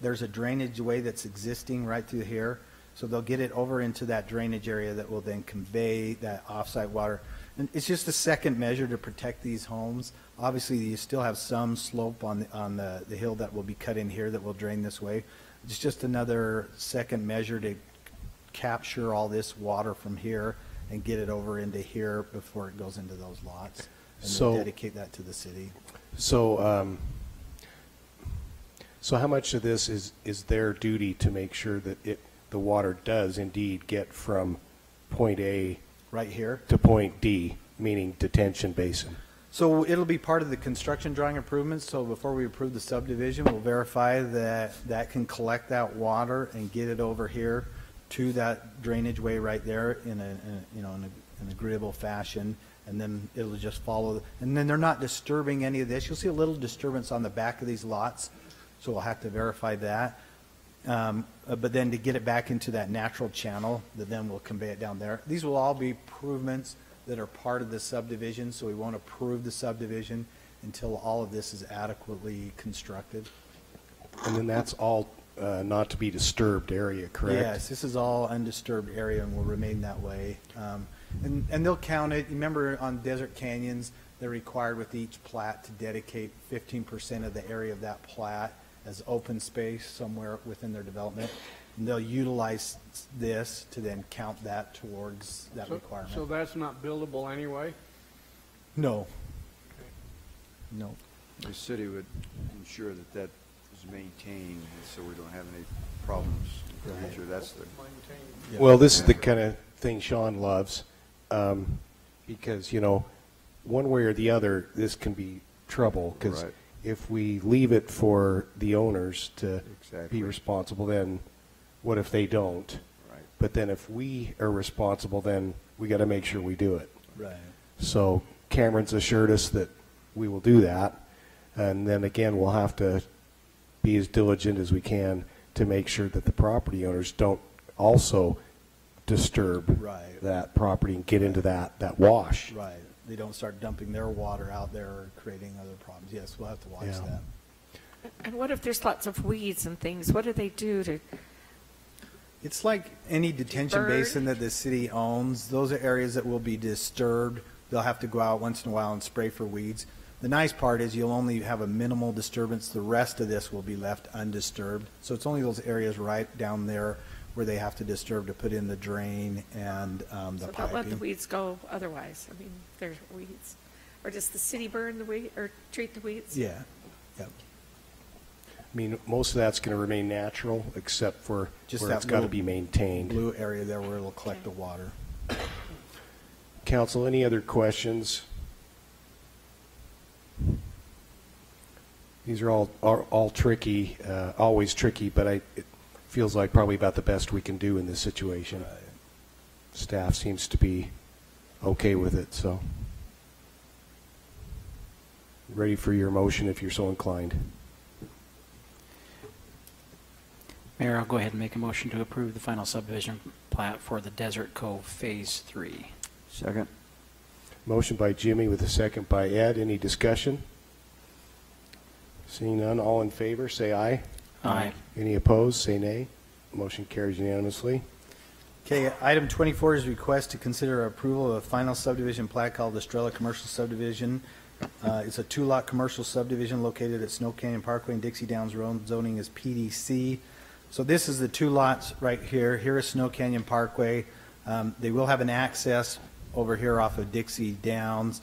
there's a drainage way that's existing right through here. So they'll get it over into that drainage area that will then convey that offsite water. And it's just a second measure to protect these homes. Obviously, you still have some slope on the hill that will be cut in here that will drain this way. It's just another second measure to capture all this water from here and get it over into here before it goes into those lots. And So- then dedicate that to the city. So, so how much of this is their duty to make sure that the water does indeed get from point A right here to point D, meaning detention basin? So it'll be part of the construction drawing improvements. So before we approve the subdivision, we'll verify that that can collect that water and get it over here to that drainage way right there in an agreeable fashion. And then it'll just follow. And then they're not disturbing any of this. You'll see a little disturbance on the back of these lots. So we'll have to verify that. But then to get it back into that natural channel, then we'll convey it down there. These will all be improvements that are part of the subdivision, so we won't approve the subdivision until all of this is adequately constructed. And then that's all not to be disturbed area, correct? Yes, this is all undisturbed area and will remain that way. And they'll count it. Remember on Desert Canyons, they're required with each plat to dedicate 15% of the area of that plat as open space somewhere within their development. And they'll utilize this to then count that towards that requirement. So that's not buildable anyway? No. No. The city would ensure that that is maintained so we don't have any problems in the future. That's the... Well, this is the kind of thing Sean loves, because, one way or the other, this can be trouble, because Right. if we leave it for the owners to Exactly. be responsible, then what if they don't? Right. But then if we are responsible, then we got to make sure we do it. Right. So Cameron's assured us that we will do that, and then again, we'll have to be as diligent as we can to make sure that the property owners don't also disturb Right. that property and get into that wash. Right. They don't start dumping their water out there or creating other problems. Yes, we'll have to watch Yeah. that. And what if there's lots of weeds and things? What do they do to? It's like any detention Bird? basin that the city owns. Those are areas that will be disturbed. They'll have to go out once in a while and spray for weeds. The nice part is you'll only have a minimal disturbance. The rest of this will be left undisturbed. So it's only those areas right down there where they have to disturb to put in the drain and the So don't let the piping. weeds go otherwise. I mean, there's weeds. Or does the city burn the weed or treat the weeds? Yeah. Yep. I mean, most of that's going to remain natural, except for Just where that it's got to little be maintained. Blue area there where it'll collect the water. Council, any other questions? These are all tricky, always tricky, but it feels like probably about the best we can do in this situation. Staff seems to be okay with it, so. Ready for your motion if you're so inclined. Mayor, I'll go ahead and make a motion to approve the final subdivision plat for the Desert Cove Phase 3. Second. Motion by Jimmy with a second by Ed. Any discussion? Seeing none, all in favor, say aye. Aye. Any opposed, say nay. Motion carries unanimously. Okay, item 24 is request to consider approval of a final subdivision plat called Estrella Commercial Subdivision. It's a two-lot commercial subdivision located at Snow Canyon Parkway and Dixie Downs Road. Zoning is PDC. So this is the two lots right here. Here is Snow Canyon Parkway. They will have an access over here off of Dixie Downs.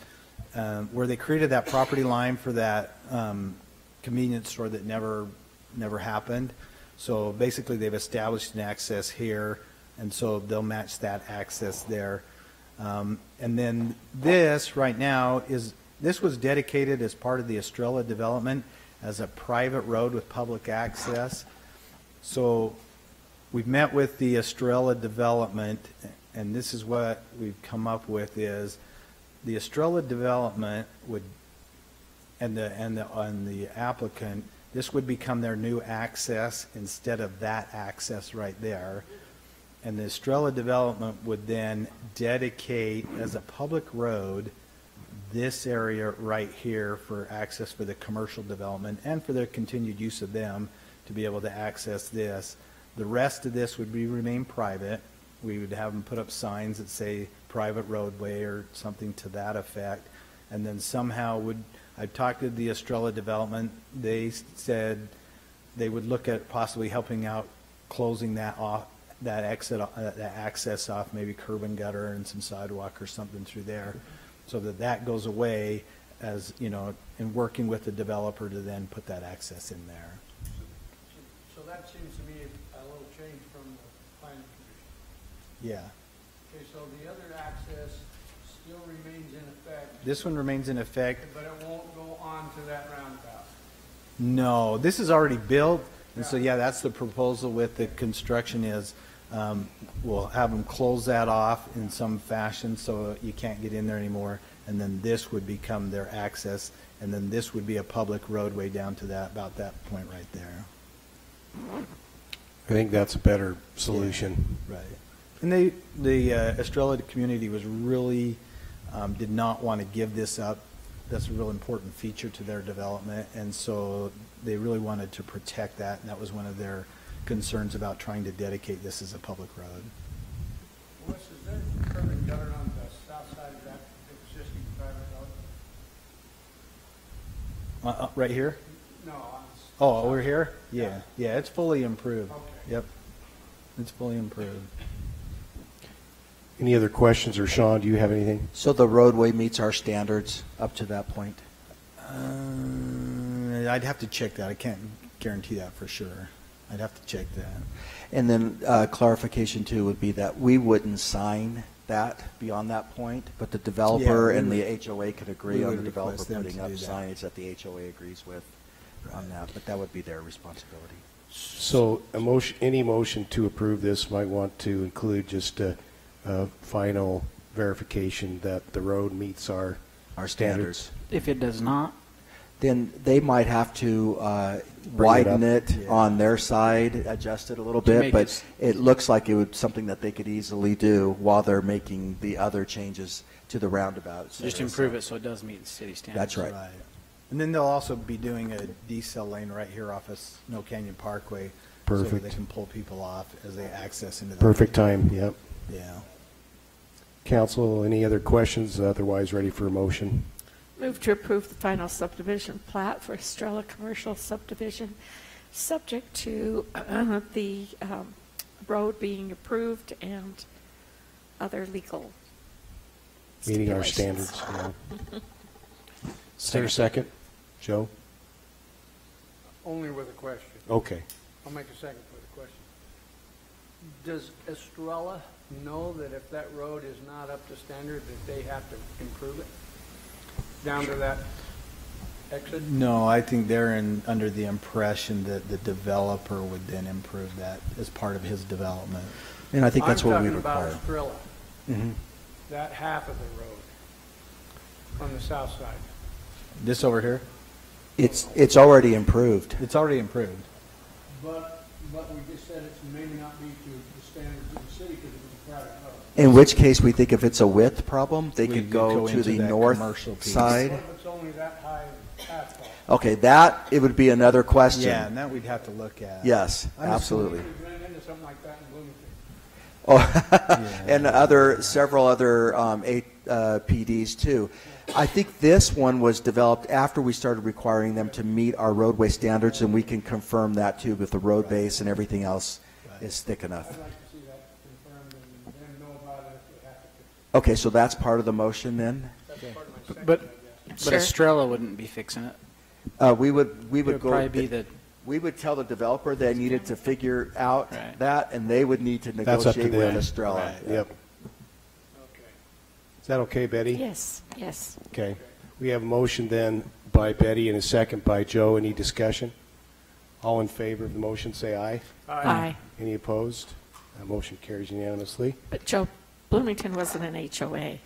Where they created that property line for that convenience store that never happened. So basically they've established an access here, and so they'll match that access there. And then this right now this was dedicated as part of the Estrella development as a private road with public access. So we've met with the Estrella development, and this is what we've come up with is the Estrella development would, and the applicant, this would become their new access instead of that access right there. And the Estrella development would then dedicate as a public road this area right here for access for the commercial development and for their continued use of them to be able to access this. The rest of this would remain private. We would have them put up signs that say private roadway or something to that effect. And then somehow I talked to the Estrella development. They said they would look at possibly helping out closing that off, that access off, maybe curb and gutter and some sidewalk or something through there, so that goes away, as you know, in working with the developer to then put that access in there. So that seems to me a little change from the planning commission. Yeah. Okay, so the other access still remains in effect. This one remains in effect. But it won't go on to that roundabout. No, this is already built, and so yeah, that's the proposal with the construction is we'll have them close that off in some fashion so you can't get in there anymore, and then this would become their access, and then this would be a public roadway down to that, about that point right there. I think that's a better solution. Yeah, right. And the Estrella community was really did not want to give this up. That's a real important feature to their development, and so they really wanted to protect that, and that was one of their concerns about trying to dedicate this as a public road. Wes, is there curb and gutter on the south side of that existing private road? Right here? No. Oh, over here? Yeah. Yeah, it's fully improved. Okay. Yep. It's fully improved. Any other questions, or Sean, do you have anything? So the roadway meets our standards up to that point? I'd have to check that. I can't guarantee that for sure. I'd have to check that. And then clarification too would be that we wouldn't sign that beyond that point, but the developer and the HOA could agree on the developer putting up signage that the HOA agrees with on that, but that would be their responsibility. So any motion to approve this might want to include just a final verification that the road meets our standards. If it does not, then they might have to widen it on their side, adjust it a little bit, but it looks like it would something that they could easily do while they're making the other changes to the roundabout. Just improve it so it does meet the city standards. That's right. And then they'll also be doing a decel lane right here off of Snow Canyon Parkway. Perfect. So that they can pull people off as they access into the Perfect time, yep. Yeah. Council, any other questions? Otherwise, ready for a motion? Move to approve the final subdivision plat for Estrella Commercial Subdivision, subject to the road being approved and other legal Meeting our standards. Yeah. Is there a second? Joe? Only with a question. Okay. I'll make a second for the question. Does Estrella know that if that road is not up to standard, that they have to improve it down to that exit? No, I think they're under the impression that the developer would then improve that as part of his development. And I think that's what we I'm talking require. about Estrella, Mhm. that half of the road on the south side. This over here? It's already improved. It's already improved. But we just said it's maybe not be to the standards of the city because it was a private road. In which case, we think if it's a width problem, they We could could go go to into the that north commercial piece. side. What if it's only that high asphalt? Okay, that, it would be another question. Yeah, and that we'd have to look at. Yes, I'm absolutely. We ran into something like that in Bloomington. Oh, and several other PDs too. I think this one was developed after we started requiring them to meet our roadway standards, and we can confirm that too with the road base and everything else is thick enough. I'd like to see that confirmed and then know about it if we have to. Okay, so that's part of the motion then? That's part of my section, But, I guess. but Estrella wouldn't be fixing it. We would It would go. probably be the- We would tell the developer they needed to figure out Right. that, and they would need to That's up to negotiate with them. Estrella. Right. Yep. Is that okay, Betty? Yes, yes. Okay. We have a motion then by Betty and a second by Joe. Any discussion? All in favor of the motion, say aye. Aye. Any opposed? Motion carries unanimously. But Joe, Bloomington wasn't an HOA.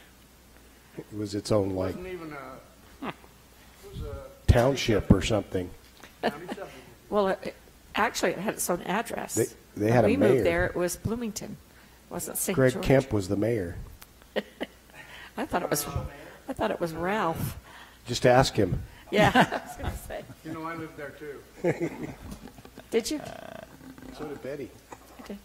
It was its own, like, Wasn't even it was a township or something. county subdivision. Well, actually, it had its own address. They had When a we moved mayor. there, it was Bloomington. It wasn't St. Greg George. Kemp was the mayor. I thought it was Ralph. Just ask him. Yeah, I was going to say. You know, I lived there too. Did you? So did Betty. I did.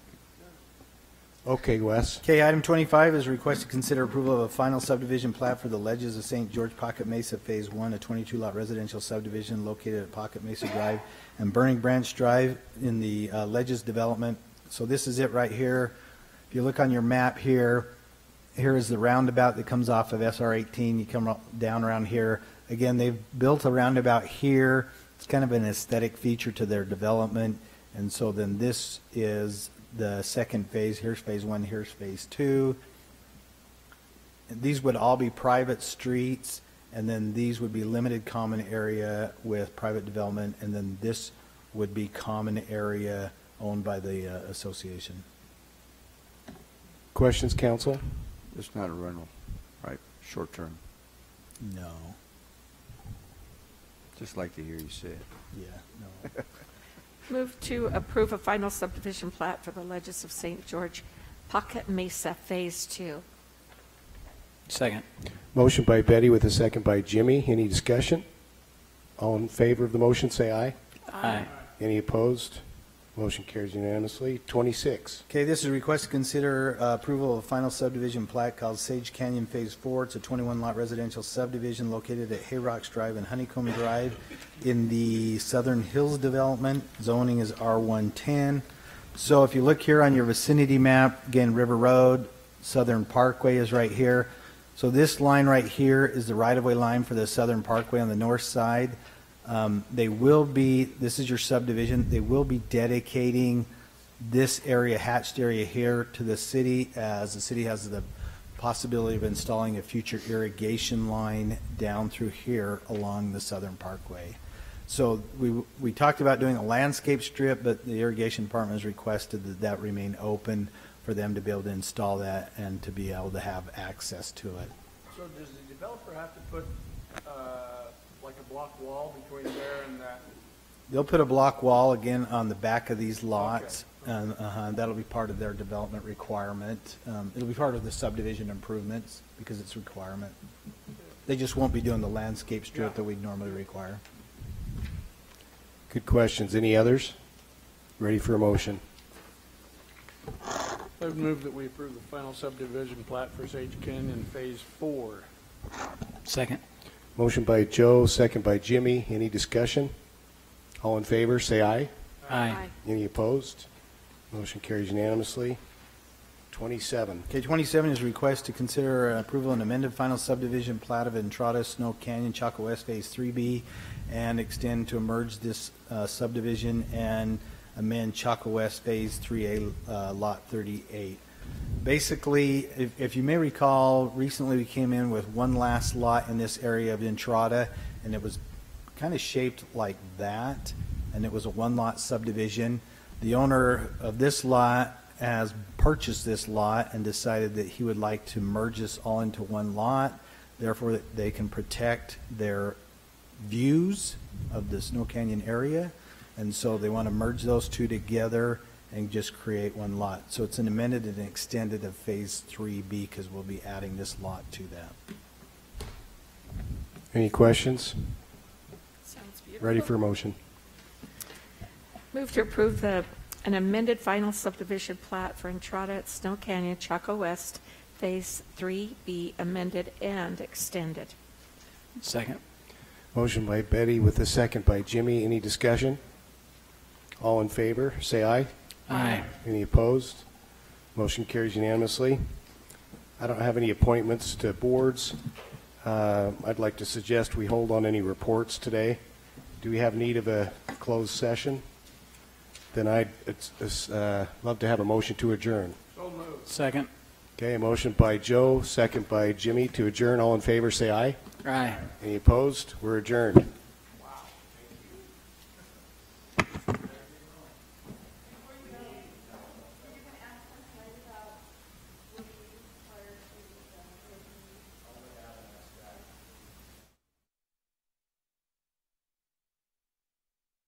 Okay, Wes. Okay, item 25 is a request to consider approval of a final subdivision plat for the Ledges of St. George Pocket Mesa Phase 1, a 22-lot residential subdivision located at Pocket Mesa Drive and Burning Branch Drive in the Ledges development. So this is it right here. If you look on your map here, here is the roundabout that comes off of SR 18. You come down around here. Again, they've built a roundabout here. It's kind of an aesthetic feature to their development. And so then this is the second phase. Here's phase 1, here's phase 2. And these would all be private streets, and then these would be limited common area with private development, and then this would be common area owned by the association. Questions, council? It's not a rental, right? Short term. No. Just like to hear you say it. Yeah, no. Move to approve a final subdivision plat for the Ledges of St. George Pocket Mesa Phase 2. Second. Motion by Betty with a second by Jimmy. Any discussion? All in favor of the motion, say aye. Aye. Any opposed? Motion carries unanimously. 26. Okay, this is a request to consider approval of a final subdivision plat called Sage Canyon Phase 4. It's a 21-lot residential subdivision located at Hayrocks Drive and Honeycomb Drive in the Southern Hills development. Zoning is R110. So if you look here on your vicinity map, again, River Road, Southern Parkway is right here. So this line right here is the right-of-way line for the Southern Parkway on the north side. They will be, this is your subdivision, they will be dedicating this area, hatched area here to the city, as the city has the possibility of installing a future irrigation line down through here along the Southern Parkway. So we talked about doing a landscape strip, but the irrigation department has requested that that remain open for them to be able to install that and to be able to have access to it. So does the developer have to put like a block wall between there and that? They'll put a block wall again on the back of these lots, and that'll be part of their development requirement. It'll be part of the subdivision improvements because it's a requirement. They just won't be doing the landscape strip that we'd normally require. Good questions. Any others? Ready for a motion? I would move that we approve the final subdivision plat for Sage Canyon Phase 4. Second. Motion by Joe, second by Jimmy. Any discussion? All in favor, say aye. Aye. Any opposed? Motion carries unanimously. 27. Okay, 27 is a request to consider approval and amended final subdivision plat of Entrada Snow Canyon Chaco West Phase 3B and extend to merge this subdivision and amend Chaco West Phase 3A Lot 38. Basically, if you may recall, recently we came in with one last lot in this area of Entrada, and it was kind of shaped like that, and it was a one-lot subdivision. The owner of this lot has purchased this lot and decided that he would like to merge this all into one lot, therefore that they can protect their views of the Snow Canyon area, and so they want to merge those two together and just create one lot. So it's an amended and extended of Phase 3B because we'll be adding this lot to that. Any questions? Sounds beautiful. Ready for a motion? Move to approve an amended final subdivision plat for Entrada at Snow Canyon, Chaco West, Phase 3B, amended and extended. Second. Motion by Betty with a second by Jimmy. Any discussion? All in favor, say aye. Aye. Any opposed? Motion carries unanimously. I don't have any appointments to boards. I'd like to suggest we hold on any reports today. Do we have need of a closed session? Then I'd love to have a motion to adjourn. So moved. Second. Okay, a motion by Joe, second by Jimmy to adjourn. All in favor, say aye. Aye. Any opposed? We're adjourned.